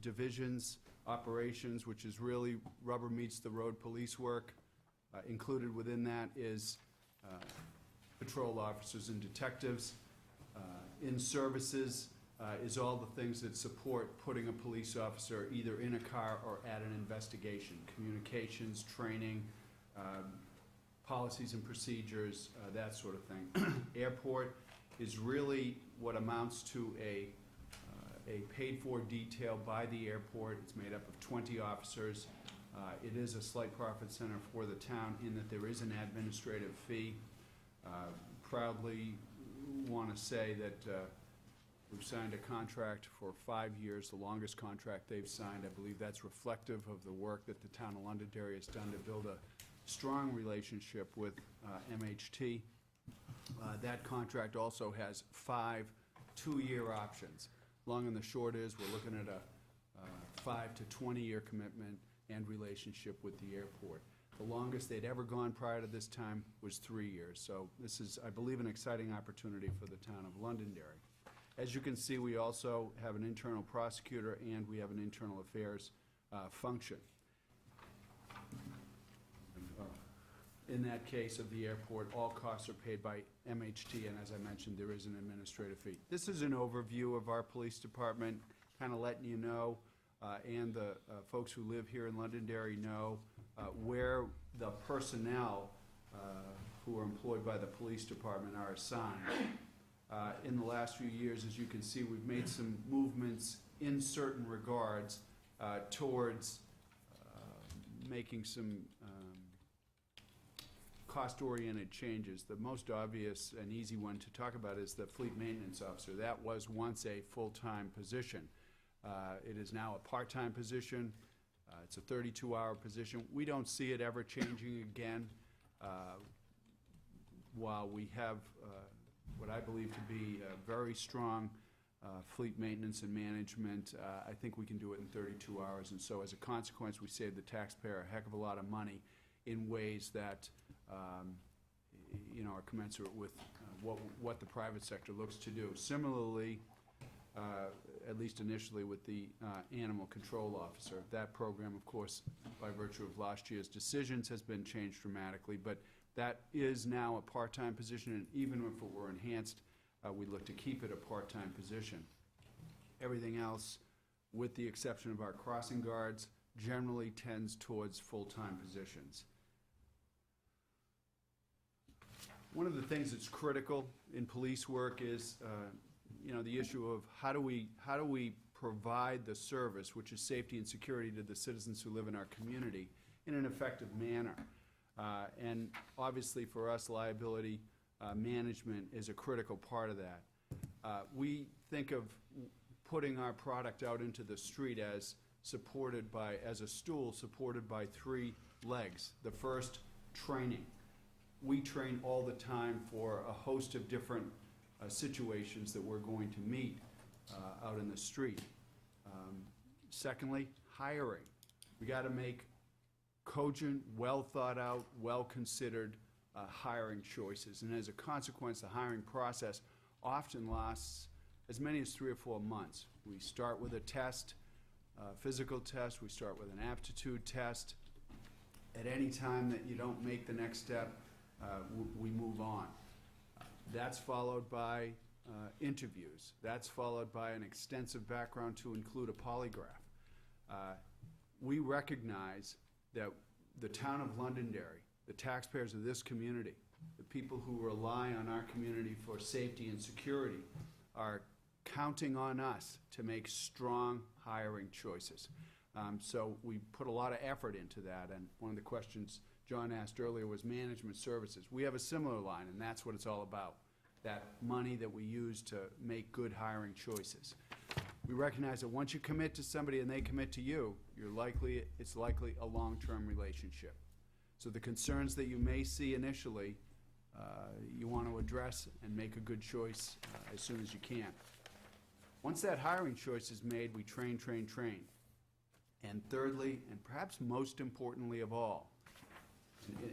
divisions, operations, which is really rubber meets the road police work. Included within that is patrol officers and detectives. In services is all the things that support putting a police officer either in a car or at an investigation. Communications, training, policies and procedures, that sort of thing. Airport is really what amounts to a paid-for detail by the airport. It's made up of 20 officers. It is a slight profit center for the town in that there is an administrative fee. Proudly want to say that we've signed a contract for 5 years, the longest contract they've signed. I believe that's reflective of the work that the town of Londonderry has done to build a strong relationship with MHT. That contract also has 5 two-year options. Long and the short is, we're looking at a 5 to 20-year commitment and relationship with the airport. The longest they'd ever gone prior to this time was 3 years. So this is, I believe, an exciting opportunity for the town of Londonderry. As you can see, we also have an internal prosecutor and we have an internal affairs function. In that case of the airport, all costs are paid by MHT, and as I mentioned, there is an administrative fee. This is an overview of our police department, kind of letting you know, and the folks who live here in Londonderry know where the personnel who are employed by the police department are assigned. In the last few years, as you can see, we've made some movements in certain regards towards making some cost-oriented changes. The most obvious and easy one to talk about is the fleet maintenance officer. That was once a full-time position. It is now a part-time position. It's a 32-hour position. We don't see it ever changing again. While we have what I believe to be a very strong fleet maintenance and management, I think we can do it in 32 hours. And so as a consequence, we save the taxpayer a heck of a lot of money in ways that are commensurate with what the private sector looks to do. Similarly, at least initially with the animal control officer, that program, of course, by virtue of last year's decisions, has been changed dramatically, but that is now a part-time position, and even if it were enhanced, we look to keep it a part-time position. Everything else, with the exception of our crossing guards, generally tends towards full-time positions. One of the things that's critical in police work is, the issue of how do we provide the service, which is safety and security, to the citizens who live in our community in an effective manner. And obviously for us, liability management is a critical part of that. We think of putting our product out into the street as a stool supported by 3 legs. The first, training. We train all the time for a host of different situations that we're going to meet out in the street. Secondly, hiring. We got to make cogent, well-thought-out, well-considered hiring choices. And as a consequence, the hiring process often lasts as many as 3 or 4 months. We start with a test, physical test. We start with an aptitude test. At any time that you don't make the next step, we move on. That's followed by interviews. That's followed by an extensive background to include a polygraph. We recognize that the town of Londonderry, the taxpayers of this community, the people who rely on our community for safety and security, are counting on us to make strong hiring choices. So we put a lot of effort into that, and one of the questions John asked earlier was management services. We have a similar line, and that's what it's all about, that money that we use to make good hiring choices. We recognize that once you commit to somebody and they commit to you, it's likely a long-term relationship. So the concerns that you may see initially, you want to address and make a good choice as soon as you can. Once that hiring choice is made, we train. And thirdly, and perhaps most importantly of all,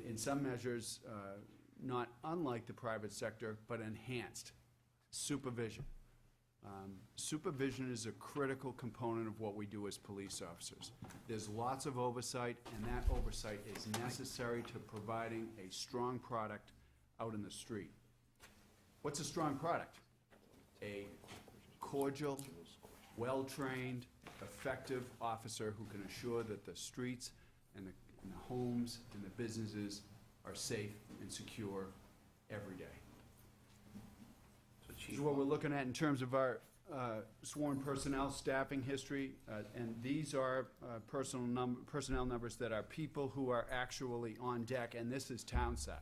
in some measures, not unlike the private sector, but enhanced, supervision. Supervision is a critical component of what we do as police officers. There's lots of oversight, and that oversight is necessary to providing a strong product out in the street. What's a strong product? A cordial, well-trained, effective officer who can assure that the streets and the homes and the businesses are safe and secure every day.
So
This
Chief,
is what we're looking at in terms of our sworn personnel staffing history, and these are personnel numbers that are people who are actually on deck, and this is townside.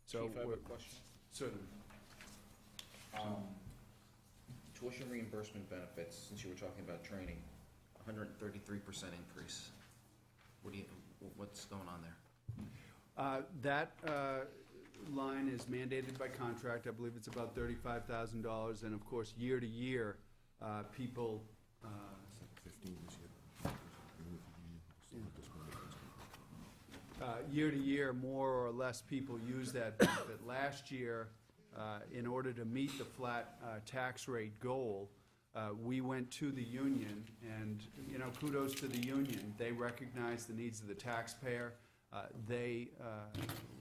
So
Chief, I have a
we're-
question.
Certainly.
Tuition reimbursement benefits, since you were talking about training, 133% increase. What's going on there?
That line is mandated by contract. I believe it's about $35,000, and of course, year to year, people, year to year, more or less people use that benefit. Last year, in order to meet the flat tax rate goal, we went to the union, and, you know, kudos to the union. They recognized the needs of the taxpayer. They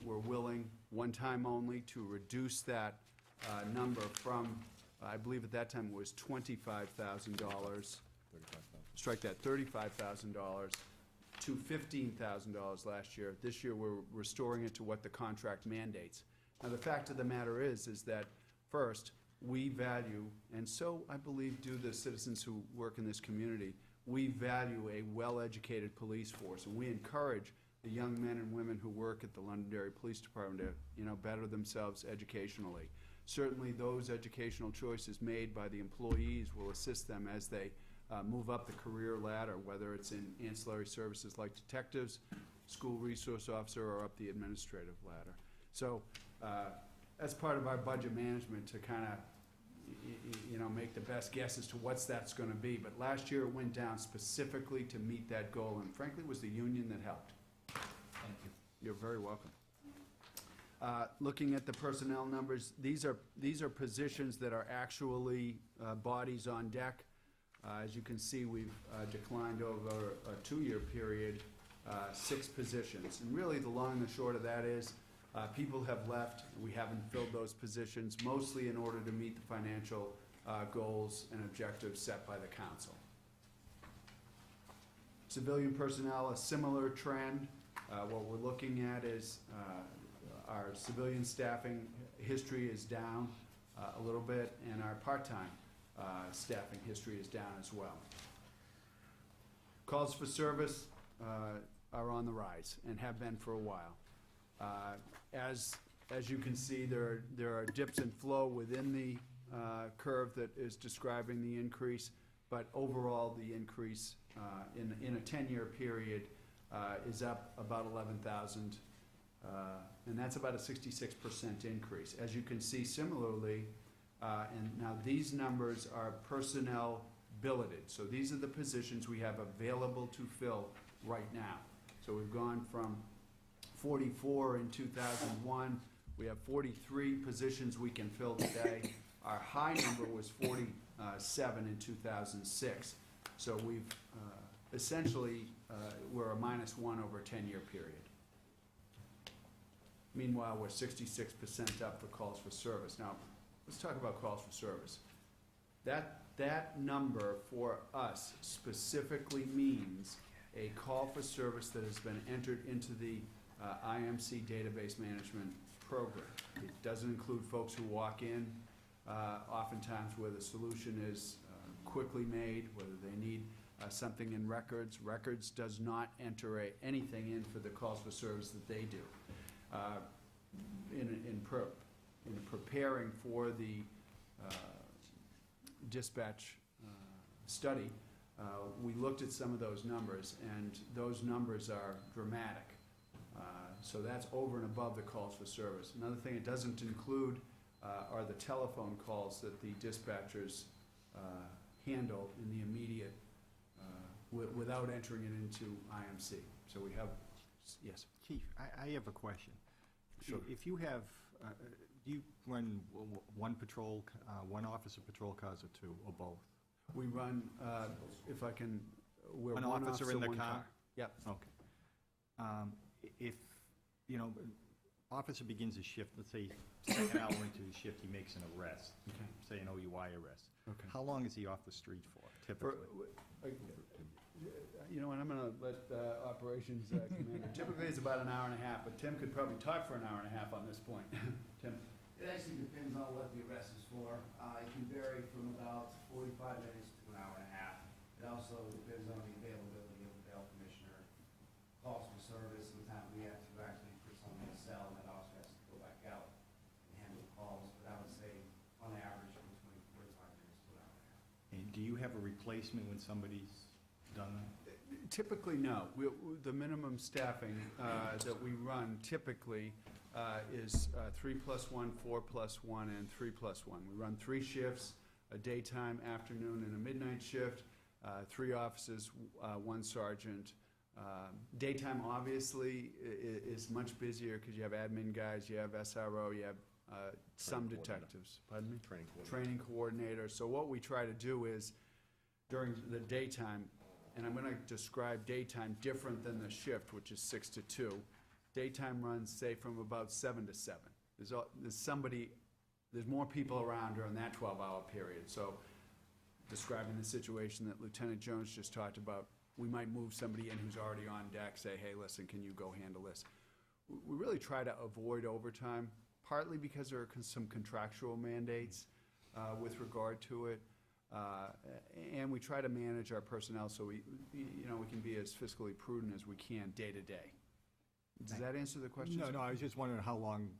were willing, one time only, to reduce that number from, I believe at that time it was $25,000. Strike that, $35,000 to $15,000 last year. This year, we're restoring it to what the contract mandates. Now, the fact of the matter is that, first, we value, and so I believe do the citizens who work in this community, we value a well-educated police force, and we encourage the young men and women who work at the Londonderry Police Department to, you know, better themselves educationally. Certainly, those educational choices made by the employees will assist them as they move up the career ladder, whether it's in ancillary services like detectives, school resource officer, or up the administrative ladder. So, that's part of our budget management to kind of, you know, make the best guess as to what's that's going to be. But last year, it went down specifically to meet that goal, and frankly, it was the union that helped.
Thank you.
You're very welcome. Looking at the personnel numbers, these are positions that are actually bodies on deck. As you can see, we've declined over a 2-year period, 6 positions. And really, the long and the short of that is, people have left. We haven't filled those positions, mostly in order to meet the financial goals and objectives set by the council. Civilian personnel, a similar trend. What we're looking at is our civilian staffing history is down a little bit, and our part-time staffing history is down as well. Calls for service are on the rise and have been for a while. As you can see, there are dips and flow within the curve that is describing the increase, but overall, the increase in a 10-year period is up about 11,000, and that's about a 66% increase. As you can see, similarly, and now these numbers are personnel billeted, so these are the positions we have available to fill right now. So we've gone from 44 in 2001, we have 43 positions we can fill today. Our high number was 47 in 2006. So we've essentially, we're a -1 over a 10-year period. Meanwhile, we're 66% up for calls for service. Now, let's talk about calls for service. That number for us specifically means a call for service that has been entered into the IMC database management program. It doesn't include folks who walk in, oftentimes where the solution is quickly made, whether they need something in records. Records does not enter anything in for the calls for service that they do. In preparing for the dispatch study, we looked at some of those numbers, and those numbers are dramatic. So that's over and above the calls for service. Another thing it doesn't include are the telephone calls that the dispatchers handle in the immediate, without entering it into IMC. So we have, yes.
Chief, I have a question.
Sure.
If you have, do you run one patrol, one officer patrol cars or 2, or both?
We run, if I can, we're
One
one
officer
officer,
in the
one
car?
car. Yep.
Okay. If, you know, officer begins his shift, let's say second hour into his shift, he makes an arrest, say an OUI arrest.
Okay.
How long is he off the street for, typically?
You know, and I'm gonna let Operations Commander, typically it's about an hour and a half, but Tim could probably talk for an hour and a half on this point. Tim?
It actually depends on what the arrest is for. It can vary from about 45 minutes to an hour and a half. It also depends on the availability of the bail commissioner, calls for service. Sometimes we have to actually put someone in a cell, and that also has to go back out and handle calls. But I would say, on average, between 45 minutes to an hour and a half.
And do you have a replacement when somebody's done that?
Typically, no. The minimum staffing that we run typically is 3+1, 4+1, and 3+1. We run 3 shifts, a daytime, afternoon, and a midnight shift, 3 officers, 1 sergeant. Daytime, obviously, is much busier because you have admin guys, you have SRO, you have some detectives. Pardon me? Training coordinator. So what we try to do is, during the daytime, and I'm going to describe daytime different than the shift, which is 6 to 2. Daytime runs, say, from about 7 to 7. There's more people around during that 12-hour period. So describing the situation that Lieutenant Jones just talked about, we might move somebody in who's already on deck, say, hey, listen, can you go handle this? We really try to avoid overtime, partly because there are some contractual mandates with regard to it. And we try to manage our personnel so we can be as fiscally prudent as we can day to day. Does that answer the question?
No, I was just wondering how long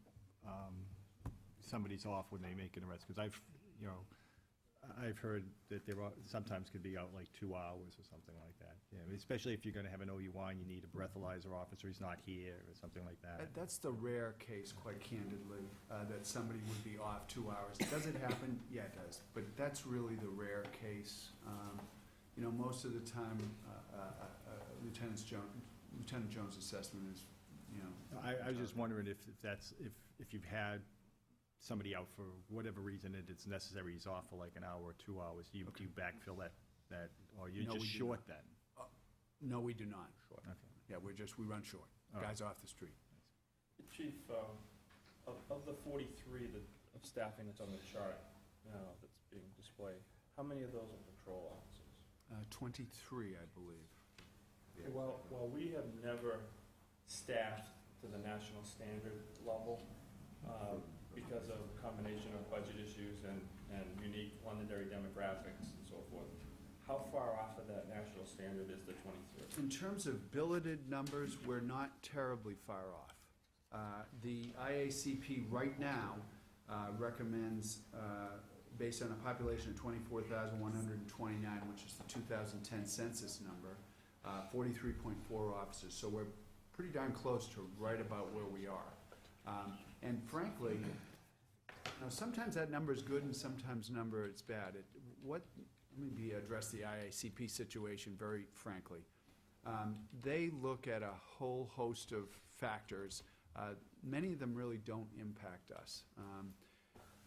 somebody's off when they make an arrest, because I've heard that there sometimes could be out like 2 hours or something like that. Yeah, especially if you're going to have an OUI and you need a breathalyzer officer, he's not here, or something like that.
That's the rare case, quite candidly, that somebody would be off 2 hours. Does it happen? Yeah, it does. But that's really the rare case. Most of the time, Lieutenant Jones' assessment is,
I was just wondering if you've had somebody out for whatever reason and it's necessary, he's off for like an hour or 2 hours, do you backfill that, or you're
No,
just
we do
short
not.
then?
No, we do not.
Short, okay.
Yeah, we run short.
All right.
Guys off the street.
Chief, of the 43 of staffing that's on the chart now that's being displayed, how many of those are patrol officers?
23, I believe.
Well, we have never staffed to the national standard level because of a combination of budget issues and unique Londonderry demographics and so forth. How far off of that national standard is the 23?
In terms of billeted numbers, we're not terribly far off. The IACP right now recommends, based on a population of 24,129, which is the 2010 census number, 43.4 officers. So we're pretty darn close to right about where we are. And frankly, sometimes that number is good and sometimes number is bad. Let me address the IACP situation very frankly. They look at a whole host of factors. Many of them really don't impact us.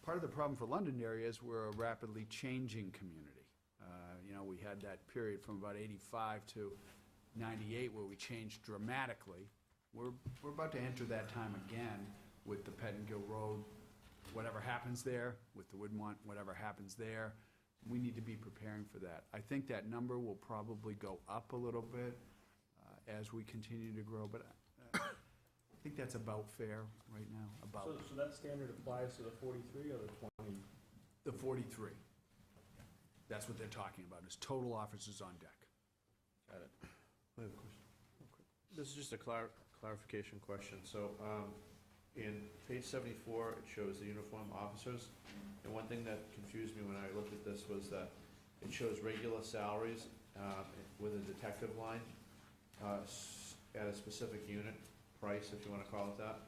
Part of the problem for Londonderry is we're a rapidly changing community. We had that period from about 85 to 98 where we changed dramatically. We're about to enter that time again with the Pettingill Road, whatever happens there, with the Woodmont, whatever happens there. We need to be preparing for that. I think that number will probably go up a little bit as we continue to grow, but I think that's about fair right now, about.
So that standard applies to the 43 or the 20?
The 43. That's what they're talking about, is total officers on deck.
Got it. I have a question. This is just a clarification question. So, in page 74, it shows the uniform officers. And one thing that confused me when I looked at this was that it shows regular salaries with a detective line at a specific unit price, if you want to call it that.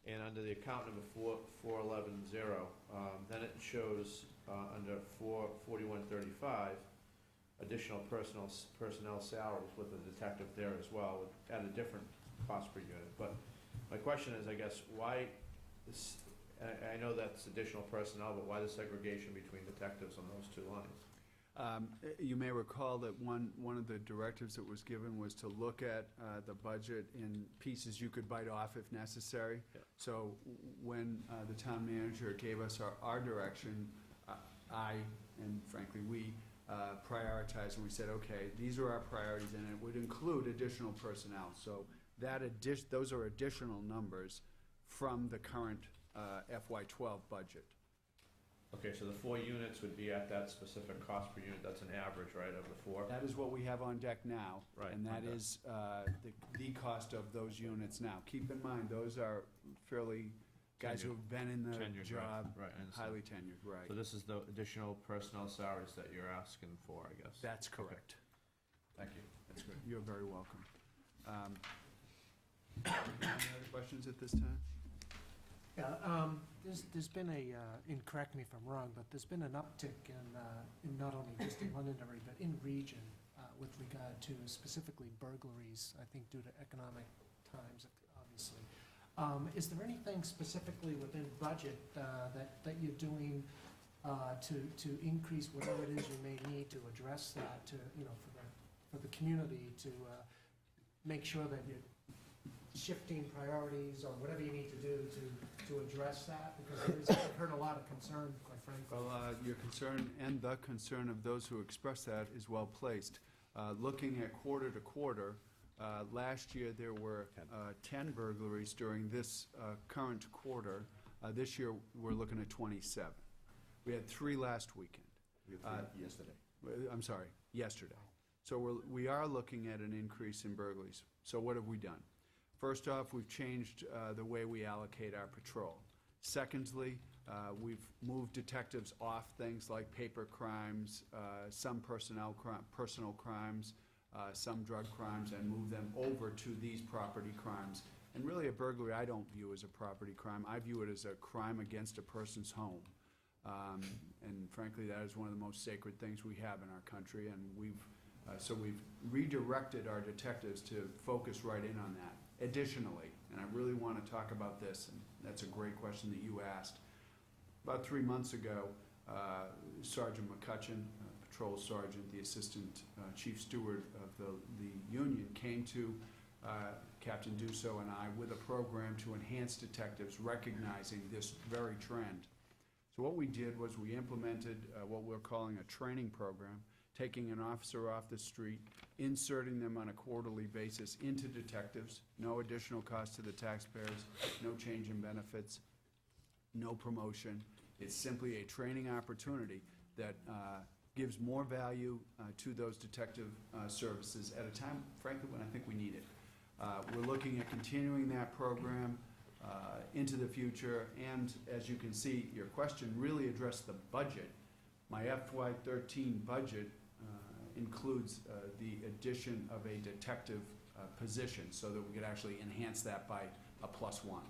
And under the account number 4110, then it shows under 4135 additional personnel salaries with a detective there as well, at a different cost per unit. But my question is, I guess, why this? I know that's additional personnel, but why the segregation between detectives on those two lines?
You may recall that one of the directives that was given was to look at the budget in pieces you could bite off if necessary.
Yeah.
So when the town manager gave us our direction, I, and frankly we, prioritized, and we said, okay, these are our priorities, and it would include additional personnel. So those are additional numbers from the current FY12 budget.
Okay, so the 4 units would be at that specific cost per unit, that's an average, right, of the 4?
That is what we have on deck now.
Right,
And that
okay.
is the cost of those units now. Keep in mind, those are fairly guys who have been in the
Tenured, right,
job,
right, I understand.
highly tenured, right.
So this is the additional personnel salaries that you're asking for, I guess?
That's correct.
Thank you.
That's good. You're very welcome. Any other questions at this time?
Yeah, there's been and correct me if I'm wrong, but there's been an uptick in not only just in Londonderry, but in region with regard to specifically burglaries, I think due to economic times, obviously. Is there anything specifically within budget that you're doing to increase whatever it is you may need to address that, to, for the community, to make sure that you're shifting priorities or whatever you need to do to address that? Because I've heard a lot of concern, quite frankly.
Well, your concern and the concern of those who express that is well placed. Looking at quarter to quarter, last year there were 10 burglaries during this current quarter. This year we're looking at 27. We had 3 last weekend.
Yesterday.
I'm sorry, yesterday. So we are looking at an increase in burglaries. So what have we done? First off, we've changed the way we allocate our patrol. Secondly, we've moved detectives off things like paper crimes, some personal crimes, some drug crimes, and moved them over to these property crimes. And really, a burglary I don't view as a property crime. I view it as a crime against a person's home. And frankly, that is one of the most sacred things we have in our country, and we've redirected our detectives to focus right in on that. Additionally, and I really want to talk about this, and that's a great question that you asked. About 3 months ago, Sergeant McCutcheon, Patrol Sergeant, the Assistant Chief Steward of the Union, came to Captain Dusso and I with a program to enhance detectives recognizing this very trend. So what we did was we implemented what we're calling a training program, taking an officer off the street, inserting them on a quarterly basis into detectives, no additional cost to the taxpayers, no change in benefits, no promotion. It's simply a training opportunity that gives more value to those detective services at a time, frankly, when I think we need it. We're looking at continuing that program into the future, and as you can see, your question really addressed the budget. My FY13 budget includes the addition of a detective position so that we could actually enhance that by a +1.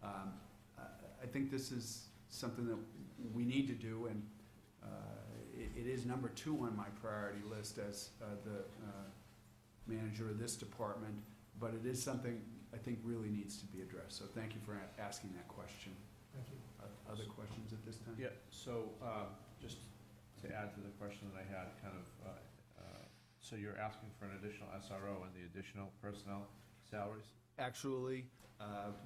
I think this is something that we need to do, and it is number 2 on my priority list as the manager of this department, but it is something I think really needs to be addressed. So thank you for asking that question.
Thank you.
Other questions at this time?
Yeah, so just to add to the question that I had, kind of, so you're asking for an additional SRO and the additional personnel salaries?
Actually,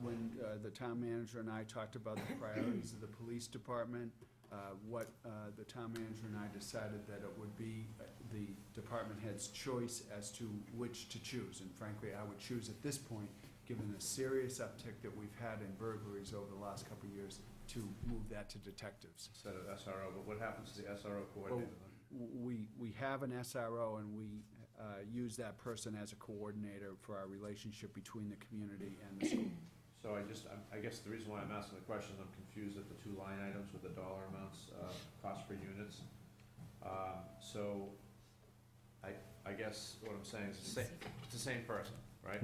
when the town manager and I talked about the priorities of the police department, what the town manager and I decided that it would be the department head's choice as to which to choose. And frankly, I would choose at this point, given the serious uptick that we've had in burglaries over the last couple of years, to move that to detectives.
Instead of SRO, but what happens to the SRO coordinator then?
We have an SRO, and we use that person as a coordinator for our relationship between the community and the school.
So I guess the reason why I'm asking the question is I'm confused at the 2 line items with the dollar amounts, cost per units. So I guess what I'm saying is it's the same person, right?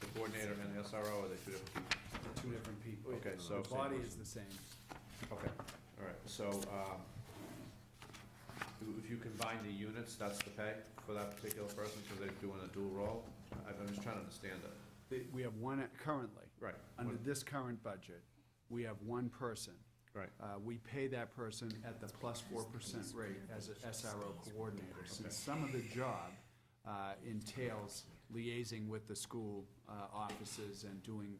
The coordinator and the SRO, are they 2 different people?
They're 2 different people.
Okay, so.
The body is the same.
Okay, all right, so, if you combine the units, that's the pay for that particular person, because they're doing a dual role? I'm just trying to understand that.
We have one currently.
Right.
Under this current budget, we have one person.
Right.
We pay that person at the +4% rate as an SRO coordinator. Since some of the job entails liaising with the school offices and doing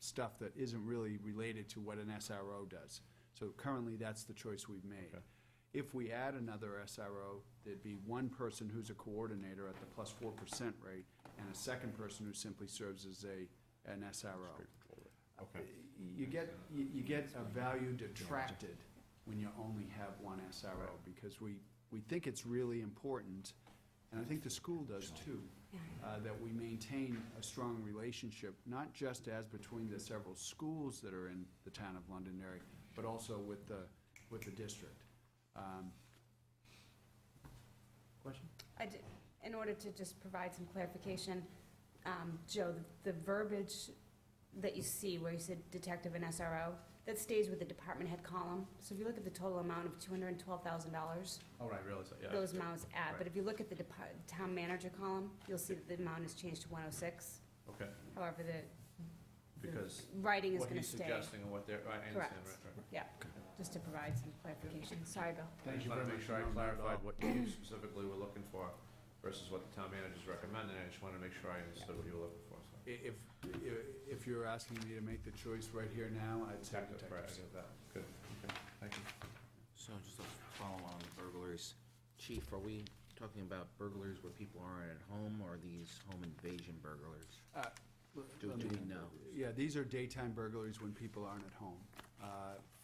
stuff that isn't really related to what an SRO does. So currently, that's the choice we've made.
Okay.
if we add another SRO, there'd be one person who's a coordinator at the plus 4% rate, and a second person who simply serves as an SRO.
Okay.
You get a value detracted when you only have one SRO, because we think it's really important, and I think the school does too, that we maintain a strong relationship, not just as between the several schools that are in the town of Londonderry, but also with the district. Question?
In order to just provide some clarification, Joe, the verbiage that you see where you said detective and SRO, that stays with the department head column. So if you look at the total amount of $212,000,
Oh, right, I realize that, yeah.
those amounts add.
Right.
But if you look at the town manager column, you'll see that the amount has changed to 106.
Okay,
However, the
because
writing is
what
gonna
he's
stay.
suggesting and what they're, I understand,
Correct.
right.
Yeah, just to provide some clarification. Sorry, Bill.
Thank you
I
very
just wanted to
much.
make sure I
No, not at
clarified
all.
what you specifically were looking for versus what the town manager's recommending. I just wanted to make sure I understood what you were looking for, so.
If you're asking me to make the choice right here now, I'd say
Detective, right, I
detectives.
get that. Good, okay, thank you.
So just to follow on the burglaries, Chief, are we talking about burglaries where people aren't at home, or are these home invasion burglars? Do we know?
Yeah, these are daytime burglaries when people aren't at home.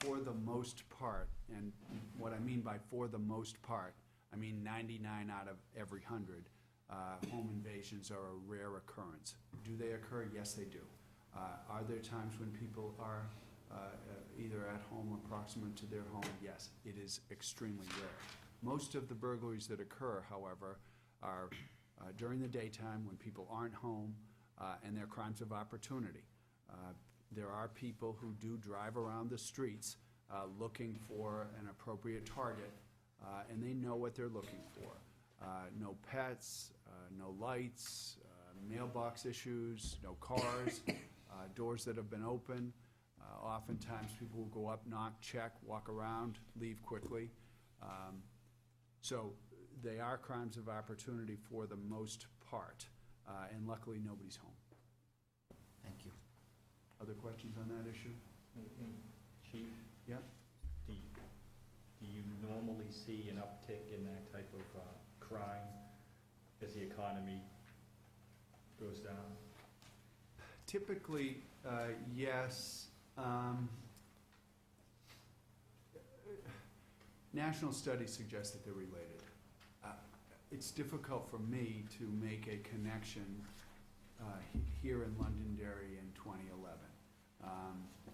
For the most part, and what I mean by for the most part, I mean 99 out of every 100, home invasions are a rare occurrence. Do they occur? Yes, they do. Are there times when people are either at home or proximate to their home? Yes, it is extremely rare. Most of the burglaries that occur, however, are during the daytime when people aren't home, and they're crimes of opportunity. There are people who do drive around the streets looking for an appropriate target, and they know what they're looking for. No pets, no lights, mailbox issues, no cars, doors that have been open. Oftentimes, people will go up, knock, check, walk around, leave quickly. So they are crimes of opportunity for the most part, and luckily, nobody's home.
Thank you.
Other questions on that issue?
Chief,
Yeah?
do you normally see an uptick in that type of crime as the economy goes down?
Typically, yes. National studies suggest that they're related. It's difficult for me to make a connection here in Londonderry in 2011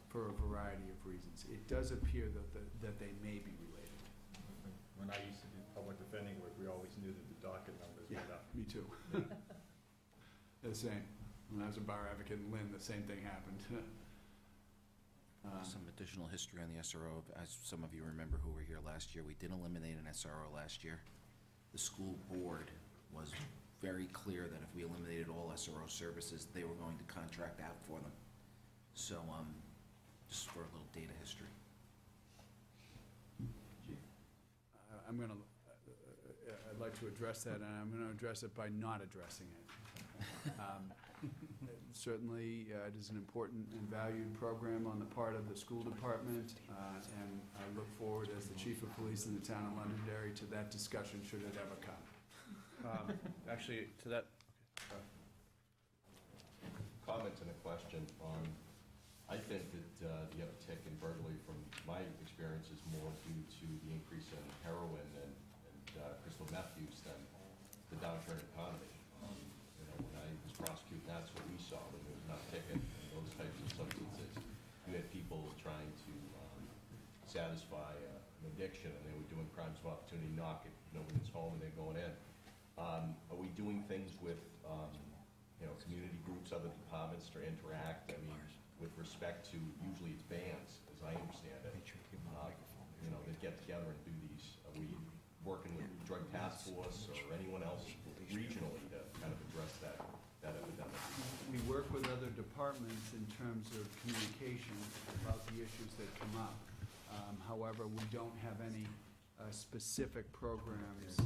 for a variety of reasons. It does appear that they may be related.
When I used to do public defending work, we always knew that the docket numbers
Yeah,
went up.
me too. The same. When I was a bar advocate in Lynn, the same thing happened.
Some additional history on the SRO. As some of you remember who were here last year, we did eliminate an SRO last year. The school board was very clear that if we eliminated all SRO services, they were going to contract out for them. So, just for a little data history.
I'd like to address that, and I'm going to address it by not addressing it. Certainly, it is an important and valued program on the part of the school department, and I look forward as the chief of police in the town of Londonderry to that discussion, should it ever come.
Actually, to that,
Comment and a question on, I think that the uptick in burglary from my experience is more due to the increase in heroin and crystal meth use than the downturn economy. You know, when I was prosecuting, that's what we saw when there was an uptick in those types of substances. You had people trying to satisfy an addiction, and they were doing crimes of opportunity, knocking, nobody's home, and they're going in. Are we doing things with, community groups, other departments to interact? I mean, with respect to, usually it's bands, as I understand it. That get together and do these. Are we working with Drug Task Force or anyone else regionally to kind of address that epidemic?
We work with other departments in terms of communication about the issues that come up. However, we don't have any specific programs.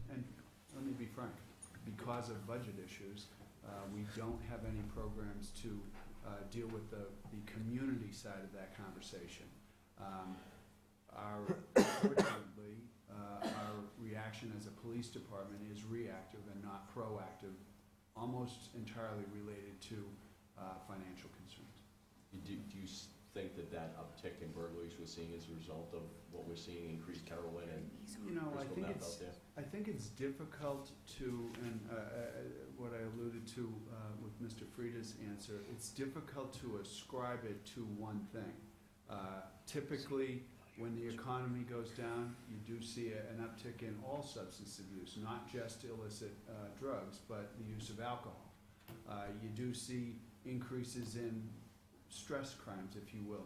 And let me be frank, because of budget issues, we don't have any programs to deal with the community side of that conversation. Unfortunately, our reaction as a police department is reactive and not proactive, almost entirely related to financial concerns.
Do you think that uptick in burglaries we're seeing is a result of what we're seeing, increased heroin and
You know, I
crystal
think
meth out there?
I think it's difficult to, and what I alluded to with Mr. Frieda's answer, it's difficult to ascribe it to one thing. Typically, when the economy goes down, you do see an uptick in all substance abuse, not just illicit drugs, but the use of alcohol. You do see increases in stress crimes, if you will.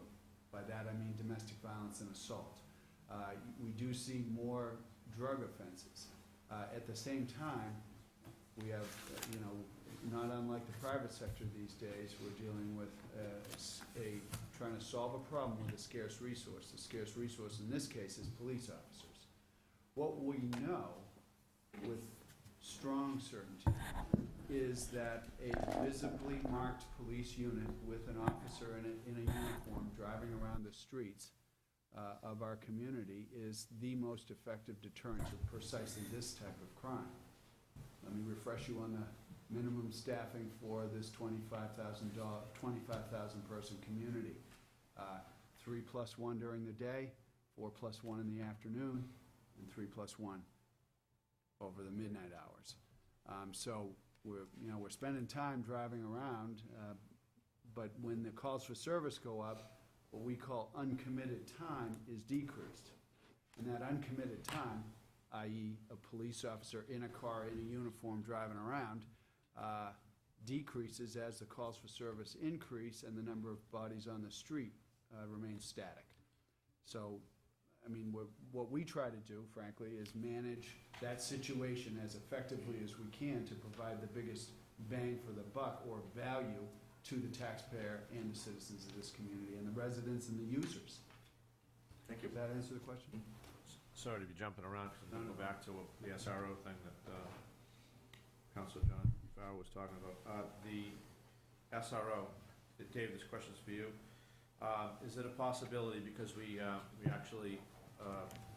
By that I mean domestic violence and assault. We do see more drug offenses. At the same time, we have, not unlike the private sector these days, we're dealing with trying to solve a problem with a scarce resource. The scarce resource in this case is police officers. What we know with strong certainty is that a visibly marked police unit with an officer in a uniform driving around the streets of our community is the most effective deterrent to precisely this type of crime. Let me refresh you on the minimum staffing for this 25,000 person community. 3+1 during the day, 4+1 in the afternoon, and 3+1 over the midnight hours. So we're spending time driving around, but when the calls for service go up, what we call uncommitted time is decreased. And that uncommitted time, i.e. a police officer in a car in a uniform driving around, decreases as the calls for service increase and the number of bodies on the street remains static. So, what we try to do, frankly, is manage that situation as effectively as we can to provide the biggest bang for the buck or value to the taxpayer and the citizens of this community and the residents and the users.
Thank you.
Does that answer the question?
Sorry to be jumping around, because I'm going to go back to the SRO thing that Councilor John Farrar was talking about. The SRO, Dave, this question's for you. Is it a possibility, because we actually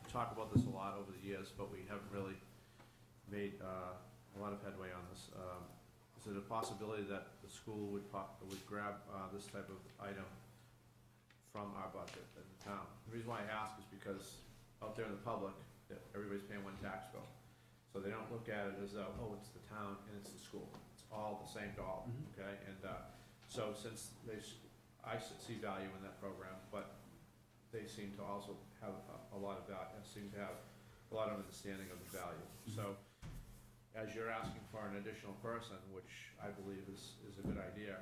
talk about this a lot over the years, but we haven't really made a lot of headway on this. Is it a possibility that the school would grab this type of item from our budget in the town? The reason why I ask is because out there in the public, everybody's paying one tax bill. So they don't look at it as, oh, it's the town and it's the school. It's all the same dollar, okay? And so since I see value in that program, but they seem to also have a lot of value, seem to have a lot of understanding of the value. So as you're asking for an additional person, which I believe is a good idea,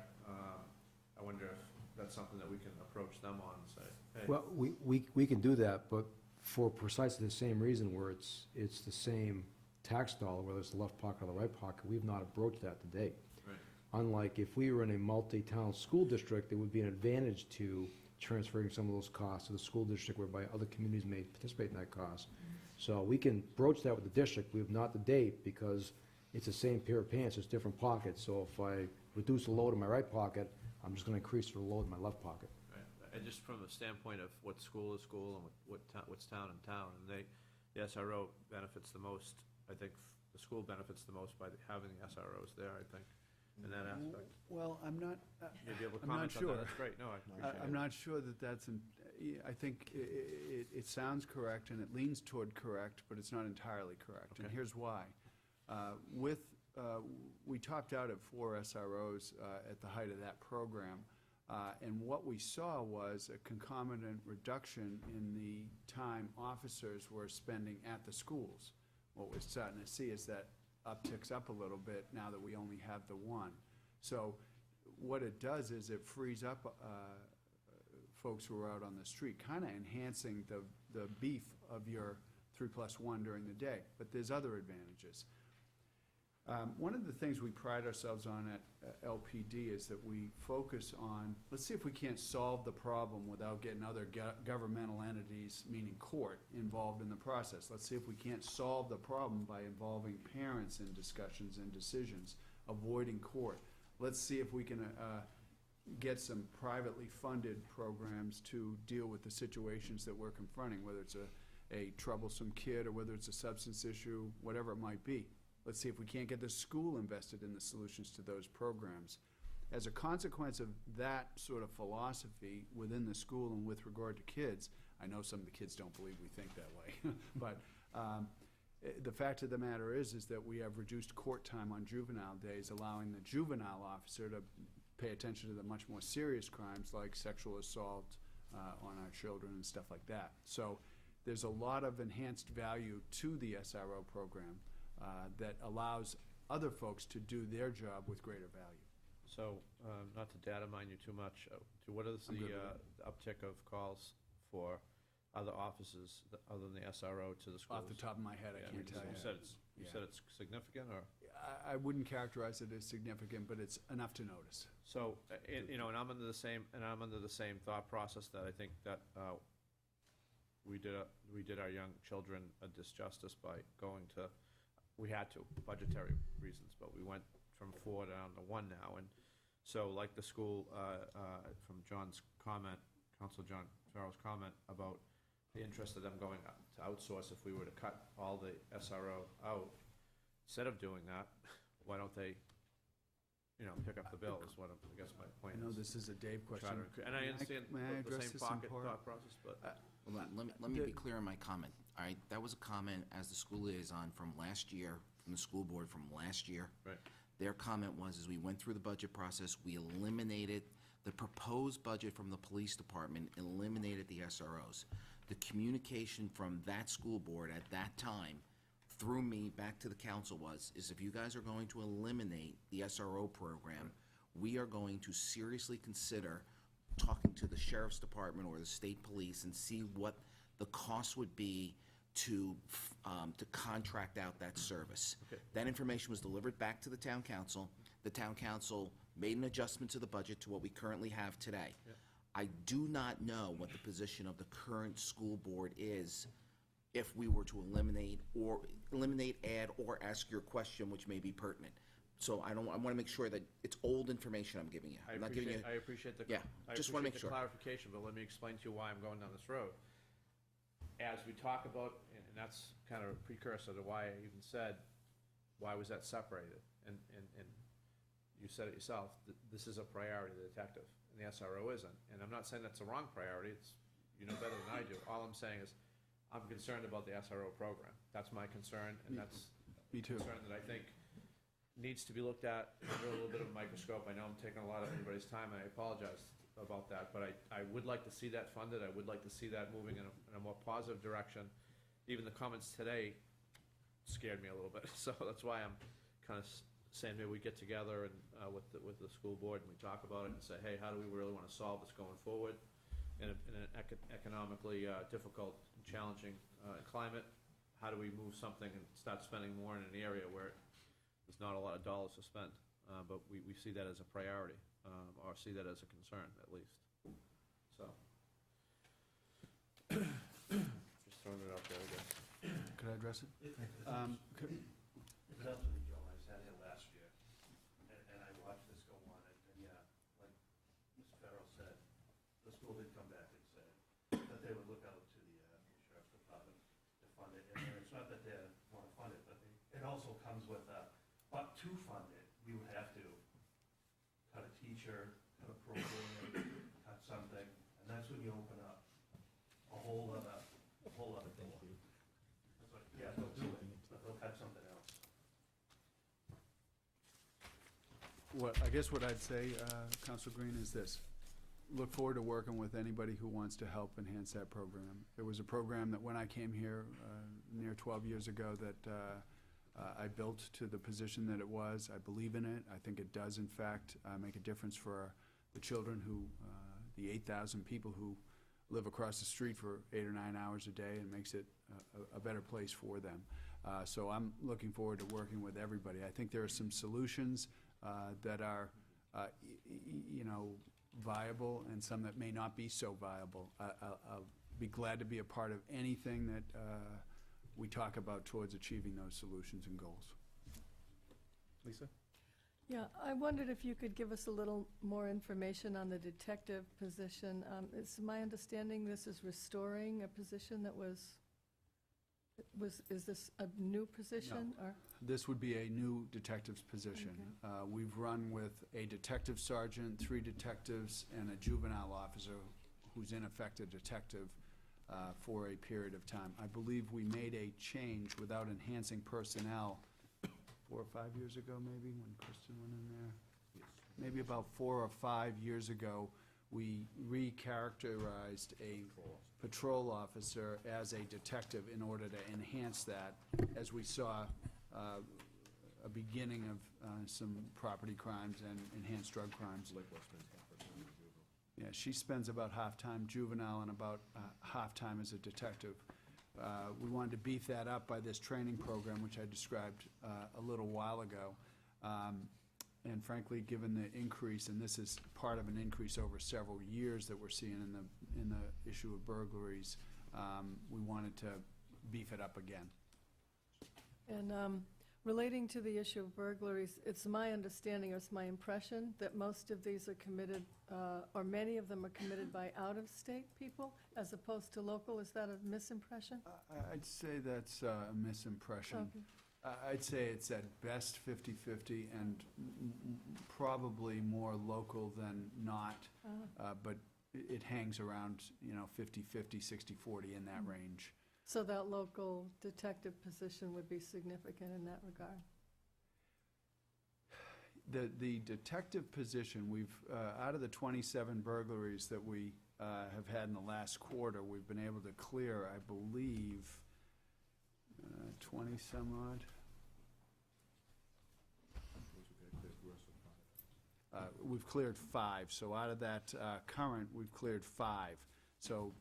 I wonder if that's something that we can approach them on and say, hey.
Well, we can do that, but for precisely the same reason, where it's the same tax dollar, whether it's the left pocket or the right pocket, we've not approached that to date.
Right.
Unlike if we were in a multi-town school district, there would be an advantage to transferring some of those costs to the school district, whereby other communities may participate in that cost. So we can broach that with the district. We have not to date, because it's the same pair of pants, it's different pockets. So if I reduce the load in my right pocket, I'm just gonna increase the load in my left pocket.
Right. And just from the standpoint of what school is school and what's town and town, and the SRO benefits the most, I think the school benefits the most by having the SROs there, I think, in that aspect.
Well, I'm not,
You'd be able to
I'm not
comment on
sure.
that, that's great, no, I appreciate it.
I'm not sure that that's, I think it sounds correct and it leans toward correct, but it's not entirely correct. And
Okay.
here's why. We topped out at 4 SROs at the height of that program. And what we saw was a concomitant reduction in the time officers were spending at the schools. What we're starting to see is that upticks up a little bit now that we only have the one. So what it does is it frees up folks who are out on the street, kind of enhancing the beef of your 3+1 during the day. But there's other advantages. One of the things we pride ourselves on at LPD is that we focus on, let's see if we can't solve the problem without getting other governmental entities, meaning court, involved in the process. Let's see if we can't solve the problem by involving parents in discussions and decisions, avoiding court. Let's see if we can get some privately funded programs to deal with the situations that we're confronting, whether it's a troublesome kid or whether it's a substance issue, whatever it might be. Let's see if we can't get the school invested in the solutions to those programs. As a consequence of that sort of philosophy within the school and with regard to kids, I know some of the kids don't believe we think that way, but the fact of the matter is that we have reduced court time on juvenile days, allowing the juvenile officer to pay attention to the much more serious crimes like sexual assault on our children and stuff like that. So there's a lot of enhanced value to the SRO program that allows other folks to do their job with greater value.
So, not to data mine you too much, what is
I'm good with
the uptick of calls for other offices other than the SRO to the schools?
Off the top of my head, I can't tell you.
You said it's significant, or?
I wouldn't characterize it as significant, but it's enough to notice.
So, and I'm under the same thought process that I think that we did our young children a disjustice by going to, we had to, budgetary reasons, but we went from 4 down to 1 now, and so like the school, from John's comment, Council John Farrell's comment about the interest of them going to outsource if we were to cut all the SRO out, instead of doing that, why don't they, pick up the bill is what I guess my point is.
I know this is a Dave question.
And I understand
May I
the
address
same
this in part?
thought process, but.
Hold on, let me be clear on my comment. All right, that was a comment as the school liaison from last year, from the school board from last year.
Right.
Their comment was, as we went through the budget process, we eliminated the proposed budget from the police department, eliminated the SROs. The communication from that school board at that time, through me back to the council is if you guys are going to eliminate the SRO program, we are going to seriously consider talking to the sheriff's department or the state police and see what the cost would be to contract out that service.
Okay.
That information was delivered back to the town council. The town council made an adjustment to the budget to what we currently have today.
Yep.
I do not know what the position of the current school board is if we were to eliminate, add, or ask your question, which may be pertinent. So I want to make sure that it's old information I'm giving you. I'm not giving you.
I appreciate the.
Yeah, just want to make
the
sure.
clarification, but let me explain to you why I'm going down this road. As we talk about, and that's kind of a precursor to why I even said, why was that separated? And you said it yourself, this is a priority, the detective, and the SRO isn't. And I'm not saying that's a wrong priority, it's, you know better than I do. All I'm saying is, I'm concerned about the SRO program. That's my concern, and that's
Me too.
a concern that I think needs to be looked at under a little bit of a microscope. I know I'm taking a lot of everybody's time, and I apologize about that, but I would like to see that funded. I would like to see that moving in a more positive direction. Even the comments today scared me a little bit, so that's why I'm kind of saying maybe we get together and with the school board and we talk about it and say, hey, how do we really want to solve this going forward in an economically difficult and challenging climate? How do we move something and start spending more in an area where there's not a lot of dollars to spend, but we see that as a priority, or see that as a concern, at least. So, just throwing it out there, I guess.
Could I address it?
It's absolutely, Joe, I sat here last year, and I watched this go on, and yeah, like Mr. Farrell said, the school did come back and say that they would look out to the sheriff's department to fund it, and it's not that they want to fund it, but it also comes with, but to fund it, we would have to cut a teacher, cut a program, cut something, and that's when you open up a whole other door. It's like, yeah, they'll do it, but they'll cut something else.
I guess what I'd say, Council Green, is this. Look forward to working with anybody who wants to help enhance that program. It was a program that when I came here near 12 years ago that I built to the position that it was. I believe in it. I think it does, in fact, make a difference for the children who, the 8,000 people who live across the street for 8 or 9 hours a day, and makes it a better place for them. So I'm looking forward to working with everybody. I think there are some solutions that are, viable, and some that may not be so viable. I'll be glad to be a part of anything that we talk about towards achieving those solutions and goals.
Lisa?
Yeah, I wondered if you could give us a little more information on the detective position. It's my understanding this is restoring a position that is this a new position, or?
This would be a new detective's position. We've run with a detective sergeant, 3 detectives, and a juvenile officer who's in effect a detective for a period of time. I believe we made a change without enhancing personnel 4 or 5 years ago, maybe, when Kristen went in there. Maybe about 4 or 5 years ago, we recharacterized a patrol officer as a detective in order to enhance that, as we saw a beginning of some property crimes and enhanced drug crimes. Yeah, she spends about half-time juvenile and about half-time as a detective. We wanted to beef that up by this training program, which I described a little while ago. And frankly, given the increase, and this is part of an increase over several years that we're seeing in the issue of burglaries, we wanted to beef it up again.
And relating to the issue of burglaries, it's my understanding, or it's my impression, that most of these are committed, or many of them are committed by out-of-state people as opposed to local. Is that a misimpression?
I'd say that's a misimpression.
Okay.
I'd say it's at best 50-50 and probably more local than not, but it hangs around, 50-50, 60-40 in that range.
So that local detective position would be significant in that regard?
The detective position, we've, out of the 27 burglaries that we have had in the last quarter, we've been able to clear, I believe, 20-some odd. We've cleared 5, so out of that current, we've cleared 5. So,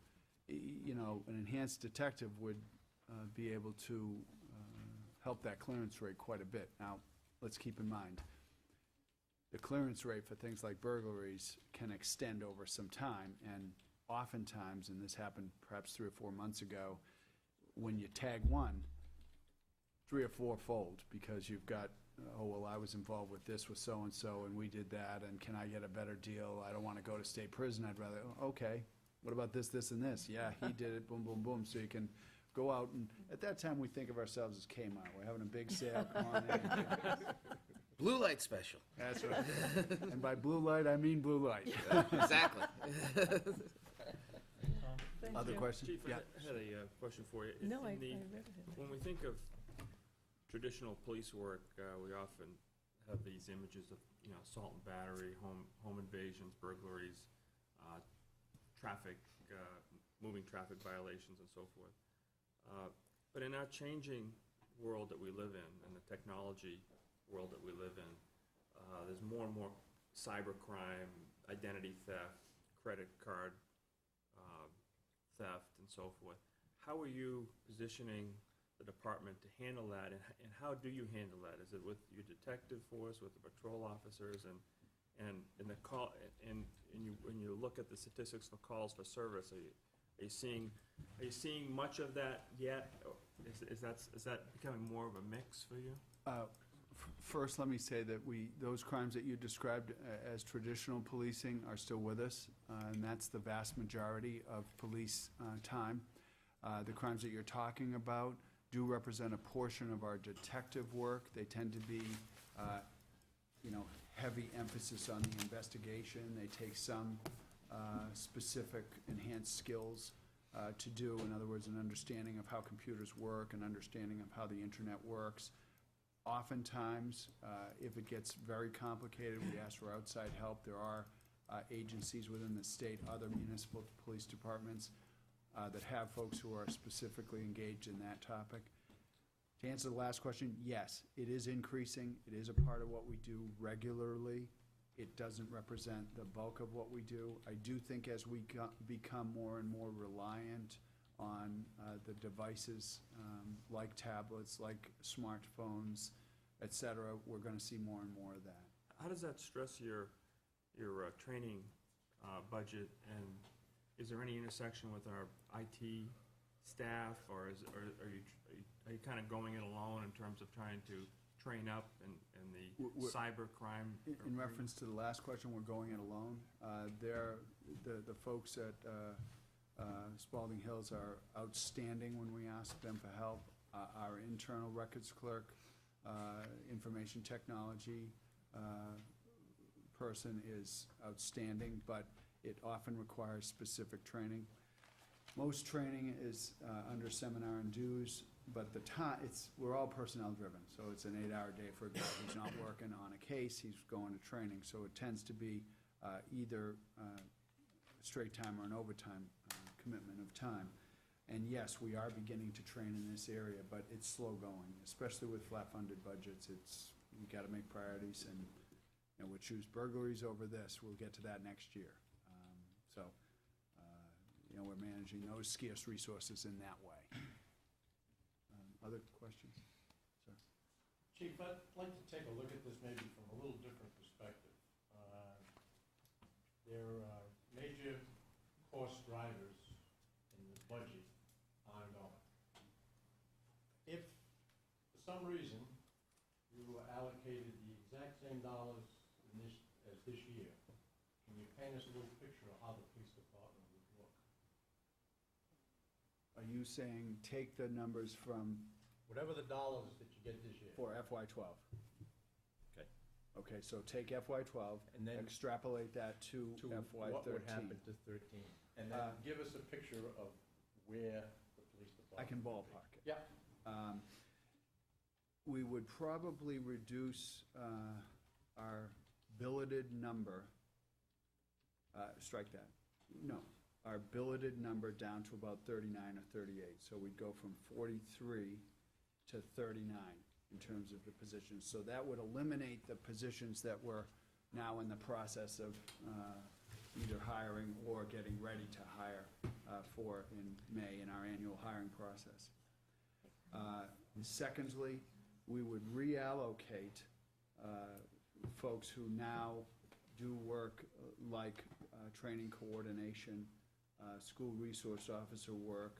an enhanced detective would be able to help that clearance rate quite a bit. Now, let's keep in mind, the clearance rate for things like burglaries can extend over some time, and oftentimes, and this happened perhaps 3 or 4 months ago, when you tag one, 3 or 4 fold, because you've got, oh, well, I was involved with this with so-and-so, and we did that, and can I get a better deal? I don't want to go to state prison, I'd rather, okay, what about this, this, and this? Yeah, he did it, boom, boom, boom, so you can go out, and at that time, we think of ourselves as Kmart, we're having a big sale, come on in.
Blue light special.
That's right. And by blue light, I mean blue light.
Exactly.
Other questions?
Chief,
Yeah.
I had a question for you.
No, I
In the-
read it.
When we think of traditional police work, we often have these images of, assault and battery, home invasions, burglaries, traffic, moving traffic violations and so forth. But in our changing world that we live in, and the technology world that we live in, there's more and more cybercrime, identity theft, credit card theft, and so forth. How are you positioning the department to handle that, and how do you handle that? Is it with your detective force, with the patrol officers, and in the call, and when you look at the statistics for calls for service, are you seeing much of that yet? Is that becoming more of a mix for you?
First, let me say that those crimes that you described as traditional policing are still with us, and that's the vast majority of police time. The crimes that you're talking about do represent a portion of our detective work. They tend to be, heavy emphasis on the investigation. They take some specific enhanced skills to do, in other words, an understanding of how computers work, an understanding of how the internet works. Oftentimes, if it gets very complicated, we ask for outside help. There are agencies within the state, other municipal police departments, that have folks who are specifically engaged in that topic. To answer the last question, yes, it is increasing. It is a part of what we do regularly. It doesn't represent the bulk of what we do. I do think as we become more and more reliant on the devices like tablets, like smartphones, et cetera, we're going to see more and more of that.
How does that stress your training budget, and is there any intersection with our IT staff, or are you kind of going it alone in terms of trying to train up and the
We're-
cyber crime.
In reference to the last question, we're going it alone. The folks at Spalding Hills are outstanding when we ask them for help. Our internal records clerk, information technology person is outstanding, but it often requires specific training. Most training is under seminar and dues, but the time, we're all personnel driven, so it's an 8-hour day for a guy who's not working on a case, he's going to training, so it tends to be either straight time or an overtime commitment of time. And yes, we are beginning to train in this area, but it's slow going, especially with flat-funded budgets. We gotta make priorities, and, we'll choose burglaries over this. We'll get to that next year. We're managing those scarce resources in that way. Other questions? Sir?
Chief, I'd like to take a look at this maybe from a little different perspective. There are major cost drivers in the budget ongoing. If, for some reason, you allocated the exact same dollars as this year, can you paint us a little picture of how the police department would look?
Are you saying take the numbers from?
Whatever the dollars that you get this year.
For FY '12?
Okay.
Okay, so take FY '12
And then
extrapolate that to FY '13.
What would happen to 13? And then give us a picture of where the police department.
I can ballpark it.
Yeah.
We would probably reduce our billeted number, strike that, no, our billeted number down to about 39 or 38. So we'd go from 43 to 39 in terms of the positions. So that would eliminate the positions that we're now in the process of either hiring or getting ready to hire for in May in our annual hiring process. Secondly, we would reallocate folks who now do work like training coordination, school resource officer work.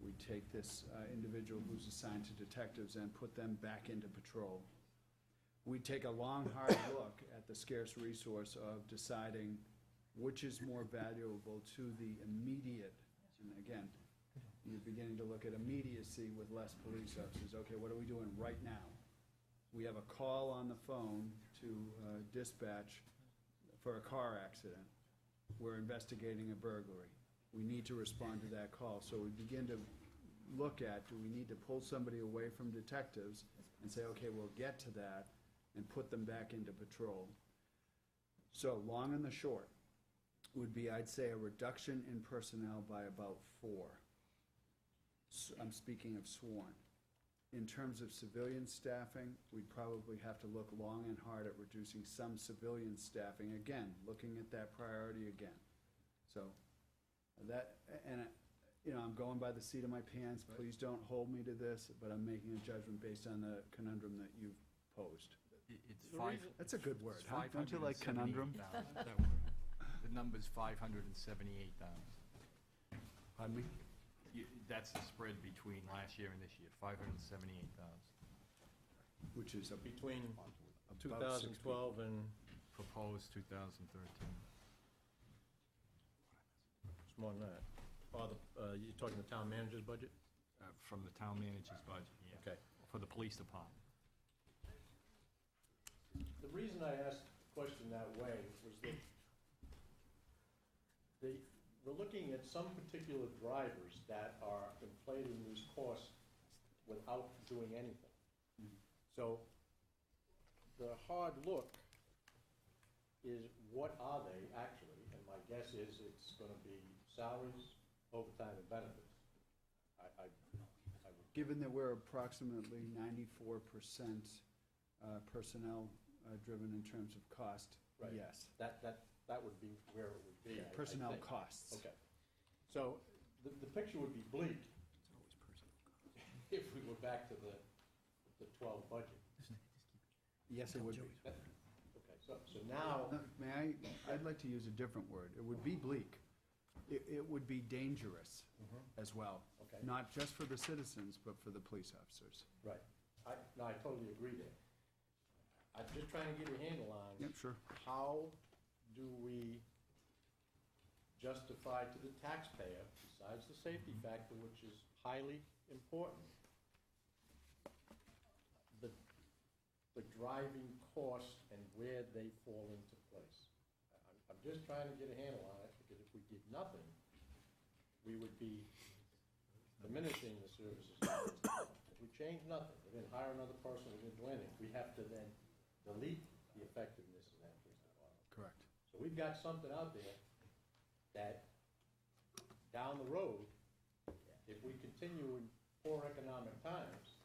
We take this individual who's assigned to detectives and put them back into patrol. We take a long, hard look at the scarce resource of deciding which is more valuable to the immediate, and again, you're beginning to look at immediacy with less police officers. Okay, what are we doing right now? We have a call on the phone to dispatch for a car accident. We're investigating a burglary. We need to respond to that call. So we begin to look at, do we need to pull somebody away from detectives and say, okay, we'll get to that and put them back into patrol. So long and the short would be, I'd say, a reduction in personnel by about 4. I'm speaking of sworn. In terms of civilian staffing, we'd probably have to look long and hard at reducing some civilian staffing, again, looking at that priority again. So that, and I'm going by the seat of my pants, please don't hold me to this, but I'm making a judgment based on the conundrum that you've posed.
It's five.
That's a good word,
It's
huh? Don't you like conundrum?
578,000. The number's 578,000.
Pardon me?
That's the spread between last year and this year, 578,000.
Which is
Between
about 6 people.
2012 and
Proposed 2013.
it's more than that. You're talking the town manager's budget?
From the town manager's budget, yes.
Okay.
For the police department.
The reason I asked the question that way was that we're looking at some particular drivers that are inflating these costs without doing anything. So the hard look is, what are they actually? And my guess is it's going to be salaries, overtime, and benefits. I would.
Given that we're approximately 94% personnel driven in terms of cost,
Right.
yes.
That would be where it would be. I
Personnel
think.
costs.
Okay. So the picture would be bleak if we were back to the 12 budget.
Yes, it would be.
Okay, so now,
No, I'd like to use a different word. It would be bleak. It would be dangerous as well.
Okay.
Not just for the citizens, but for the police officers.
right, I totally agree there. I'm just trying to get a handle on.
Yep, sure.
How do we justify to the taxpayer, besides the safety factor, which is highly important, the driving costs and where they fall into place? I'm just trying to get a handle on it, because if we did nothing, we would be diminishing the services. If we change nothing, we didn't hire another person, we didn't do anything, we have to then delete the effectiveness of that police department.
Correct.
So we've got something out there that, down the road, if we continue in poor economic times,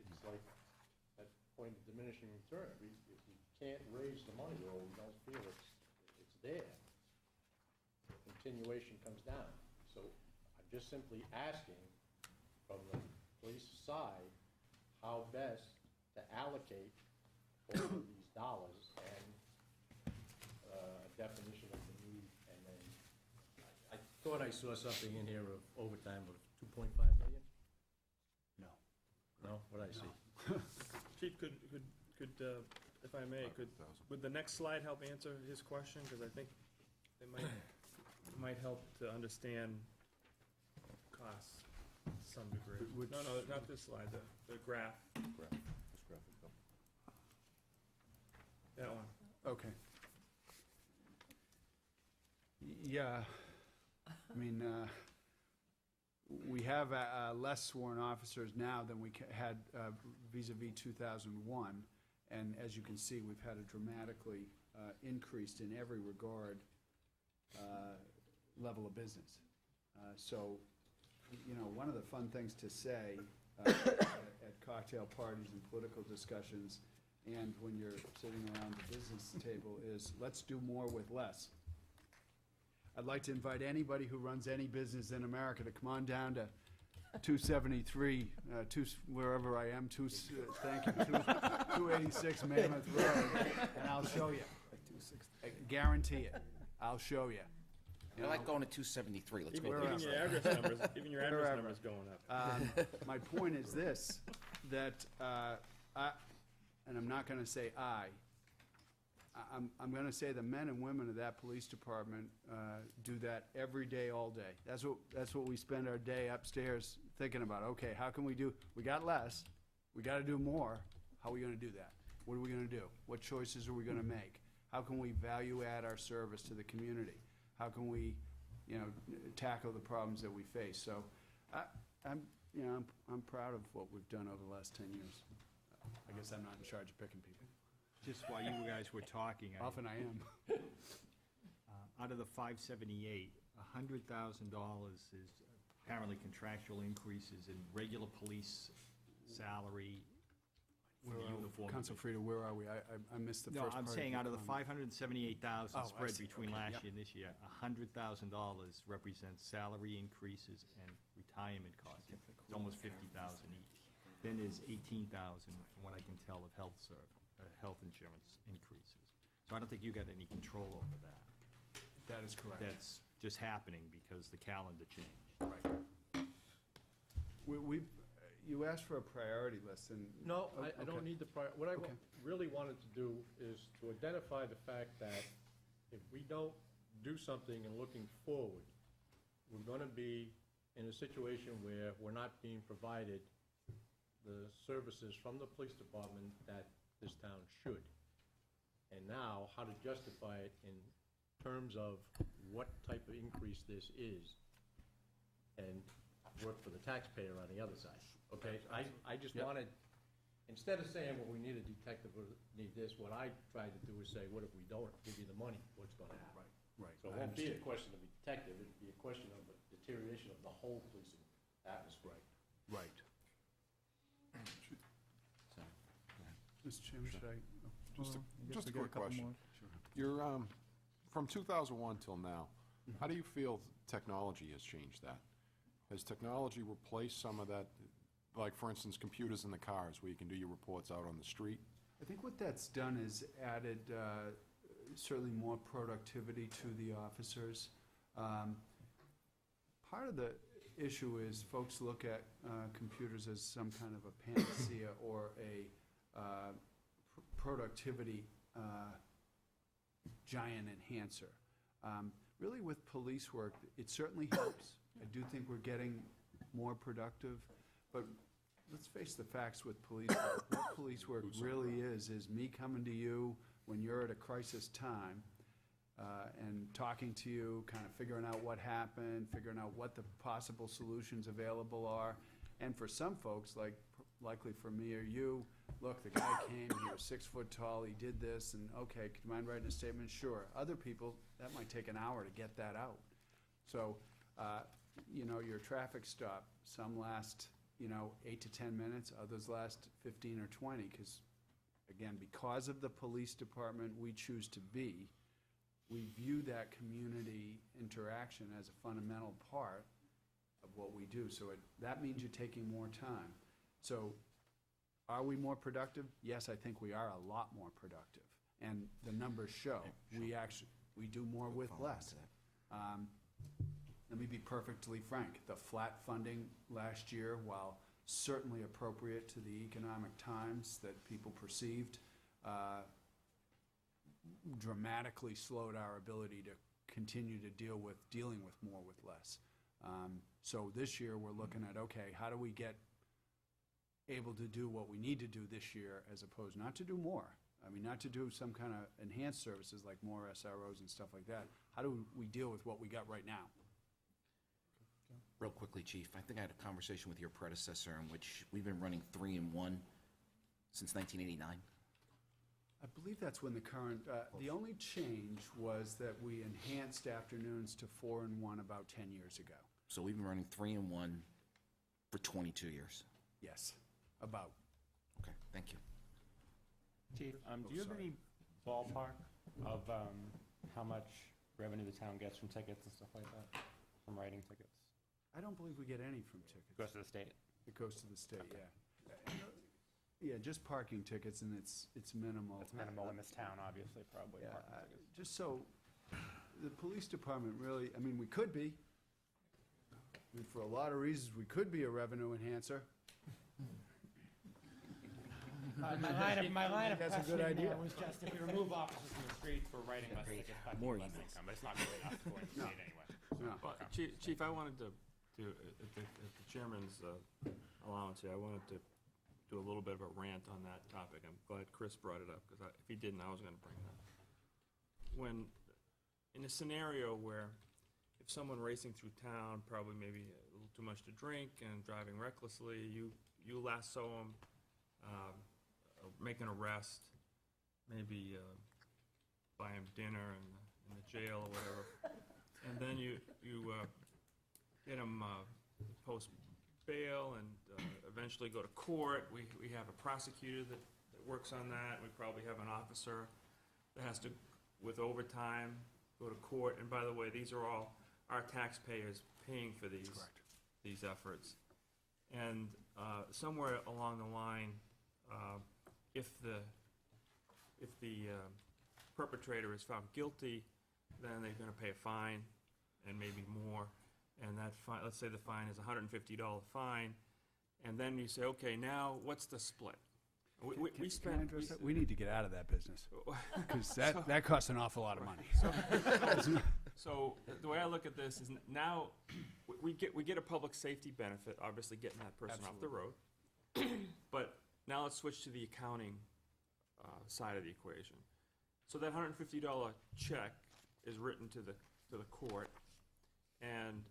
it's like that point of diminishing return. If we can't raise the money, or we don't feel it's there, the continuation comes down. So I'm just simply asking from the police side how best to allocate all of these dollars and a definition of the need, and then
I thought I saw something in here of overtime of 2.5 million?
No.
No? What'd I see?
Chief, could, if I may, would the next slide help answer his question? Because I think it might help to understand costs to some degree. No, not this slide, the graph. That one.
Okay. Yeah, I mean, we have less sworn officers now than we had vis-à-vis 2001, and as you can see, we've had a dramatically increased in every regard level of business. So, you know, one of the fun things to say at cocktail parties and political discussions, and when you're sitting around the business table, is let's do more with less. I'd like to invite anybody who runs any business in America to come on down to 273, wherever I am, thank you, 286 Mammoth Road, and I'll show you. I guarantee it. I'll show you.
I like going to 273, let's go.
Even your address numbers, even your address numbers going up.
My point is this, that, and I'm not gonna say I'm gonna say the men and women of that police department do that every day, all day. That's what we spend our day upstairs thinking about. Okay, how can we got less, we gotta do more. How are we gonna do that? What are we gonna do? What choices are we gonna make? How can we value add our service to the community? How can we, tackle the problems that we face? So, I'm proud of what we've done over the last 10 years. I guess I'm not in charge of picking people.
Just while you guys were talking,
Often I am.
out of the 578, $100,000 is apparently contractual increases in regular police salary for the uniform.
Council Frida, where are we? I missed the
No,
first part.
I'm saying out of the
comment.
578,000
Oh, I
spread
see.
between
Okay,
last
yep.
year and this year, $100,000 represents salary increases and retirement costs. It's almost 50,000 each. Then there's 18,000, from what I can tell, of health insurance increases. So I don't think you got any control over that.
That is correct.
That's just happening because the calendar changed.
Right. You asked for a priority list, and...
No,
Oh,
I don't
okay.
need the what I
Okay.
really wanted to do is to identify the fact that if we don't do something and looking forward, we're gonna be in a situation where we're not being provided the services from the police department that this town should. And now, how to justify it in terms of what type of increase this is, and work for the taxpayer on the other side, okay? I just
Yep.
wanted, instead of saying, well, we need a detective, or need this, what I tried to do is say, what if we don't give you the money, what's gonna happen?
Right.
So it won't be a question of a detective, it'd be a question of a deterioration of the whole policing atmosphere.
Right. Mr. Chairman, should I?
Just a quick question. You're, from 2001 till now, how do you feel technology has changed that? Has technology replaced some of that, like, for instance, computers in the cars, where you can do your reports out on the street?
I think what that's done is added certainly more productivity to the officers. Part of the issue is folks look at computers as some kind of a panacea or a
productivity giant enhancer. Really with police work, it certainly helps. I do think we're getting more productive, but let's face the facts with police work. What police work really is me coming to you when you're at a crisis time, and talking to you, kind of figuring out what happened, figuring out what the possible solutions available are. And for some folks, like likely for me or you, look, the guy came, he was 6 foot tall, he did this, and okay, could you mind writing a statement? Sure. Other people, that might take an hour to get that out. So, you know, your traffic stop, some last, 8 to 10 minutes, others last 15 or 20, because, again, because of the police department we choose to be, we view that community interaction as a fundamental part of what we do. So that means you're taking more time. So are we more productive? Yes, I think we are a lot more productive. And the numbers show we do more with less. Let me be perfectly frank. The flat funding last year, while certainly appropriate to the economic times that people perceived, dramatically slowed our ability to continue to dealing with more with less. So this year, we're looking at, okay, how do we get able to do what we need to do this year as opposed not to do more? I mean, not to do some kind of enhanced services like more SROs and stuff like that. How do we deal with what we got right now?
Real quickly, Chief, I think I had a conversation with your predecessor in which we've been running 3-in-1 since 1989.
I believe that's when the current, the only change was that we enhanced afternoons to 4-in-1 about 10 years ago.
So we've been running 3-in-1 for 22 years.
Yes, about.
Okay, thank you.
Chief, do you have any ballpark of how much revenue the town gets from tickets and stuff like that, from writing tickets?
I don't believe we get any from tickets.
Goes to the state?
It goes to the state, yeah. Yeah, just parking tickets, and it's minimal.
It's minimal in this town, obviously, probably.
Yeah,
parking tickets.
just so, the police department really, I mean, we could be. I mean, for a lot of reasons, we could be a revenue enhancer.
My line of
That's a good
questioning
idea.
there was just if you remove officers from the street for writing less tickets, that
More
less
emails.
income, but it's not really enough to go into the state anyway.
No.
Well, Chief, I wanted to, if the chairman's allowance here, I wanted to do a little bit of a rant on that topic. I'm glad Chris brought it up, because if he didn't, I was gonna bring it up. When, in a scenario where if someone racing through town, probably maybe a little too much to drink and driving recklessly, you lasso them, make an arrest, maybe buy him dinner in the jail or whatever, and then you get him post bail and eventually go to court. We have a prosecutor that works on that. We probably have an officer that has to, with overtime, go to court. And by the way, these are all our taxpayers paying for these efforts. And somewhere along the line, if the perpetrator is found guilty, then they're going to pay a fine and maybe more. And that fine, let's say the fine is a $150 fine, and then you say, okay, now what's the split? We
Can I address that? We need to get out of that business, because that costs an awful lot of money.
So the way I look at this is now we get a public safety benefit, obviously getting that person off the road. But now let's switch to the accounting side of the equation. So that $150 check is written to the court, and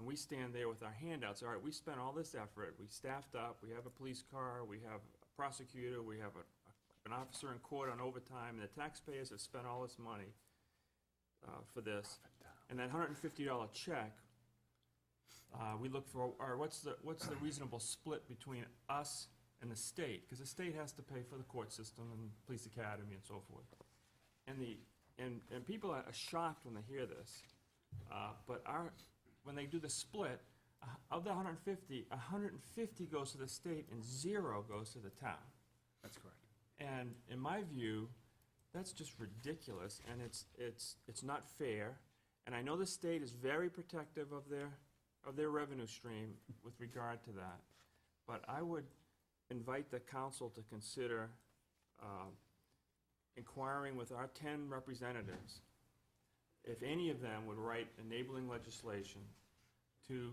we stand there with our handouts. All right, we spent all this effort. We staffed up. We have a police car. We have a prosecutor. We have an officer in court on overtime. And the taxpayers have spent all this money for this. And that $150 check, we look for, all right, what's the reasonable split between us and the state? Because the state has to pay for the court system and police academy and so forth. And people are shocked when they hear this. But when they do the split, of the 150 goes to the state and 0 goes to the town.
That's correct.
And in my view, that's just ridiculous, and it's not fair. And I know the state is very protective of their revenue stream with regard to that. But I would invite the council to consider inquiring with our 10 representatives if any of them would write enabling legislation to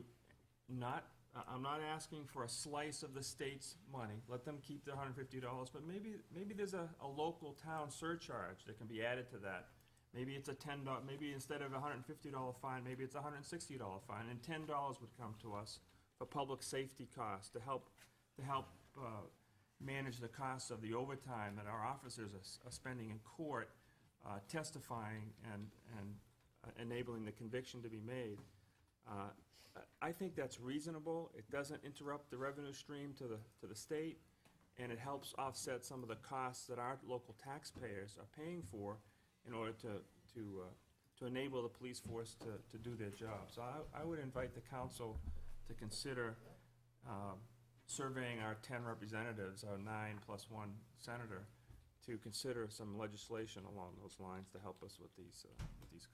not, I'm not asking for a slice of the state's money, let them keep the $150, but maybe there's a local town surcharge that can be added to that. Maybe it's a $10, maybe instead of a $150 fine, maybe it's a $160 fine, and $10 would come to us for public safety costs to help manage the costs of the overtime that our officers are spending in court, testifying and enabling the conviction to be made. I think that's reasonable. It doesn't interrupt the revenue stream to the state, and it helps offset some of the costs that our local taxpayers are paying for in order to enable the police force to do their job. So I would invite the council to consider surveying our 10 representatives, our 9 plus 1 senator, to consider some legislation along those lines to help us with these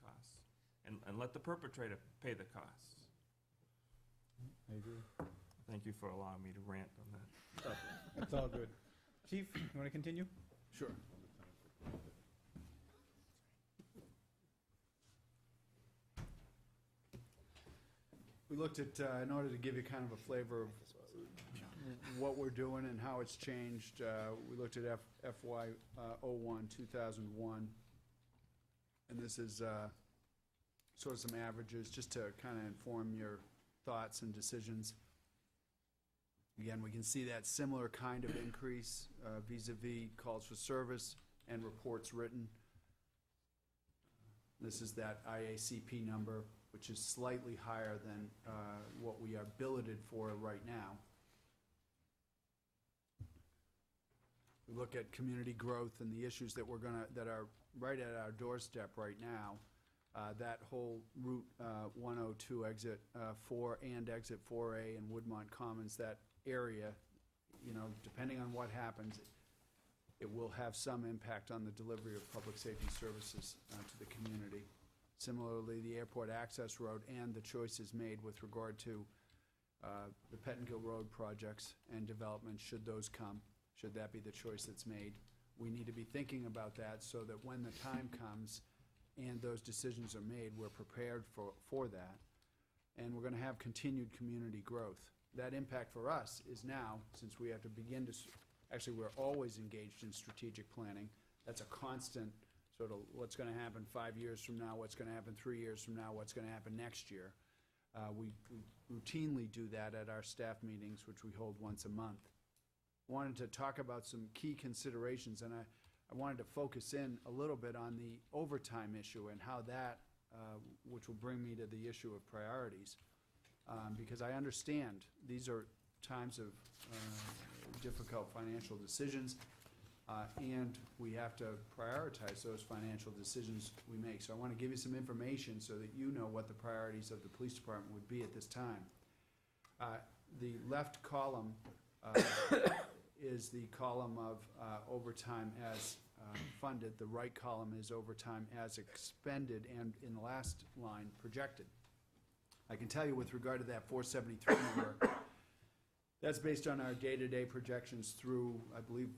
costs, and let the perpetrator pay the costs.
I agree.
Thank you for allowing me to rant on that.
It's all good. Chief, you want to continue?
Sure. We looked at, in order to give you kind of a flavor of what we're doing and how it's changed, we looked at FY '01, 2001, and this is sort of some averages, just to kind of inform your thoughts and decisions. Again, we can see that similar kind of increase vis-a-vis calls for service and reports written. This is that IACP number, which is slightly higher than what we are billeted for right now. We look at community growth and the issues that that are right at our doorstep right now. That whole Route 102 exit 4 and exit 4A and Woodmont Commons, that area, depending on what happens, it will have some impact on the delivery of public safety services to the community. Similarly, the airport access road and the choices made with regard to the Pettingill Road projects and development, should those come, should that be the choice that's made. We need to be thinking about that so that when the time comes and those decisions are made, we're prepared for that. And we're going to have continued community growth. That impact for us is now, since we have to begin to, actually, we're always engaged in strategic planning. That's a constant sort of what's going to happen 5 years from now, what's going to happen 3 years from now, what's going to happen next year. We routinely do that at our staff meetings, which we hold once a month. Wanted to talk about some key considerations, and I wanted to focus in a little bit on the overtime issue and how that, which will bring me to the issue of priorities, because I understand these are times of difficult financial decisions, and we have to prioritize those financial decisions we make. So I want to give you some information so that you know what the priorities of the police department would be at this time. The left column is the column of overtime as funded. The right column is overtime as expended, and in the last line, projected. I can tell you with regard to that 473 number, that's based on our day-to-day projections through, I believe,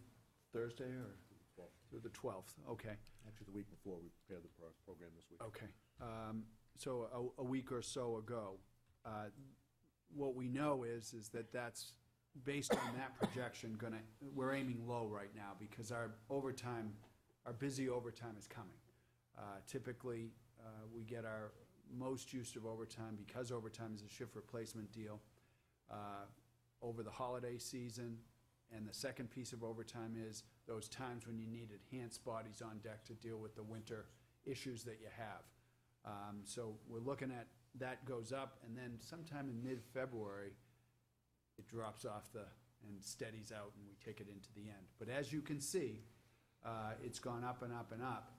Thursday or through the 12th. Okay.
Actually, the week before, we prepared the program this week.
Okay. So a week or so ago. What we know is that that's based on that projection, we're aiming low right now because our overtime, our busy overtime is coming. Typically, we get our most use of overtime, because overtime is a shift replacement deal, over the holiday season. And the second piece of overtime is those times when you need enhanced bodies on deck to deal with the winter issues that you have. So we're looking at that goes up, and then sometime in mid-February, it drops off and steadies out, and we take it into the end. But as you can see, it's gone up and up and up.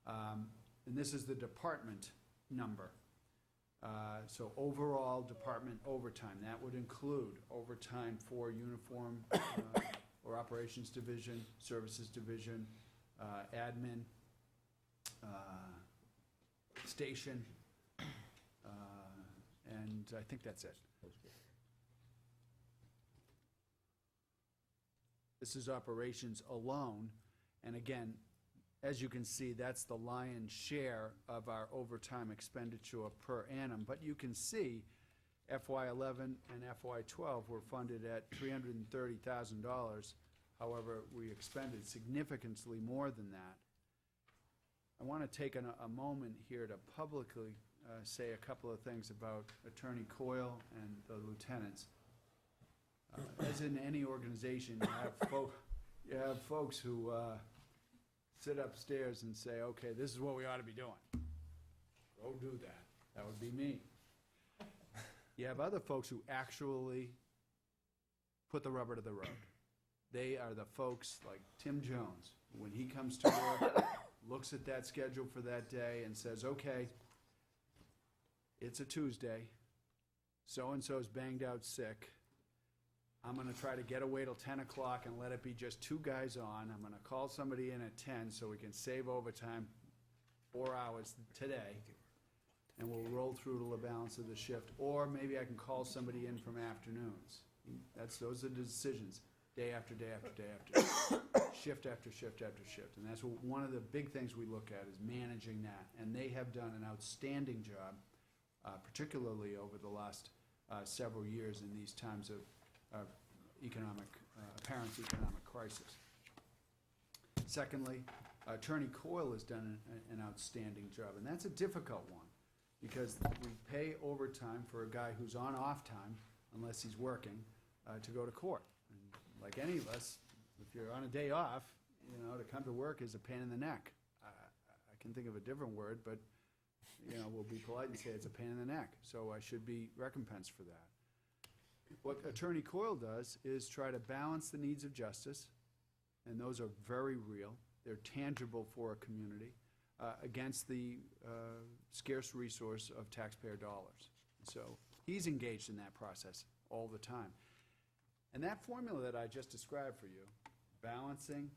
And this is the department number. So overall department overtime, that would include overtime for uniform or operations division, services division, admin, station, and I think that's it. This is operations alone,
And again, as you can see, that's the lion's share of our overtime expenditure per annum. But you can see FY11 and FY12 were funded at $330,000. However, we expended significantly more than that. I want to take a moment here to publicly say a couple of things about Attorney Coyle and the lieutenants. As in any organization, you have folks who sit upstairs and say, okay, this is what we ought to be doing. Go do that. That would be me. You have other folks who actually put the rubber to the road. They are the folks like Tim Jones. When he comes to work, looks at that schedule for that day and says, okay, it's a Tuesday, so-and-so's banged out sick. I'm gonna try to get away till 10 o'clock and let it be just 2 guys on. I'm gonna call somebody in at 10 so we can save overtime 4 hours today, and we'll roll through to the balance of the shift. Or maybe I can call somebody in from afternoons. Those are the decisions, day after day after day after day, shift after shift after shift. And that's one of the big things we look at is managing that. And they have done an outstanding job, particularly over the last several years in these times of apparent economic crisis. Secondly, Attorney Coyle has done an outstanding job, and that's a difficult one, because we pay overtime for a guy who's on off time, unless he's working, to go to court. And like any of us, if you're on a day off, to come to work is a pain in the neck. I can think of a different word, but, we'll be polite and say it's a pain in the neck, so I should be recompensed for that. What Attorney Coyle does is try to balance the needs of justice, and those are very real. They're tangible for a community, against the scarce resource of taxpayer dollars. So he's engaged in that process all the time. And that formula that I just described for you, balancing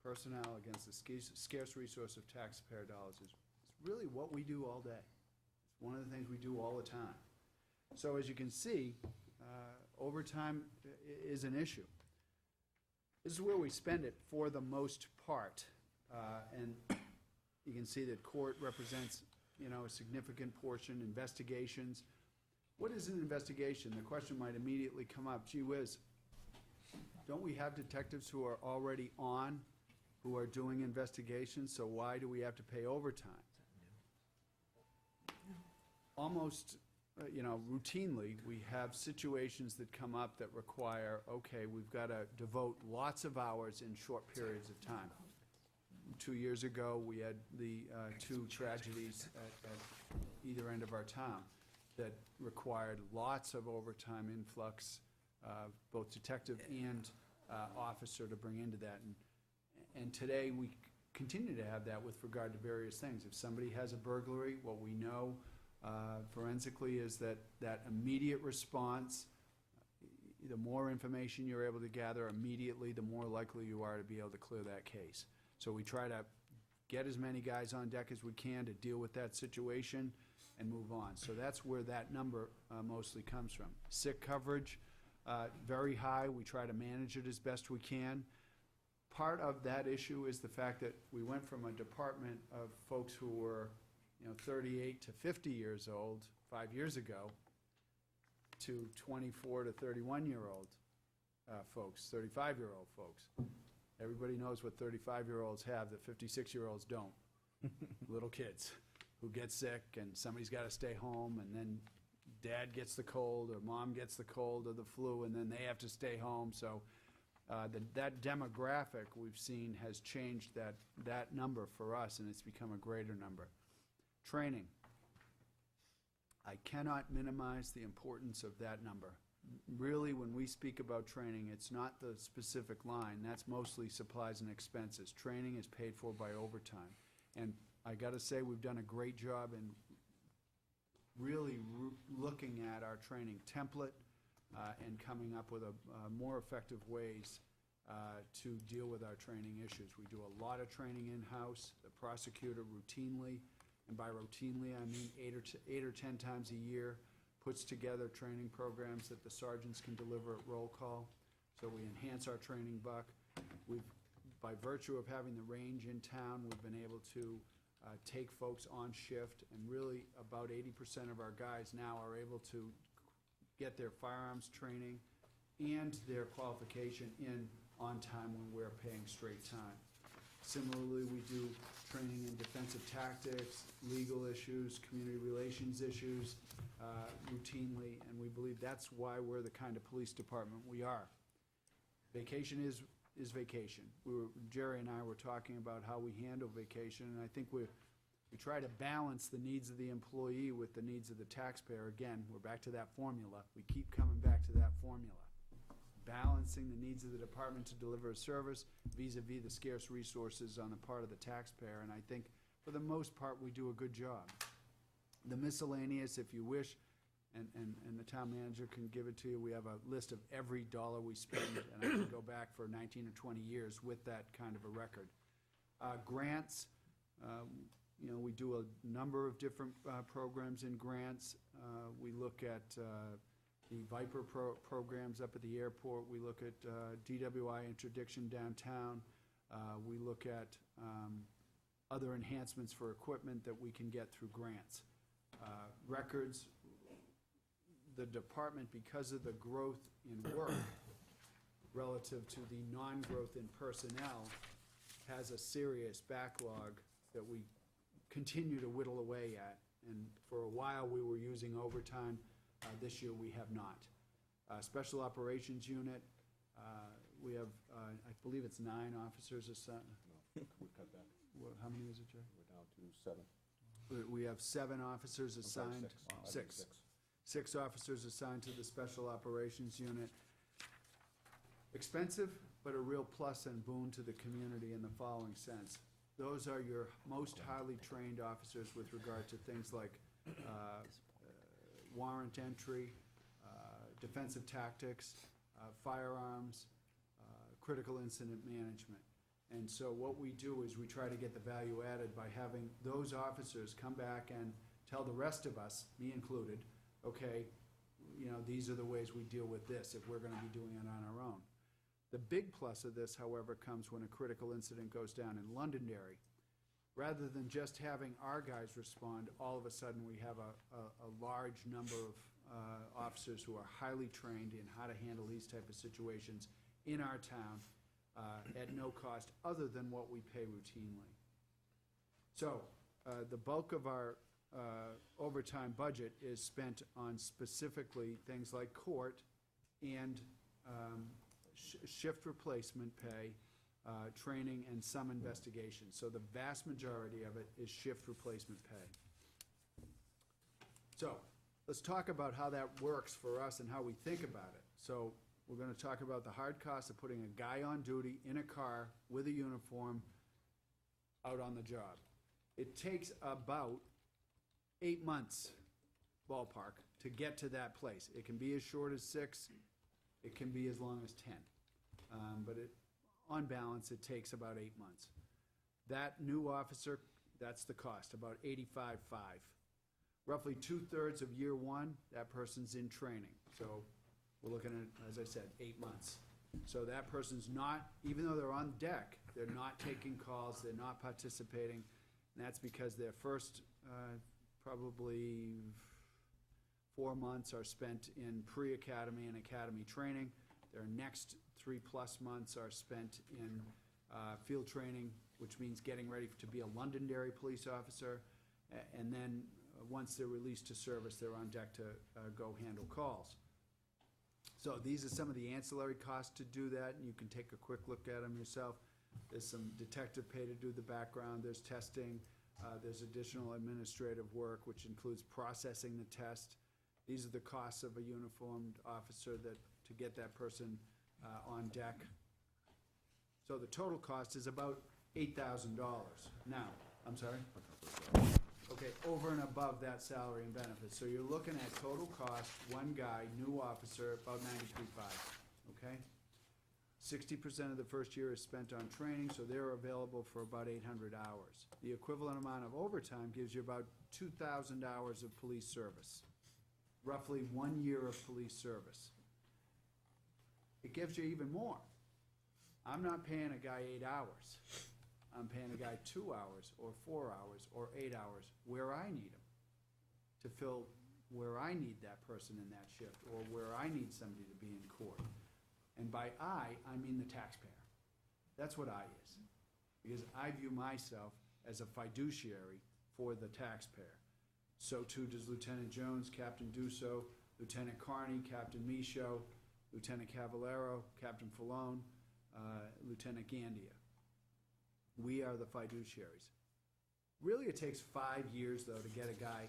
personnel against the scarce resource of taxpayer dollars, is really what we do all day. It's one of the things we do all the time. So as you can see, overtime is an issue. This is where we spend it for the most part. And you can see that court represents, a significant portion, investigations. What is an investigation? The question might immediately come up, gee whiz, don't we have detectives who are already on, who are doing investigations, so why do we have to pay overtime? Almost routinely, we have situations that come up that require, okay, we've got to devote lots of hours in short periods of time. 2 years ago, we had the 2 tragedies at either end of our town that required lots of overtime influx, both detective and officer to bring into that. And today, we continue to have that with regard to various things. If somebody has a burglary, what we know forensically is that immediate response, the more information you're able to gather immediately, the more likely you are to be able to clear that case. So we try to get as many guys on deck as we can to deal with that situation and move on. So that's where that number mostly comes from. Sick coverage, very high. We try to manage it as best we can. Part of that issue is the fact that we went from a department of folks who were 38 to 50 years old 5 years ago to 24 to 31-year-old folks, 35-year-old folks. Everybody knows what 35-year-olds have that 56-year-olds don't. Little kids who get sick and somebody's got to stay home, and then dad gets the cold or mom gets the cold or the flu, and then they have to stay home. So that demographic we've seen has changed that number for us, and it's become a greater number. Training. I cannot minimize the importance of that number. Really, when we speak about training, it's not the specific line. That's mostly supplies and expenses. Training is paid for by overtime. And I got to say, we've done a great job in really looking at our training template and coming up with more effective ways to deal with our training issues. We do a lot of training in-house. The prosecutor routinely, and by routinely I mean 8 or 10 times a year, puts together training programs that the sergeants can deliver at roll call. So we enhance our training buck. We've by virtue of having the range in town, we've been able to take folks on shift, and really about 80% of our guys now are able to get their firearms training and their qualification in on time when we're paying straight time. Similarly, we do training in defensive tactics, legal issues, community relations issues routinely, and we believe that's why we're the kind of police department we are. Vacation is vacation. Jerry and I were talking about how we handle vacation, and I think we try to balance the needs of the employee with the needs of the taxpayer. Again, we're back to that formula. We keep coming back to that formula. Balancing the needs of the department to deliver a service vis-a-vis the scarce resources on the part of the taxpayer, and I think for the most part, we do a good job. The miscellaneous, if you wish, and the town manager can give it to you, we have a list of every dollar we spend, and I can go back for 19 or 20 years with that kind of a record. Grants, you know, we do a number of different programs in grants. We look at the Viper programs up at the airport. We look at DWI interdiction downtown. We look at other enhancements for equipment that we can get through grants. Records, the department, because of the growth in work relative to the non-growth in personnel, has a serious backlog that we continue to whittle away at. And for a while, we were using overtime. This year, we have not. Special Operations Unit, we have, I believe it's 9 officers assigned.
No, we cut back.
How many is it, Jerry?
We're down to 7.
We have 7 officers
I'm sorry,
assigned.
6. Wow, I think
6. 6 officers assigned to the Special Operations Unit. Expensive, but a real plus and boon to the community in the following sense. Those are your most highly trained officers with regard to things like warrant entry, defensive tactics, firearms, critical incident management. And so what we do is we try to get the value added by having those officers come back and tell the rest of us, me included, okay, you know, these are the ways we deal with this if we're gonna be doing it on our own. The big plus of this, however, comes when a critical incident goes down in Londonderry. Rather than just having our guys respond, all of a sudden we have a large number of officers who are highly trained in how to handle these type of situations in our town at no cost other than what we pay routinely. So the bulk of our overtime budget is spent on specifically things like court and shift replacement pay, training, and some investigation. So the vast majority of it is shift replacement pay. So let's talk about how that works for us and how we think about it. So we're going to talk about the hard cost of putting a guy on duty in a car with a uniform out on the job. It takes about 8 months, ballpark, to get to that place. It can be as short as 6, it can be as long as 10. But on balance, it takes about 8 months. That new officer, that's the cost, about $85,500. Roughly 2/3 of year 1, that person's in training. So we're looking at, as I said, 8 months. So that person's not, even though they're on deck, they're not taking calls, they're not participating. And that's because their first probably 4 months are spent in pre-academy and academy training. Their next 3+ months are spent in field training, which means getting ready to be a Londonderry police officer. And then once they're released to service, they're on deck to go handle calls. So these are some of the ancillary costs to do that, and you can take a quick look at them yourself. There's some detective pay to do the background, there's testing, there's additional administrative work, which includes processing the test. These are the costs of a uniformed officer to get that person on deck. So the total cost is about $8,000. Now, I'm sorry? Okay, over and above that salary and benefits. So you're looking at total cost, one guy, new officer, about $93,500, okay? 60% of the first year is spent on training, so they're available for about 800 hours. The equivalent amount of overtime gives you about 2,000 hours of police service, roughly 1 year of police service. It gives you even more. I'm not paying a guy 8 hours. I'm paying a guy 2 hours, or 4 hours, or 8 hours, where I need him, to fill where I need that person in that shift, or where I need somebody to be in court. And by I mean the taxpayer. That's what I is. Because I view myself as a fiduciary for the taxpayer. So too does Lieutenant Jones, Captain Dusso, Lieutenant Carney, Captain Michaud, Lieutenant Cavallero, Captain Falone, Lieutenant Gandia. We are the fiduciaries. Really, it takes 5 years, though, to get a guy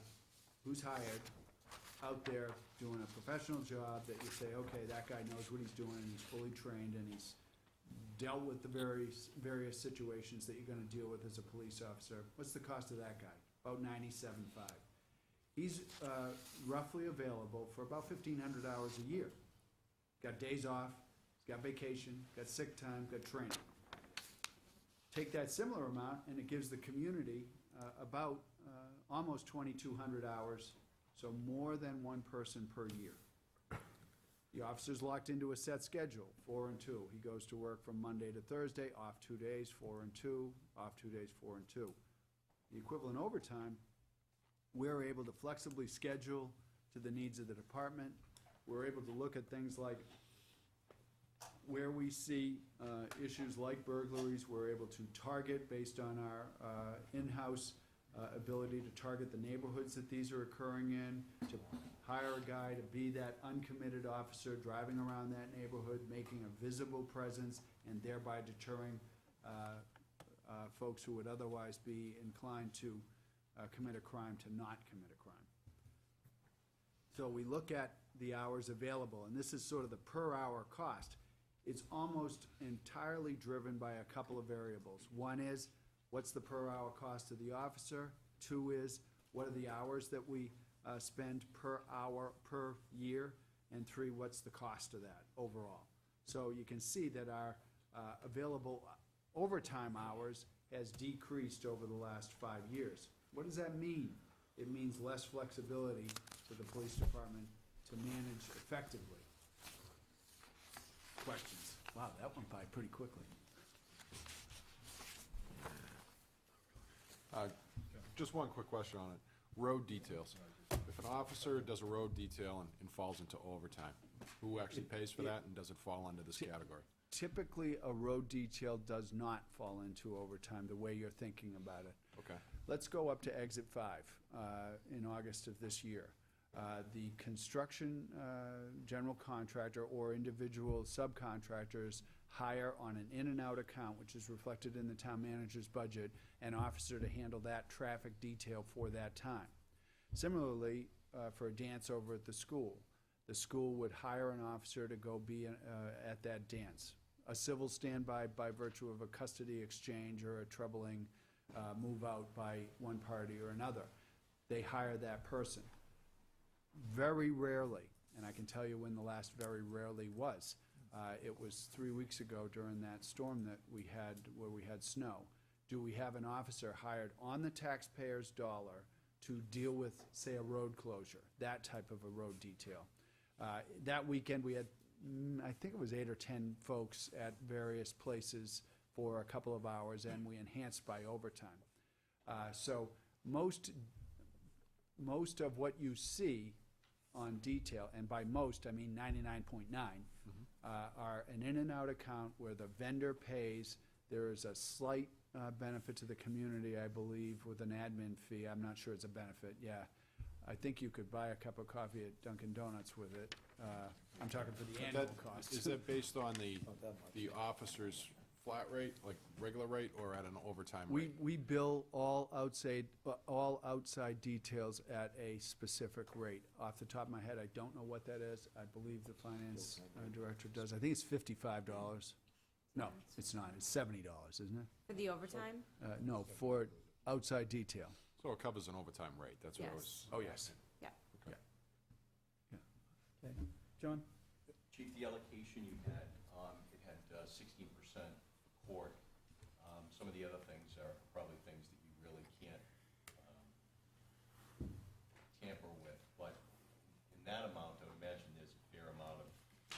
who's hired out there doing a professional job that you say, okay, that guy knows what he's doing, and he's fully trained, and he's dealt with the various situations that you're gonna deal with as a police officer. What's the cost of that guy? About $97,500. He's roughly available for about 1,500 hours a year. Got days off, he's got vacation, got sick time, got training. Take that similar amount, and it gives the community about almost 2,200 hours, so more than one person per year. The officer's locked into a set schedule, 4 and 2. He goes to work from Monday to Thursday, off 2 days, 4 and 2, off 2 days, 4 and 2. The equivalent overtime, we're able to flexibly schedule to the needs of the department. We're able to look at things like where we see issues like burglaries. We're able to target based on our in-house ability to target the neighborhoods that these are occurring in, to hire a guy to be that uncommitted officer driving around that neighborhood, making a visible presence, and thereby deterring folks who would otherwise be inclined to commit a crime to not commit a crime. So we look at the hours available, and this is sort of the per hour cost. It's almost entirely driven by a couple of variables. One is, what's the per hour cost of the officer? 2 is, what are the hours that we spend per hour per year? And 3, what's the cost of that overall? So you can see that our available overtime hours has decreased over the last 5 years. What does that mean? It means less flexibility for the police department to manage effectively. Questions? Wow, that went by pretty quickly.
Just one quick question on it. Road details. If an officer does a road detail and falls into overtime, who actually pays for that, and does it fall under this category?
Typically, a road detail does not fall into overtime, the way you're thinking about it.
Okay.
Let's go up to Exit 5 in August of this year. The construction general contractor or individual subcontractors hire on an in and out account, which is reflected in the town manager's budget, an officer to handle that traffic detail for that time. Similarly, for a dance over at the school would hire an officer to go be at that dance. A civil standby by virtue of a custody exchange or a troubling move out by one party or another. They hire that person. Very rarely, and I can tell you when the last very rarely was, it was 3 weeks ago during that storm that we had, where we had snow. Do we have an officer hired on the taxpayer's dollar to deal with, say, a road closure, that type of a road detail? That weekend, we had, I think it was 8 or 10 folks at various places for a couple of hours, and we enhanced by overtime. So most of what you see on detail, and by most, I mean 99.9, are an in and out account where the vendor pays. There is a slight benefit to the community, I believe, with an admin fee. I'm not sure it's a benefit, yeah. I think you could buy a cup of coffee at Dunkin' Donuts with it. I'm talking for the annual cost.
Is that based on the officer's flat rate, like regular rate, or at an overtime rate?
We bill all outside details at a specific rate. Off the top of my head, I don't know what that is. I believe the finance director does. I think it's $55. No, it's not. It's $70, isn't it?
For the overtime?
No, for outside detail.
So it covers an overtime rate, that's what I was.
Oh, yes.
Yeah.
Okay. John?
Chief, the allocation you had, it had 16% court. Some of the other things are probably things that you really can't tamper with, but in that amount, I would imagine there's a fair amount of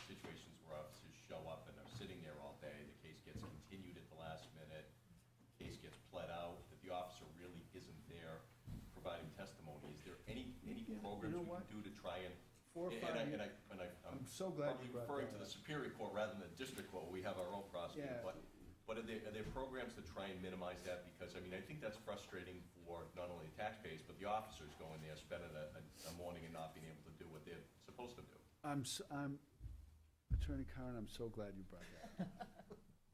situations where officers show up and are sitting there all day, the case gets do to try and,
4 or 5 years.
I'm
so glad
probably
you brought
referring
that
to the
up.
Superior Court rather than the District Court, we have our own prosecutor,
Yeah.
but are there programs to try and minimize that? Because, I mean, I think that's frustrating for not only the taxpayers, but the officers going there, spending a morning and not being able to do what they're supposed to do.
I'm Attorney Karen, I'm so glad you brought that up.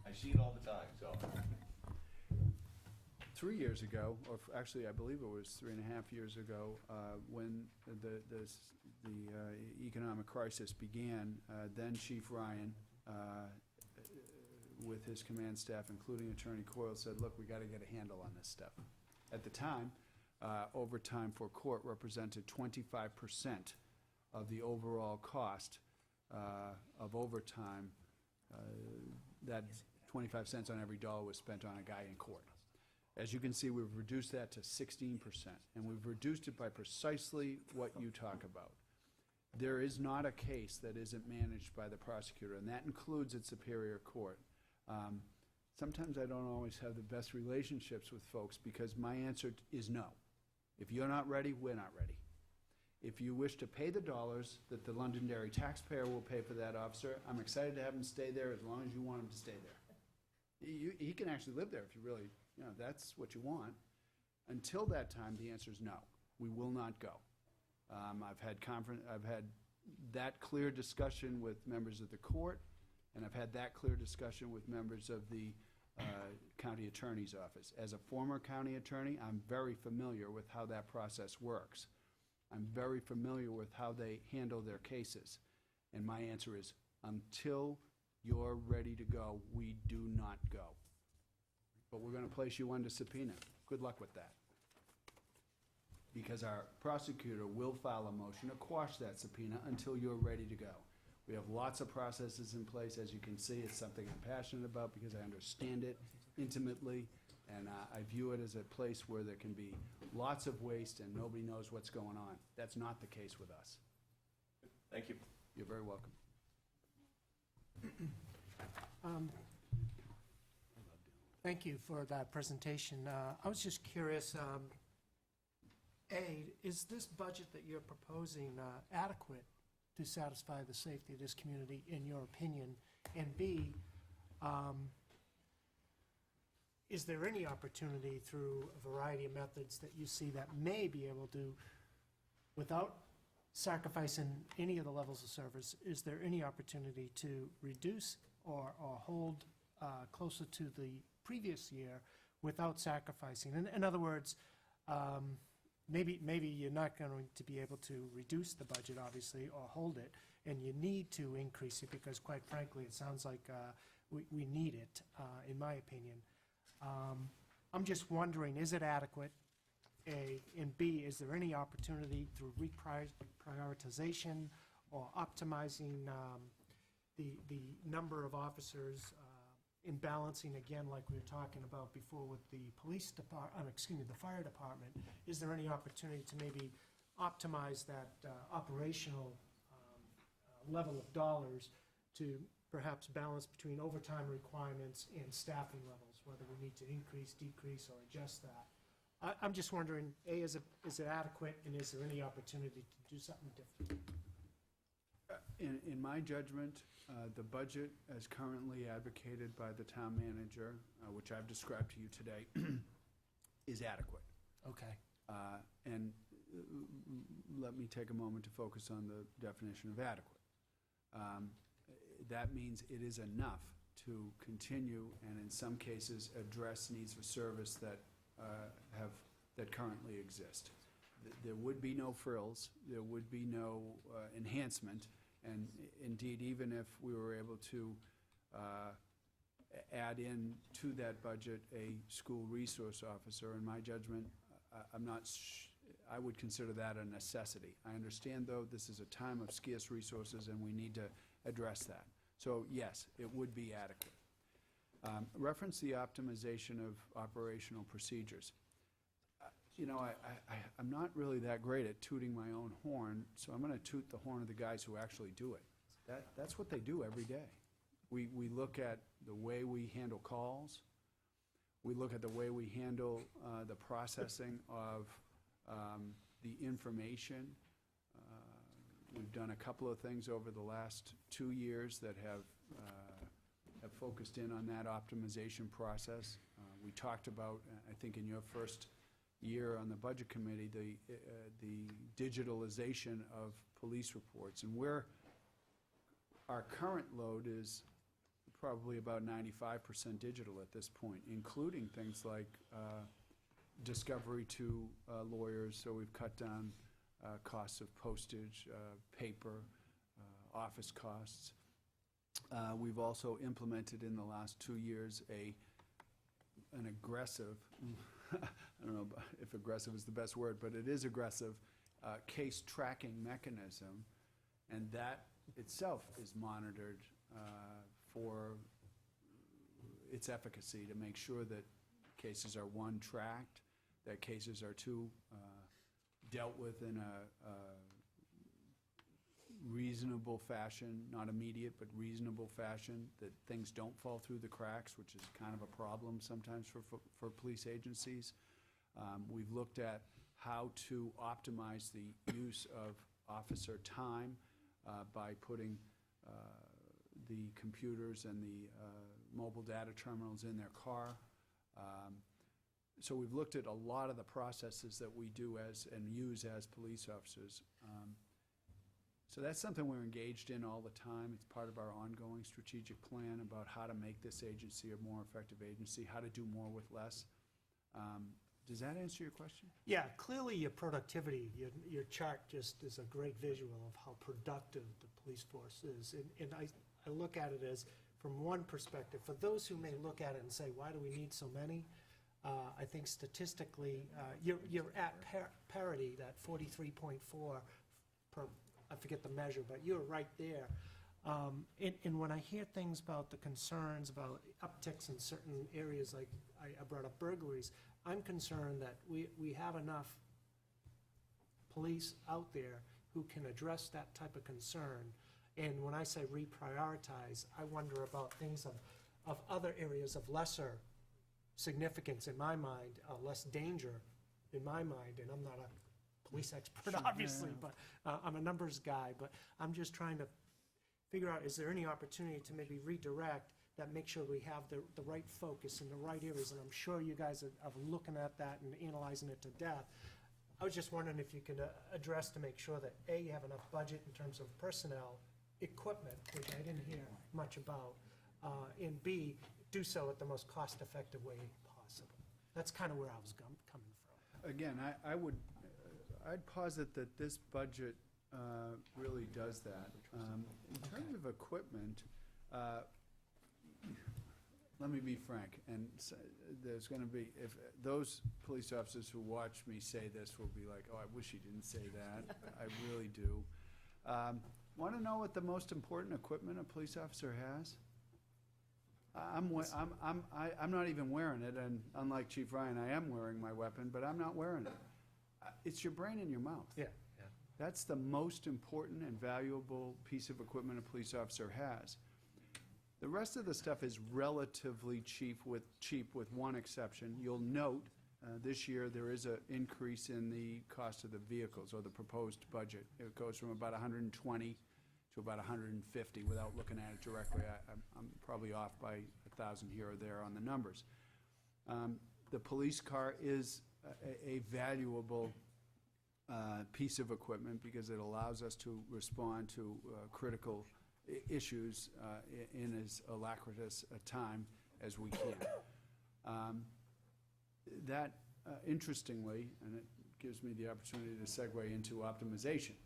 I see it all the time, so.
3 years ago, or actually, I believe it was 3.5 years ago, when the economic crisis began, then Chief Ryan, with his command staff, including Attorney Coyle, said, look, we got to get a handle on this stuff. At the time, overtime for court represented 25% of the overall cost of overtime. That 25 cents on every dollar was spent on a guy in court. As you can see, we've reduced that to 16%, and we've reduced it by precisely what you talk about. There is not a case that isn't managed by the prosecutor, and that includes at Superior Court. Sometimes I don't always have the best relationships with folks because my answer is no. If you're not ready, we're not ready. If you wish to pay the dollars that the Londonderry taxpayer will pay for that officer, I'm excited to have him stay there as long as you want him to stay there. He can actually live there if you really, that's what you want. Until that time, the answer is no. We will not go. I've had that clear discussion with members of the court, and I've had that clear discussion with members of the county attorney's office. As a former county attorney, I'm very familiar with how that process works. I'm very familiar with how they handle their cases. And my answer is, until you're ready to go, we do not go. But we're going to place you under subpoena. Good luck with that. Because our prosecutor will file a motion to quash that subpoena until you're ready to go. We have lots of processes in place. As you can see, it's something I'm passionate about because I understand it intimately, and I view it as a place where there can be lots of waste and nobody knows what's going on. That's not the case with us.
Thank you.
You're very welcome.
Thank you for that presentation. I was just curious, A, is this budget that you're proposing adequate to satisfy the safety of this community, in your opinion? And B, is there any opportunity through a variety of methods that you see that may be able to, without sacrificing any of the levels of service, is there any opportunity to reduce or hold closer to the previous year without sacrificing? In other words, maybe you're not going to be able to reduce the budget, obviously, or hold it, and you need to increase it because, quite frankly, it sounds like we need it, in my opinion. I'm just wondering, is it adequate, A, and B, is there any opportunity through reprioritization or optimizing the number of officers in balancing, again, like we were talking about before with the police department, the fire department, is there any opportunity to maybe optimize that operational level of dollars to perhaps balance between overtime requirements and staffing levels, whether we need to increase, decrease, or adjust that? I'm just wondering, A, is it adequate, and is there any opportunity to do something different?
In my judgment, the budget as currently advocated by the town manager, which I've described to you today, is adequate.
Okay.
And let me take a moment to focus on the definition of adequate. That means it is enough to continue and in some cases address needs of service that currently exist. There would be no frills, there would be no enhancement, and indeed, even if we were able to add in to that budget a school resource officer, in my judgment, I would consider that a necessity. I understand, though, this is a time of scarce resources and we need to address that. So, yes, it would be adequate. Reference the optimization of operational procedures. I'm not really that great at tooting my own horn, so I'm going to toot the horn of the guys who actually do it. That's what they do every day. We look at the way we handle calls. We look at the way we handle the processing of the information We've done a couple of things over the last 2 years that have focused in on that optimization process. We talked about, I think in your first year on the Budget Committee, the digitalization of police reports. And our current load is probably about 95% digital at this point, including things like discovery to lawyers. So we've cut down costs of postage, paper, office costs. We've also implemented in the last 2 years an aggressive, I don't know if aggressive is the best word, but it is aggressive, case tracking mechanism, and that itself is monitored for its efficacy to make sure that cases are, one, tracked, that cases are, two, dealt with in a reasonable fashion, not immediate, but reasonable fashion, that things don't fall through the cracks, which is kind of a problem sometimes for police agencies. We've looked at how to optimize the use of officer time by putting the computers and the mobile data terminals in their car. So we've looked at a lot of the processes that we do and use as police officers. So that's something we're engaged in all the time. It's part of our ongoing strategic plan about how to make this agency a more effective agency, how to do more with less. Does that answer your question?
Yeah, clearly your productivity, your chart just is a great visual of how productive the police force is. And I look at it as, from one perspective, for those who may look at it and say, why do we need so many? I think statistically, you're at parity, that 43.4 per, I forget the measure, but you're right there. And when I hear things about the concerns about upticks in certain areas, like I brought up burglaries, I'm concerned that we have enough police out there who can address that type of concern. And when I say reprioritize, I wonder about things of other areas of lesser significance in my mind, less danger in my mind, and I'm not a police expert, obviously, but I'm a numbers guy, but I'm just trying to figure out, is there any opportunity to maybe redirect that, make sure we have the right focus in the right areas, and I'm sure you guys are looking at that and analyzing it to death. I was just wondering if you could address to make sure that, A, you have enough budget in terms of personnel, equipment, which I didn't hear much about, and B, do so at the most cost-effective way possible. That's kind of where I was coming from.
Again, I'd posit that this budget really does that. In terms of equipment, let me be frank, and there's going to be, if those police officers who watch me say this will be like, oh, I wish he didn't say that. I really do. Want to know what the most important equipment a police officer has? I'm not even wearing it, and unlike Chief Ryan, I am wearing my weapon, but I'm not wearing it. It's your brain in your mouth.
Yeah.
That's the most important and valuable piece of equipment a police officer has. The rest of the stuff is relatively cheap, with one exception. You'll note this year there is an increase in the cost of the vehicles, or the proposed budget. It goes from about 120 to about 150 without looking at it directly. I'm probably off by 1,000 here or there on the numbers. The police car is a valuable piece of equipment because it allows us to respond to critical issues in as alacritous a time as we can. That, interestingly, and it gives me the opportunity to segue into optimization.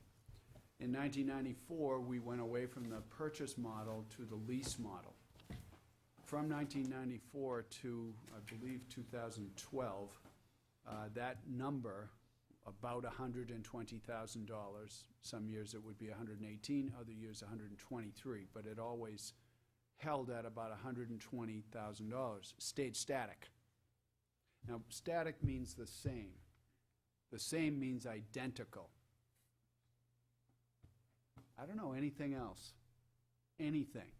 In 1994, we went away from the purchase model to the lease model. From 1994 to, I believe, 2012, that number, about $120,000. Some years it would be 118, other years 123, but it always held at about $120,000, stayed static. Now, static means the same. The same means identical. I don't know anything else. Anything.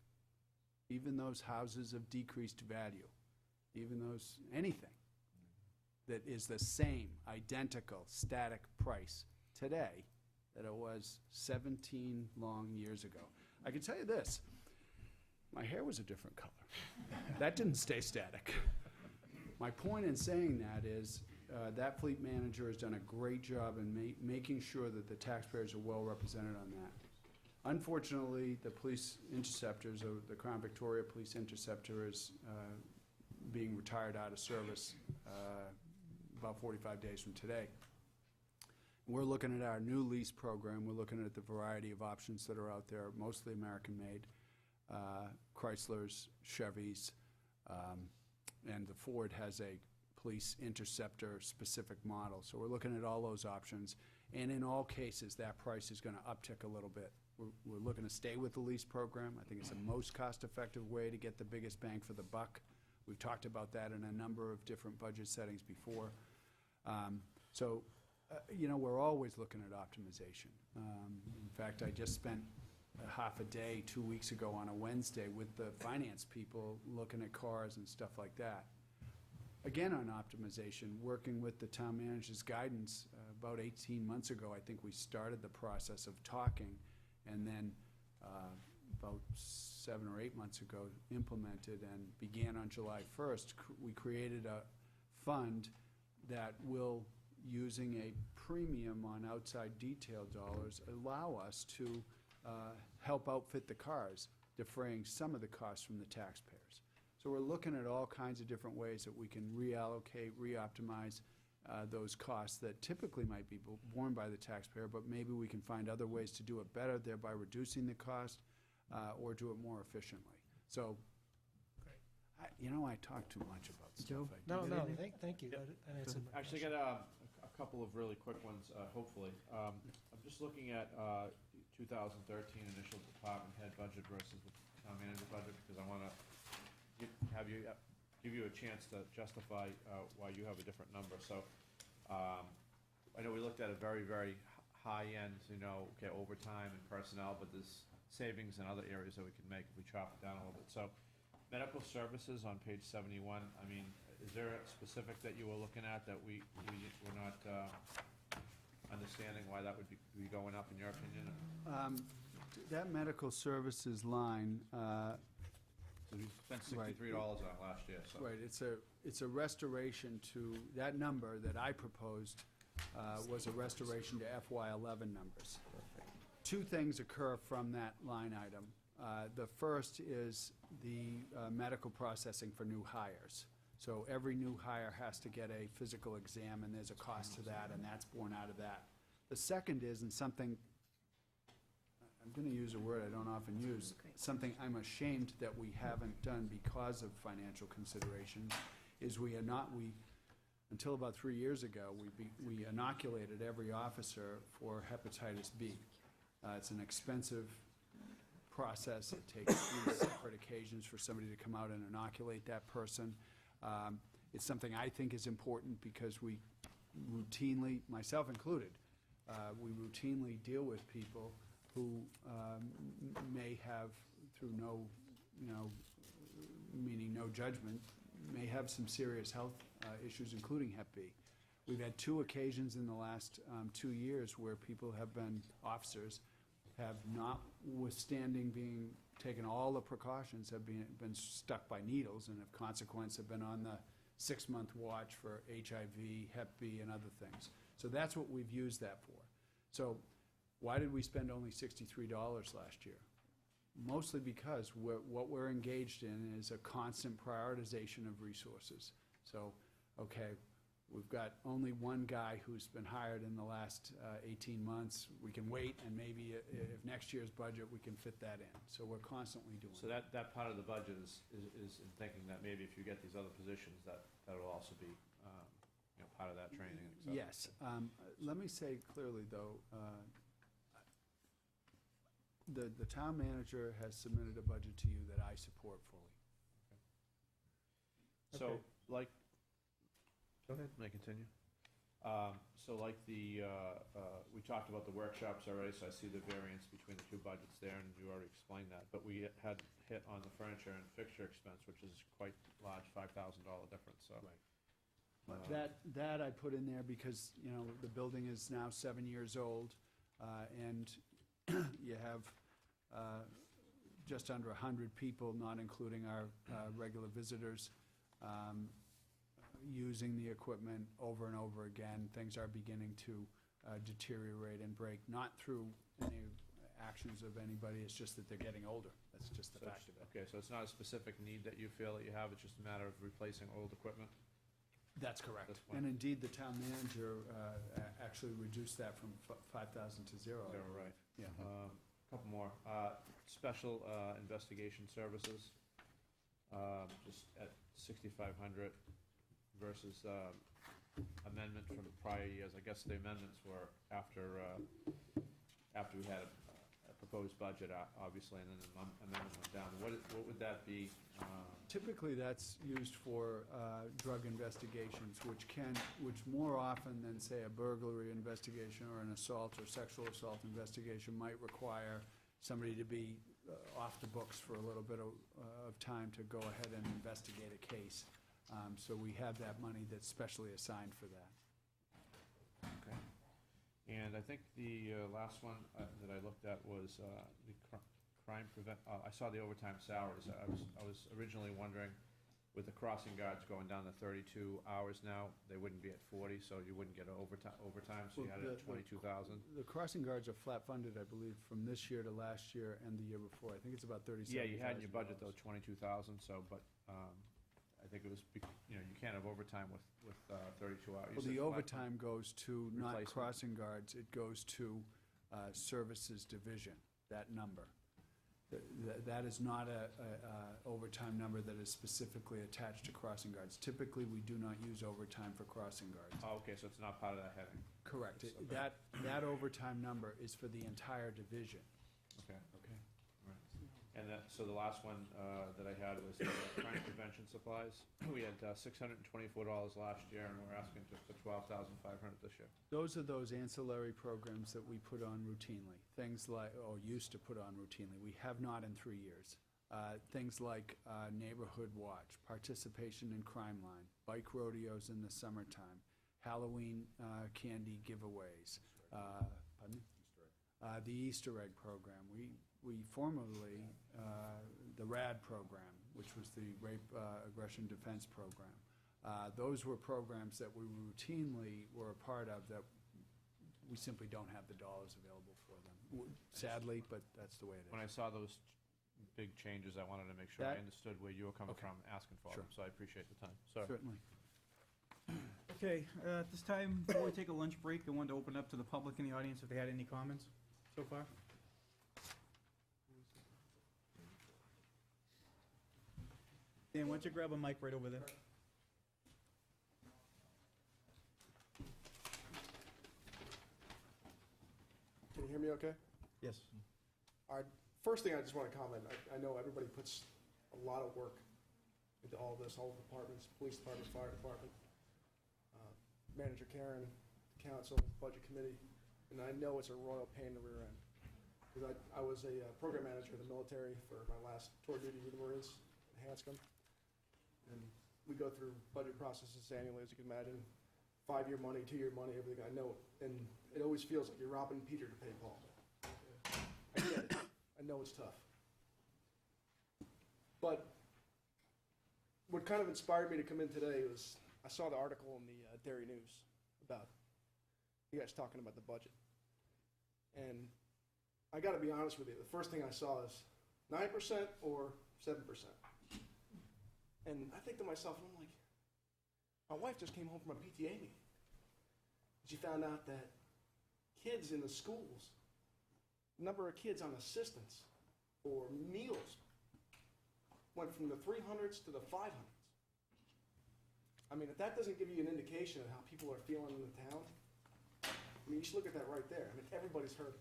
Even those houses of decreased value. Even those, anything that is the same, identical, static price today that it was 17 long years ago. I can tell you this, my hair was a different color. That didn't stay static. My point in saying that is, that fleet manager has done a great job in making sure that the taxpayers are well represented on that. Unfortunately, the police interceptors, or the Crown Victoria Police Interceptor, is being retired out of service about 45 days from today. We're looking at our new lease program. We're looking at the variety of options that are out there, mostly American-made, Chryslers, Chevys, and the Ford has a police interceptor specific model. So we're looking at all those options. And in all cases, that price is going to uptick a little bit. We're looking to stay with the lease program. I think it's the most cost-effective way to get the biggest bang for the buck. We've talked about that in a number of different budget settings before. We're always looking at optimization. In fact, I just spent a half a day 2 weeks ago on a Wednesday with the finance people looking at cars and stuff like that. Again, on optimization, working with the town manager's guidance, about 18 months ago, I think we started the process of talking, and then about 7 or 8 months ago, implemented and began on July 1st. We created a fund that will, using a premium on outside detail dollars, allow us to help outfit the cars, defraying some of the costs from the taxpayers. So we're looking at all kinds of different ways that we can reallocate, reoptimize those costs that typically might be borne by the taxpayer, but maybe we can find other ways to do it better, thereby reducing the cost or do it more efficiently. So, I talk too much about stuff.
No, thank you. That answered my
Actually, I got a couple of really quick ones, hopefully. I'm just looking at 2013 initial department head budget versus the town manager budget, because I want to give you a chance to justify why you have a different number. So I know we looked at a very, very high end, overtime and personnel, but there's savings in other areas that we can make if we chop it down a little bit. So medical services on page 71, I mean, is there a specific that you were looking at that we were not understanding why that would be going up in your opinion?
That medical services line,
So we spent $63 on it last year, so.
right, it's a restoration to, that number that I proposed was a restoration to FY11 numbers. Two things occur from that line item. The first is the medical processing for new hires. So every new hire has to get a physical exam, and there's a cost to that, and that's borne out of that. The second is, and something, I'm going to use a word I don't often use, something I'm ashamed that we haven't done because of financial considerations, is until about 3 years ago, we inoculated every officer for hepatitis B. It's an expensive process. It takes 3 separate occasions for somebody to come out and inoculate that person. It's something I think is important because we routinely, myself included, we routinely deal with people who may have, through meaning no judgment, may have some serious health issues, including Hep B. We've had 2 occasions in the last 2 years where people have been, officers, have notwithstanding being taken all the precautions, have been stuck by needles, and of consequence have been on the 6-month watch for HIV, Hep B, and other things. So that's what we've used that for. So why did we spend only $63 last year? Mostly because what we're engaged in is a constant prioritization of resources. So, okay, we've got only one guy who's been hired in the last 18 months. We can wait, and maybe if next year's budget, we can fit that in. So we're constantly doing
So that part of the budget is in thinking that maybe if you get these other positions, that'll also be, part of that training, et cetera.
Yes. Let me say clearly, though, the town manager has submitted a budget to you that I support fully.
So, go ahead, may I continue? So like we talked about the workshops already, so I see the variance between the 2 budgets there, and you already explained that. But we had hit on the furniture and fixture expense, which is quite large, $5,000 difference, so.
That I put in there because, the building is now 7 years old. and you have just under 100 people, not including our regular visitors, using the equipment over and over again. Things are beginning to deteriorate and break, not through any actions of anybody, it's just that they're getting older. That's just the
So
fact of it.
Okay, so it's not a specific need that you feel that you have, it's just a matter of replacing old equipment?
That's correct.
This point.
And indeed, the town manager actually reduced that from 5,000 to 0.
Zero, right.
Yeah.
Couple more. Special investigation services, just at 6,500 versus amendment from prior years. I guess the amendments were after we had a proposed budget, obviously, and then the amendment went down. What would that be?
Typically, that's used for drug investigations, which more often than, say, a burglary investigation or an assault or sexual assault investigation might require somebody to be off the books for a little bit of time to go ahead and investigate a case. So we have that money that's specially assigned for that.
Okay. And I think the last one that I looked at was the crime I saw the overtime salaries. I was originally wondering, with the crossing guards going down to 32 hours now, they wouldn't be at 40, so you wouldn't get overtime, so you had it at 22,000.
The crossing guards are flat funded, I believe, from this year to last year and the year before. I think it's about $37,000.
Yeah, you had in your budget, though, 22,000, so, but I think it was, you can't have overtime with 32 hours.
Well, the overtime goes to not
Replacement.
crossing guards, it goes to services division, that number. That is not a overtime number that is specifically attached to crossing guards. Typically, we do not use overtime for crossing guards.
Oh, okay, so it's not part of that heading.
Correct.
Okay.
That overtime number is for the entire division.
Okay.
Okay.
Right. And so the last one that I had was crime prevention supplies. We had $624 last year, and we're asking for $12,500 this year.
Those are those ancillary programs that we put on routinely, things like, or used to put on routinely. We have not in 3 years. Things like Neighborhood Watch, participation in Crime Line, bike rodeos in the summertime, Halloween candy giveaways. Pardon me? The Easter egg program. We formerly, the RAD program, which was the Rape Aggression Defense Program. Those were programs that we routinely were a part of that we simply don't have the dollars available for them. Sadly, but that's the way it is.
When I saw those big changes, I wanted to make sure I
That-
understood where you were coming
Okay.
from asking for
Sure.
them, so I appreciate the time. Sorry.
Certainly.
Okay, at this time, before we take a lunch break, I wanted to open up to the public in the audience if they had any comments so far. Dan, why don't you grab a mic right over there?
Can you hear me okay?
Yes.
All right, first thing I just want to comment, I know everybody puts a lot of work into all this, all the departments, police department, fire department, Manager Karen, council, budget committee, and I know it's a royal pain in the rear end. Because I was a program manager in the military for my last tour duty with the Marines in Hanscom. And we go through budget processes annually, as you can imagine, 5-year money, 2-year money, everything, I know it. And it always feels like you're robbing Peter to pay Paul. I get it, I know it's tough. But what kind of inspired me to come in today was, I saw the article in the Dairy News about you guys talking about the budget. And I gotta be honest with you, the first thing I saw is 9% or 7%. And I think to myself, I'm like, my wife just came home from a PTA meeting. She found out that kids in the schools, number of kids on assistance or meals went from the 300s to the 500s. I mean, if that doesn't give you an indication of how people are feeling in the town, I mean, you should look at that right there. I mean, everybody's hurting.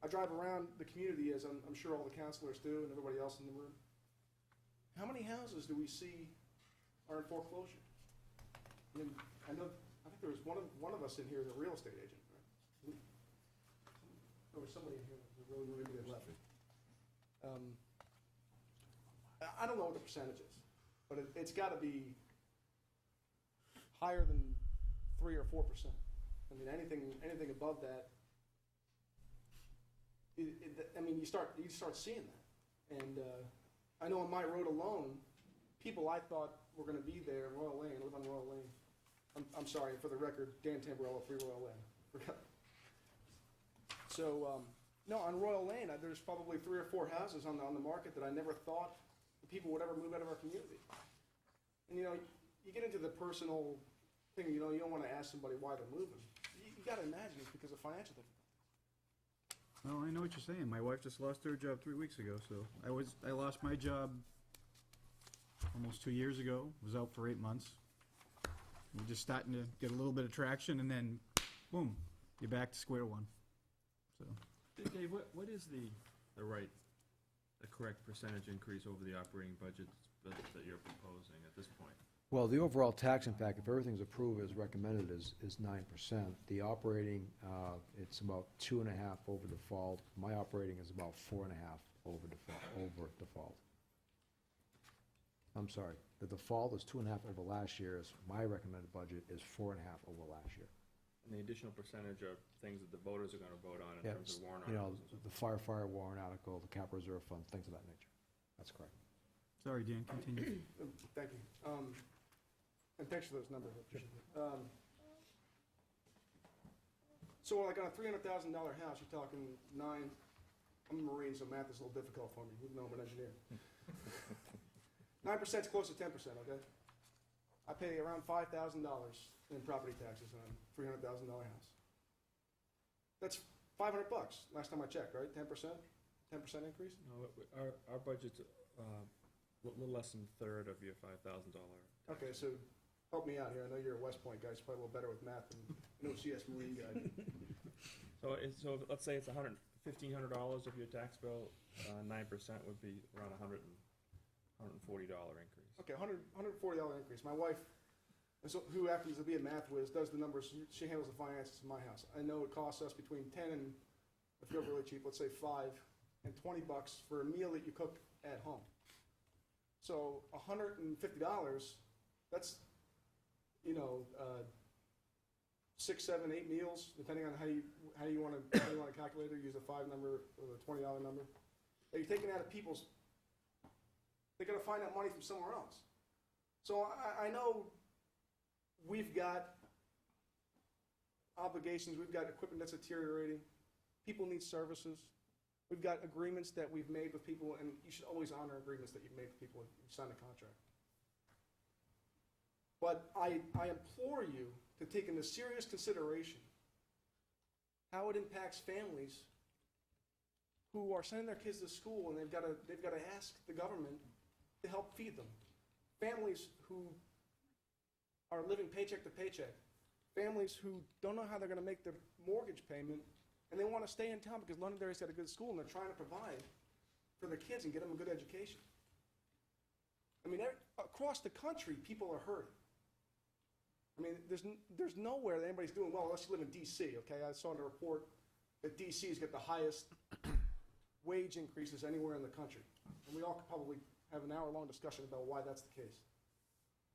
I drive around the community, as I'm sure all the councilors do and everybody else in the room. How many houses do we see are in foreclosure? I mean, I think there was one of us in here is a real estate agent, right? There was somebody in here that was really, really good left. I don't know what the percentage is, but it's got to be higher than 3 or 4%. I mean, anything above that, I mean, you start seeing that. And I know on my road alone, people I thought were gonna be there, Royal Lane, I live on Royal Lane. I'm sorry, for the record, Dan Tamburello, 3 Royal Lane. Forgot. So, no, on Royal Lane, there's probably 3 or 4 houses on the market that I never thought the people would ever move out of our community. And, you know, you get into the personal thing, you know, you don't wanna ask somebody why they're moving. You gotta imagine it's because of financial difficulties.
Well, I know what you're saying. My wife just lost her job 3 weeks ago, so I lost my job almost 2 years ago, was out for 8 months. We're just starting to get a little bit of traction, and then, boom, you're back to square one. So,
Dave, what is the correct percentage increase over the operating budget that you're proposing at this point?
Well, the overall tax impact, if everything's approved as recommended, is 9%. The operating, it's about 2.5 over default. My operating is about 4.5 over default. I'm sorry, the default is 2.5 over last year's. My recommended budget is 4.5 over last year.
And the additional percentage of things that the voters are gonna vote on in
Yeah,
terms of warrant
you know,
articles?
the firefighter warrant article, the capital reserve fund, things of that nature. That's correct.
sorry, Dan, continue.
Thank you. And thanks for those numbers. I appreciate it. So like on a $300,000 house, you're talking 9, I'm a Marine, so math is a little difficult for me, even though I'm an engineer. 9% is close to 10%, okay? I pay around $5,000 in property taxes on a $300,000 house. That's $500 last time I checked, right? 10%? 10% increase?
No, our budget's a little less than a third of your $5,000.
Okay, so help me out here. I know you're a West Point guy, so probably a little better with math than an OCS Marine guy.
So let's say it's $1,500 of your tax bill, 9% would be around $140 increase.
Okay, $140 increase. My wife, who happens to be a math whiz, does the numbers. She handles the finances in my house. I know it costs us between 10 and, if you're really cheap, let's say $5 and $20 for a meal that you cook at home. So $150, that's, you know, 6, 7, 8 meals, depending on how you want to calculate it. Use a 5 number or the $20 number. That you're taking out of people's. They got to find that money from somewhere else. So I know we've got obligations. We've got equipment that's deteriorating. People need services. We've got agreements that we've made with people, and you should always honor agreements that you've made with people when you sign a contract. But I implore you to take into serious consideration how it impacts families who are sending their kids to school, and they've got to ask the government to help feed them. Families who are living paycheck to paycheck. Families who don't know how they're going to make their mortgage payment, and they want to stay in town because Londonderry's got a good school, and they're trying to provide for their kids and get them a good education. I mean, across the country, people are hurting. I mean, there's nowhere that anybody's doing well unless you live in D.C., okay? I saw in a report that D.C.'s got the highest wage increases anywhere in the country. And we all could probably have an hour-long discussion about why that's the case.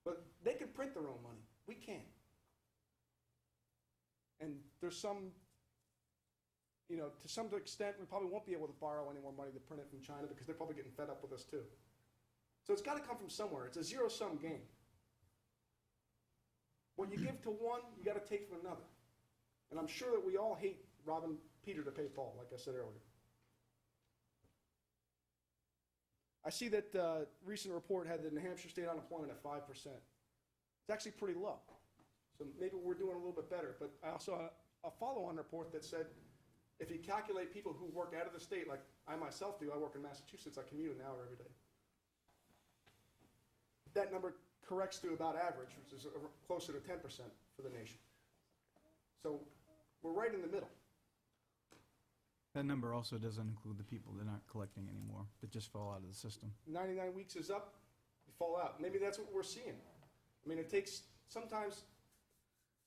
But they can print their own money. We can't. And there's some, you know, to some extent, we probably won't be able to borrow any more money to print it from China because they're probably getting fed up with us too. So it's got to come from somewhere. It's a zero-sum game. What you give to one, you got to take from another. And I'm sure that we all hate robbing Peter to pay Paul, like I said earlier. I see that recent report had the New Hampshire state unemployment at 5%. It's actually pretty low. So maybe we're doing a little bit better. But I also saw a follow-on report that said if you calculate people who work out of the state, like I myself do, I work in Massachusetts, I commute an hour every day. That number corrects to about average, which is closer to 10% for the nation. So we're right in the middle.
That number also doesn't include the people that aren't collecting anymore, that just fall out of the system.
99 weeks is up, you fall out. Maybe that's what we're seeing. I mean, sometimes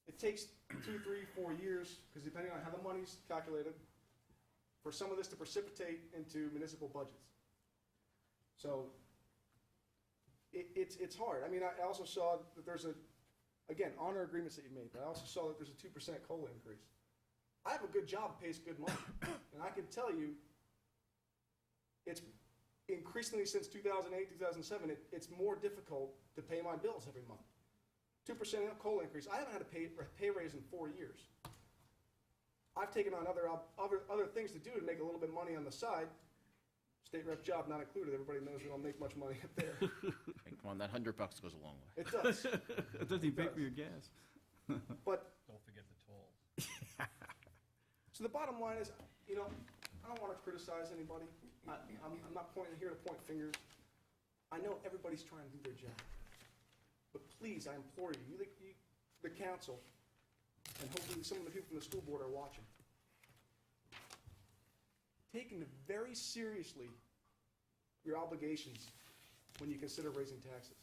it takes 2, 3, 4 years, because depending on how the money's calculated, for some of this to precipitate into municipal budgets. So it's hard. I mean, I also saw that there's again, honor agreements that you made, but I also saw that there's a 2% COLA increase I have a good job, pays good money, and I can tell you, it's increasingly since 2008, 2007, it's more difficult to pay my bills every month. 2% COLA increase. I haven't had a pay raise in 4 years. I've taken on other things to do to make a little bit of money on the side. State rep job not included. Everybody knows we don't make much money up there.
Hey, come on, that $100 goes a long way.
It does.
Does he pay for your gas?
But
Don't forget the toll.
so the bottom line is, you know, I don't want to criticize anybody. I'm not here to point fingers. I know everybody's trying to do their job. But please, I implore you, the council, and hopefully some of the people from the school board are watching, taking very seriously your obligations when you consider raising taxes.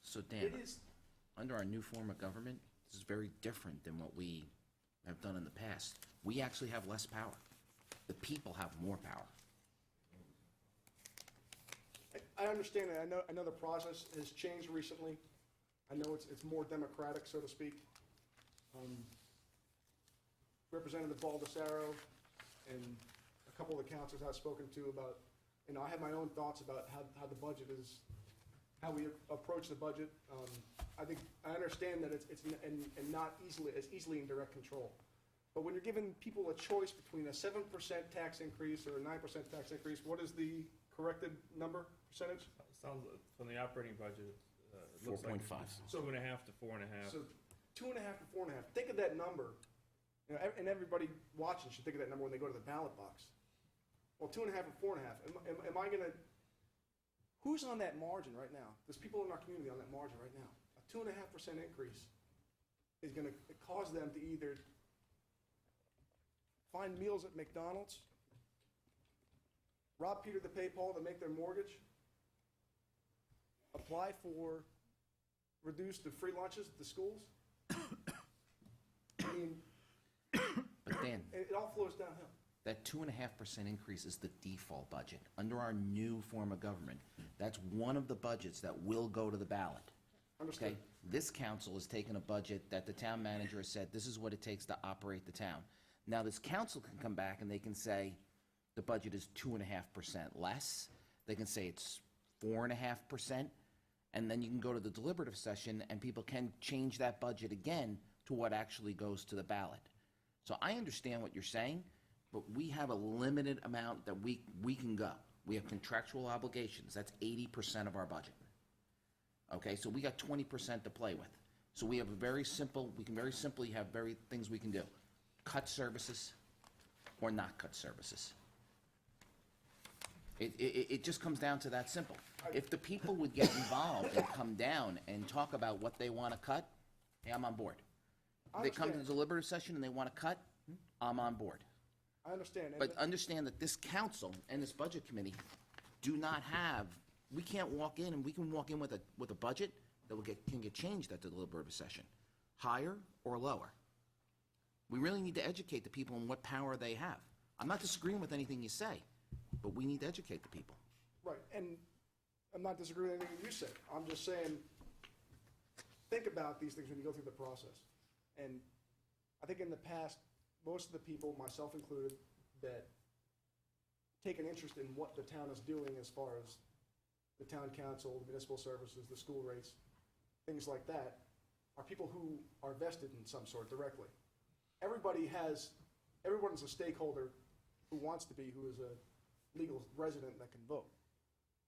So Dan,
It is,
under our new form of government, this is very different than what we have done in the past. We actually have less power. The people have more power.
I understand that. I know the process has changed recently. I know it's more democratic, so to speak. Representative Baldessaro and a couple of the councilors I've spoken to about, you know, I have my own thoughts about how the budget is, how we approach the budget. I understand that it's not easily in direct control. But when you're giving people a choice between a 7% tax increase or a 9% tax increase, what is the corrected number, percentage?
Sounds, from the operating budget, it looks like
4.5.
2.5 to 4.5.
So 2.5 to 4.5. Think of that number, you know, and everybody watching should think of that number when they go to the ballot box. Well, 2.5 and 4.5. Am I gonna? Who's on that margin right now? There's people in our community on that margin right now. A 2.5% increase is gonna cause them to either find meals at McDonald's, rob Peter to pay Paul to make their mortgage, apply for reduced to free lunches at the schools. I mean,
But Dan,
it all flows downhill.
that 2.5% increase is the default budget. Under our new form of government, that's one of the budgets that will go to the ballot.
Understood.
Okay? This council has taken a budget that the town manager has said, this is what it takes to operate the town. Now, this council can come back and they can say, the budget is 2.5% less. They can say it's 4.5%. And then you can go to the deliberative session and people can change that budget again to what actually goes to the ballot. So I understand what you're saying, but we have a limited amount that we can go. We have contractual obligations. That's 80% of our budget. Okay, so we got 20% to play with. So we have a very simple, we can very simply have things we can do. Cut services or not cut services. It just comes down to that simple. If the people would get involved and come down and talk about what they want to cut, hey, I'm on board. If they come to the deliberative session and they want to cut, I'm on board.
I understand.
But understand that this council and this budget committee do not have, we can't walk in, and we can walk in with a budget that can get changed at the deliberative session, higher or lower. We really need to educate the people on what power they have. I'm not disagreeing with anything you say, but we need to educate the people.
Right, and I'm not disagreeing with anything you said. I'm just saying, think about these things when you go through the process. And I think in the past, most of the people, myself included, that take an interest in what the town is doing as far as the town council, municipal services, the school rates, things like that, are people who are vested in some sort directly. Everyone's a stakeholder who wants to be, who is a legal resident that can vote.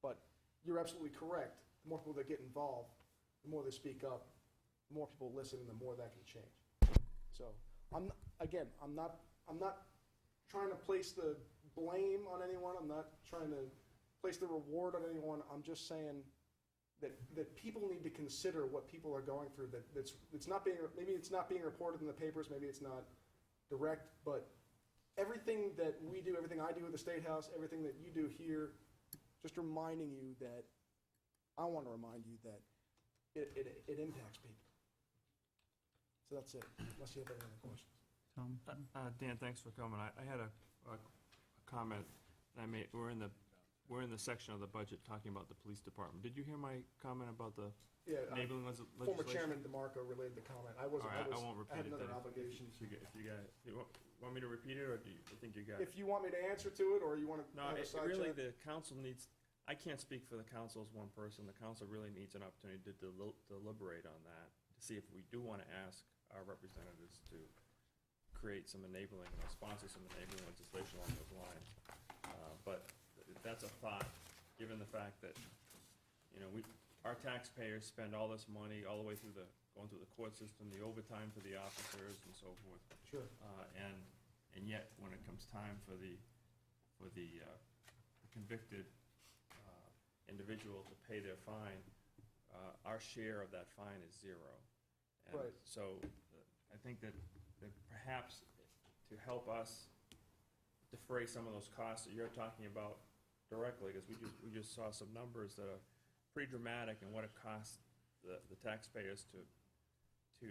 But you're absolutely correct. The more people that get involved, the more they speak up, the more people listen, and the more that can change. So, I'm not trying to place the blame on anyone. I'm not trying to place the reward on anyone. I'm just saying that people need to consider what people are going through. Maybe it's not being reported in the papers. Maybe it's not direct. But everything that we do, everything I do at the State House, everything that you do here, just reminding you that I want to remind you that it impacts people. So that's it. Unless you have any other questions.
Tom?
Dan, thanks for coming. I had a comment that I made. We're in the we're in the section of the budget talking about the police department. Did you hear my comment about the
Yeah,
enabling
former
legislation?
Chairman DeMarco relayed the comment. I wasn't,
All right, I won't
I
repeat
had
it
another
then.
obligation.
If you got, you want me to repeat it, or do you think you got it?
If you want me to answer to it, or you want to
No,
have a
it
side
really,
chat?
the council needs, I can't speak for the council as one person. The council really needs an opportunity to deliberate on that, to see if we do want to ask our representatives to create some enabling, or sponsor some enabling legislation along those lines. But that's a thought, given the fact that, you know, our taxpayers spend all this money all the way through going through the court system, the overtime for the officers and so forth.
Sure.
And yet, when it comes time for the convicted individual to pay their fine, our share of that fine is zero. And
Right.
so, I think that perhaps to help us defray some of those costs that you're talking about directly, because we just saw some numbers that are pretty dramatic in what it costs the taxpayers to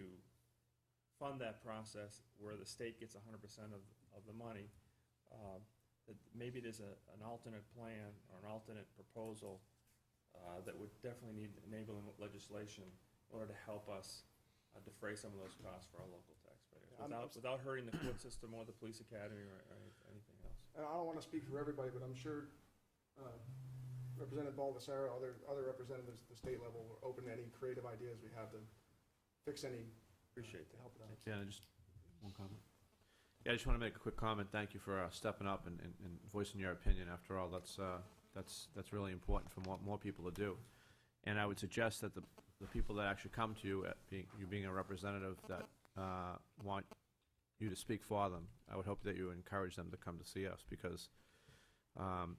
fund that process, where the state gets 100% of the money. That maybe there's an alternate plan or an alternate proposal that would definitely need enabling legislation in order to help us defray some of those costs for our local taxpayers, without hurting the court system or the police academy or anything else.
And I don't want to speak for everybody, but I'm sure Representative Baldessaro, other representatives at the state level are open to any creative ideas we have to fix any.
Appreciate that.
Help it out.
Yeah, just one comment. Yeah, I just want to make a quick comment. Thank you for stepping up and voicing your opinion. After all, that's really important for more people to do. And I would suggest that the people that actually come to you, you being a representative that want you to speak for them, I would hope that you encourage them to come to see us, because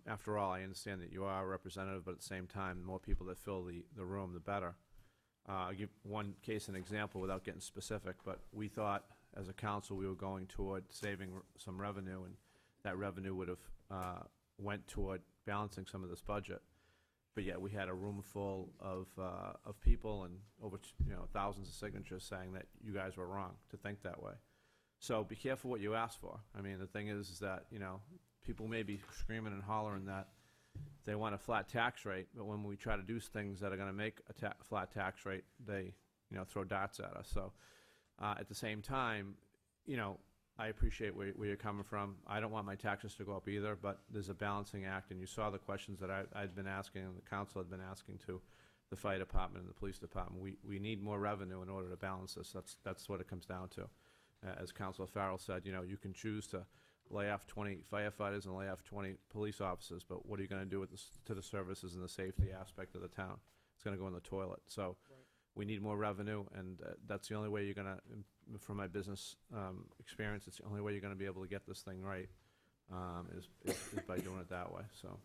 after all, I understand that you are a representative, but at the same time, the more people that fill the room, the better. I'll give one case an example without getting specific, but we thought as a council we were going toward saving some revenue, and that revenue would have went toward balancing some of this budget. But yet we had a room full of people and over thousands of signatures saying that you guys were wrong to think that way. So be careful what you ask for. I mean, the thing is that, people may be screaming and hollering that they want a flat tax rate, but when we try to do things that are going to make a flat tax rate, they, throw darts at us. So at the same time, I appreciate where you're coming from. I don't want my taxes to go up either, but there's a balancing act, and you saw the questions that I'd been asking and the council had been asking to the fire department and the police department. We need more revenue in order to balance this. That's what it comes down to. As Councilor Farrell said, you can choose to lay off 20 firefighters and lay off 20 police officers, but what are you going to do to the services and the safety aspect of the town? It's going to go in the toilet. So we need more revenue, and that's the only way you're going to, from my business experience, it's the only way you're going to be able to get this thing right, is by doing it that way. So,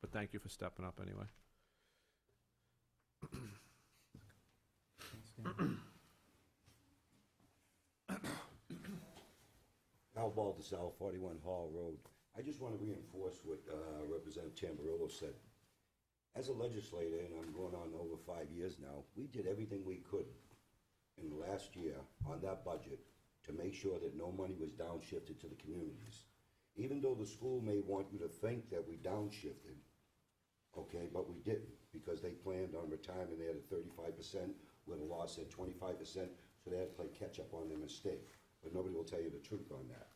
but thank you for stepping up anyway.
Al Baldessaro, 41 Hall Road. I just want to reinforce what Representative Tamburello said. As a legislator, and I'm going on over 5 years now, we did everything we could in the last year on that budget to make sure that no money was downshifted to the communities. Even though the school may want you to think that we downshifted, okay, but we didn't, because they planned on retirement. They had a 35%, where the law said 25%, so they had to play catch-up on their mistake. But nobody will tell you the truth on that.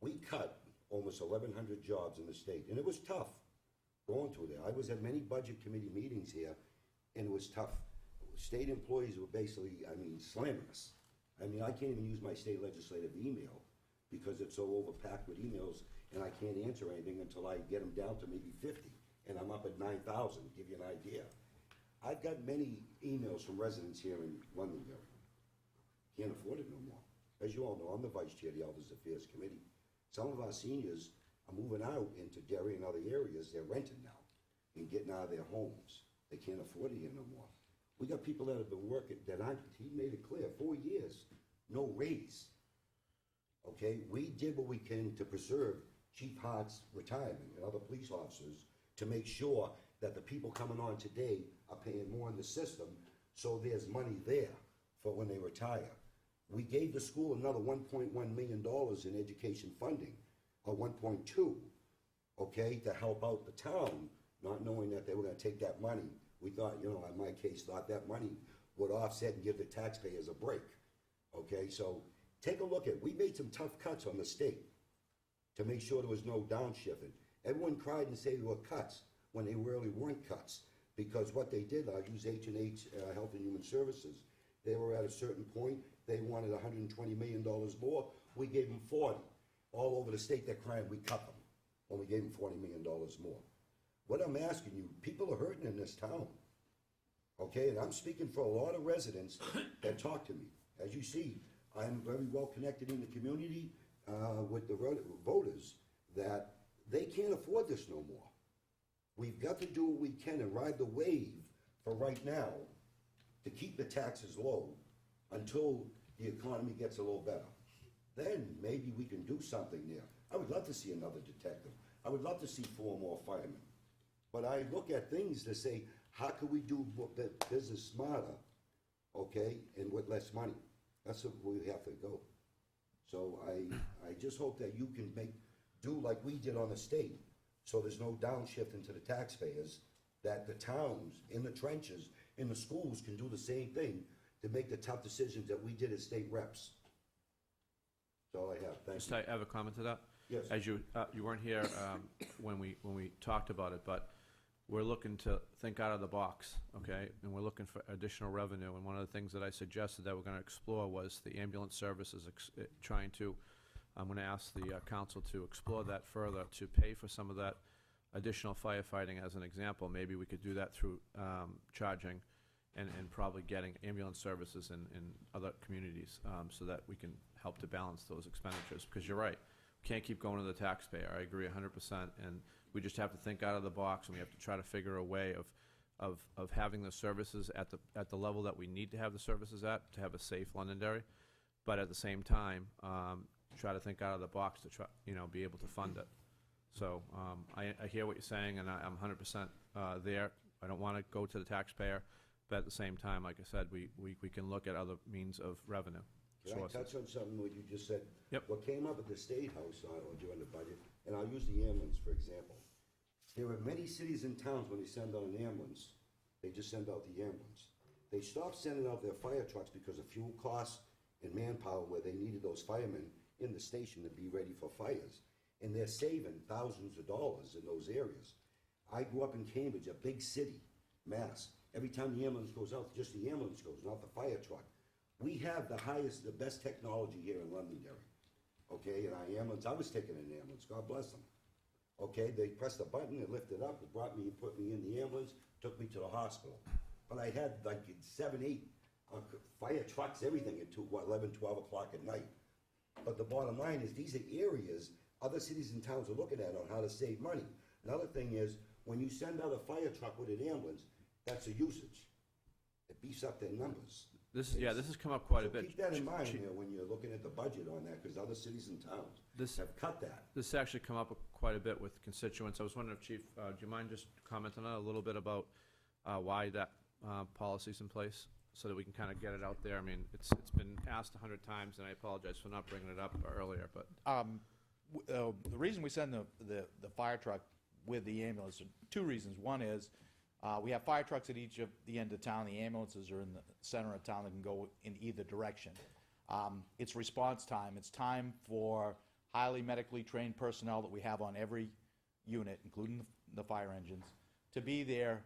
We cut almost 1,100 jobs in the state, and it was tough going through there. I was at many budget committee meetings here, and it was tough. State employees were basically, slamming us. I can't even use my state legislative email because it's so overpacked with emails, and I can't answer anything until I get them down to maybe 50, and I'm up at 9,000, to give you an idea. I've got many emails from residents here in Londonderry. Can't afford it no more. As you all know, I'm the vice chair of the Elders Affairs Committee. Some of our seniors are moving out into Derry and other areas. They're renting now and getting out of their homes. They can't afford it here no more. We got people that have been working, he made it clear, 4 years, no raise. Okay, we did what we can to preserve Chief Hart's retirement and other police officers to make sure that the people coming on today are paying more in the system, so there's money there for when they retire. We gave the school another $1.1 million in education funding, or 1.2, okay, to help out the town, not knowing that they were gonna take that money. We thought, you know, in my case, thought that money would offset and give the taxpayers a break. Okay, so take a look at, we made some tough cuts on the state to make sure there was no downshifting. Everyone cried and said they were cuts when they really weren't cuts. Because what they did, I'll use H&H Health and Human Services, they were at a certain point, they wanted $120 million more, we gave them 40. All over the state, they're crying, we cut them, when we gave them $40 million more. What I'm asking you, people are hurting in this town, okay? And I'm speaking for a lot of residents that talk to me. As you see, I'm very well connected in the community with the voters, that they can't afford this no more. We've got to do what we can and ride the wave for right now to keep the taxes low until the economy gets a little better. Then maybe we can do something there. I would love to see another detective. I would love to see 4 more firemen. But I look at things to say, how can we do the business smarter, okay, and with less money? That's where we have to go. So I just hope that you can do like we did on the state, so there's no downshift into the taxpayers, that the towns in the trenches, in the schools can do the same thing to make the tough decisions that we did as state reps. That's all I have. Thank
Just
you.
I have a comment to that.
Yes.
As you weren't here when we talked about it, but we're looking to think out of the box, okay? And we're looking for additional revenue. And one of the things that I suggested that we're going to explore was the ambulance services, trying to, I'm going to ask the council to explore that further, to pay for some of that additional firefighting. As an example, maybe we could do that through charging and probably getting ambulance services in other communities, so that we can help to balance those expenditures. Because you're right, we can't keep going to the taxpayer. I agree 100%. And we just have to think out of the box, and we have to try to figure a way of having the services at the level that we need to have the services at, to have a safe Londonderry, but at the same time, try to think out of the box to try, be able to fund it. So I hear what you're saying, and I'm 100% there. I don't want to go to the taxpayer, but at the same time, like I said, we can look at other means of revenue
Can
sources.
I touch on something what you just said?
Yep.
What came up at the State House during the budget, and I'll use the ambulance for example. There are many cities and towns, when they send out an ambulance, they just send out the ambulance. They stopped sending out their fire trucks because of fuel costs and manpower, where they needed those firemen in the station to be ready for fires. And they're saving thousands of dollars in those areas. I grew up in Cambridge, a big city, Mass. Every time the ambulance goes out, just the ambulance goes, not the fire truck. We have the best technology here in Londonderry. Okay, and our ambulance, I was taking an ambulance, God bless them. Okay, they pressed a button, it lifted up, it brought me, put me in the ambulance, took me to the hospital. But I had like 7, 8 fire trucks, everything at 11, 12 o'clock at night. But the bottom line is, these are areas other cities and towns are looking at on how to save money. Another thing is, when you send out a fire truck with an ambulance, that's a usage. It beefs up their numbers.
This has come up quite a bit.
Keep that in mind here when you're looking at the budget on that, because other cities and towns have cut that.
This actually come up quite a bit with constituents. I was wondering if, Chief, do you mind just commenting on it a little bit about why that policy's in place, so that we can kind of get it out there? I mean, it's been asked 100 times, and I apologize for not bringing it up earlier, but.
The reason we send the fire truck with the ambulance, 2 reasons. One is, we have fire trucks at each of the end of town. The ambulances are in the center of town that can go in either direction. It's response time. It's time for highly medically trained personnel that we have on every unit, including the fire engines, to be there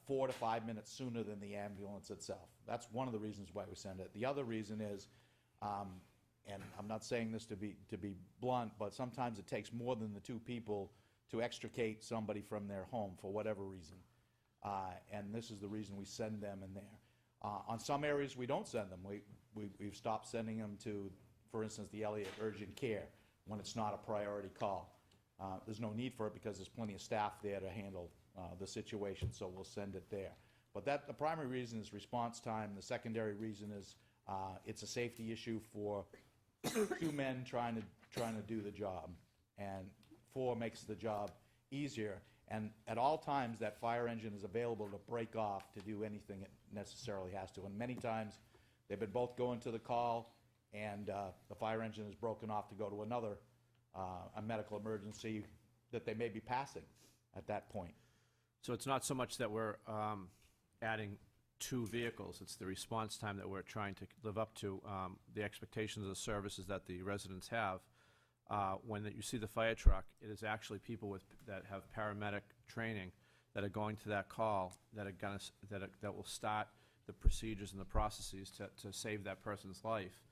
4 to 5 minutes sooner than the ambulance itself. That's one of the reasons why we send it. The other reason is, and I'm not saying this to be blunt, but sometimes it takes more than the 2 people to extricate somebody from their home for whatever reason. And this is the reason we send them in there. On some areas, we don't send them. We've stopped sending them to, for instance, the Elliott Urgent Care when it's not a priority call. There's no need for it because there's plenty of staff there to handle the situation, so we'll send it there. But the primary reason is response time. The secondary reason is it's a safety issue for 2 men trying to do the job, and 4 makes the job easier. And at all times, that fire engine is available to break off to do anything it necessarily has to. And many times, they've been both going to the call, and the fire engine is broken off to go to another a medical emergency, that they may be passing at that point.
So it's not so much that we're adding 2 vehicles, it's the response time that we're trying to live up to, the expectations of the services that the residents have. When you see the fire truck, it is actually people that have paramedic training that are going to that call, that will start the procedures and the processes to save that person's life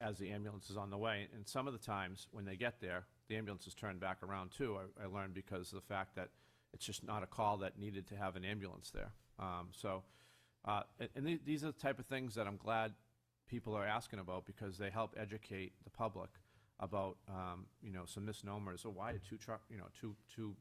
as the ambulance is on the way. And some of the times, when they get there, the ambulance is turned back around too, I learned, because of the fact that it's just not a call that needed to have an ambulance there. These are the type of things that I'm glad people are asking about, because they help educate the public about, some misnomers. So why did two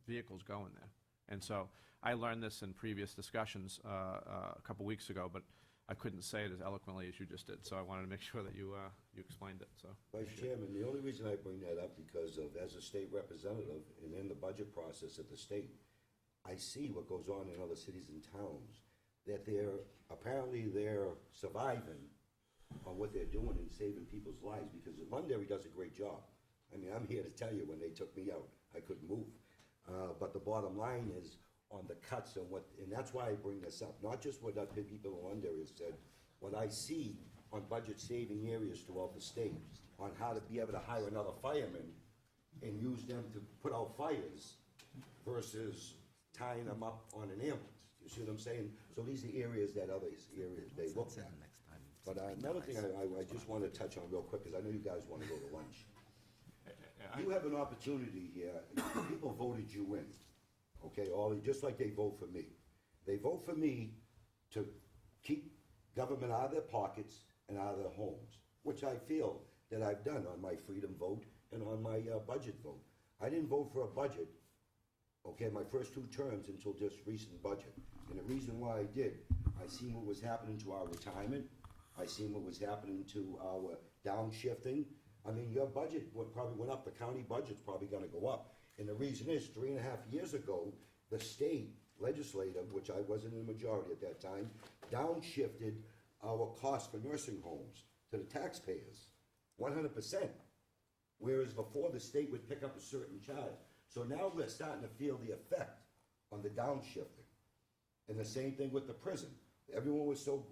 vehicles go in there? And so I learned this in previous discussions a couple weeks ago, but I couldn't say it as eloquently as you just did. So I wanted to make sure that you explained it. So,
Vice Chairman, the only reason I bring that up because of, as a state representative and in the budget process at the state, I see what goes on in other cities and towns, that apparently they're surviving on what they're doing and saving people's lives, because Londonderry does a great job. I mean, I'm here to tell you, when they took me out, I couldn't move. But the bottom line is on the cuts and that's why I bring this up, not just what the people in Londonderry have said, what I see on budget saving areas throughout the state, on how to be able to hire another fireman and use them to put out fires versus tying them up on an ambulance. You see what I'm saying? So these are areas that other areas they look at. But another thing I just want to touch on real quick, because I know you guys want to go to lunch. You have an opportunity here. People voted you in, okay? Just like they vote for me. They vote for me to keep government out of their pockets and out of their homes, which I feel that I've done on my freedom vote and on my budget vote. I didn't vote for a budget, okay, my first 2 terms until just recent budget. And the reason why I did, I seen what was happening to our retirement. I seen what was happening to our downshifting. I mean, your budget probably went up. The county budget's probably gonna go up. And the reason is, 3.5 years ago, the state legislature, which I wasn't in the majority at that time, downshifted our cost for nursing homes to the taxpayers, 100%. Whereas before, the state would pick up a certain charge. So now we're starting to feel the effect on the downshifting. And the same thing with the prison. Everyone was so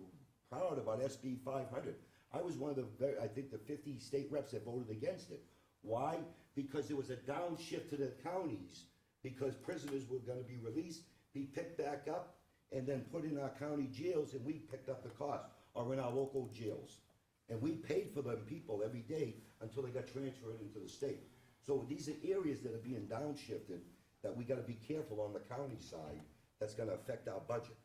proud about SB 500. I was one of I think the 50 state reps that voted against it. Why? Because there was a downshift to the counties, because prisoners were gonna be released, be picked back up, and then put in our county jails, and we picked up the cost, or in our local jails. And we paid for them people every day until they got transferred into the state. So these are areas that are being downshifted that we gotta be careful on the county side, that's gonna affect our budget.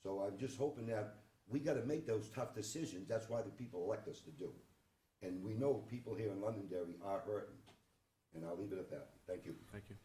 So I'm just hoping that we gotta make those tough decisions. That's why the people elect us to do. And we know people here in Londonderry are hurting. And I'll leave it at that. Thank you.
thank you.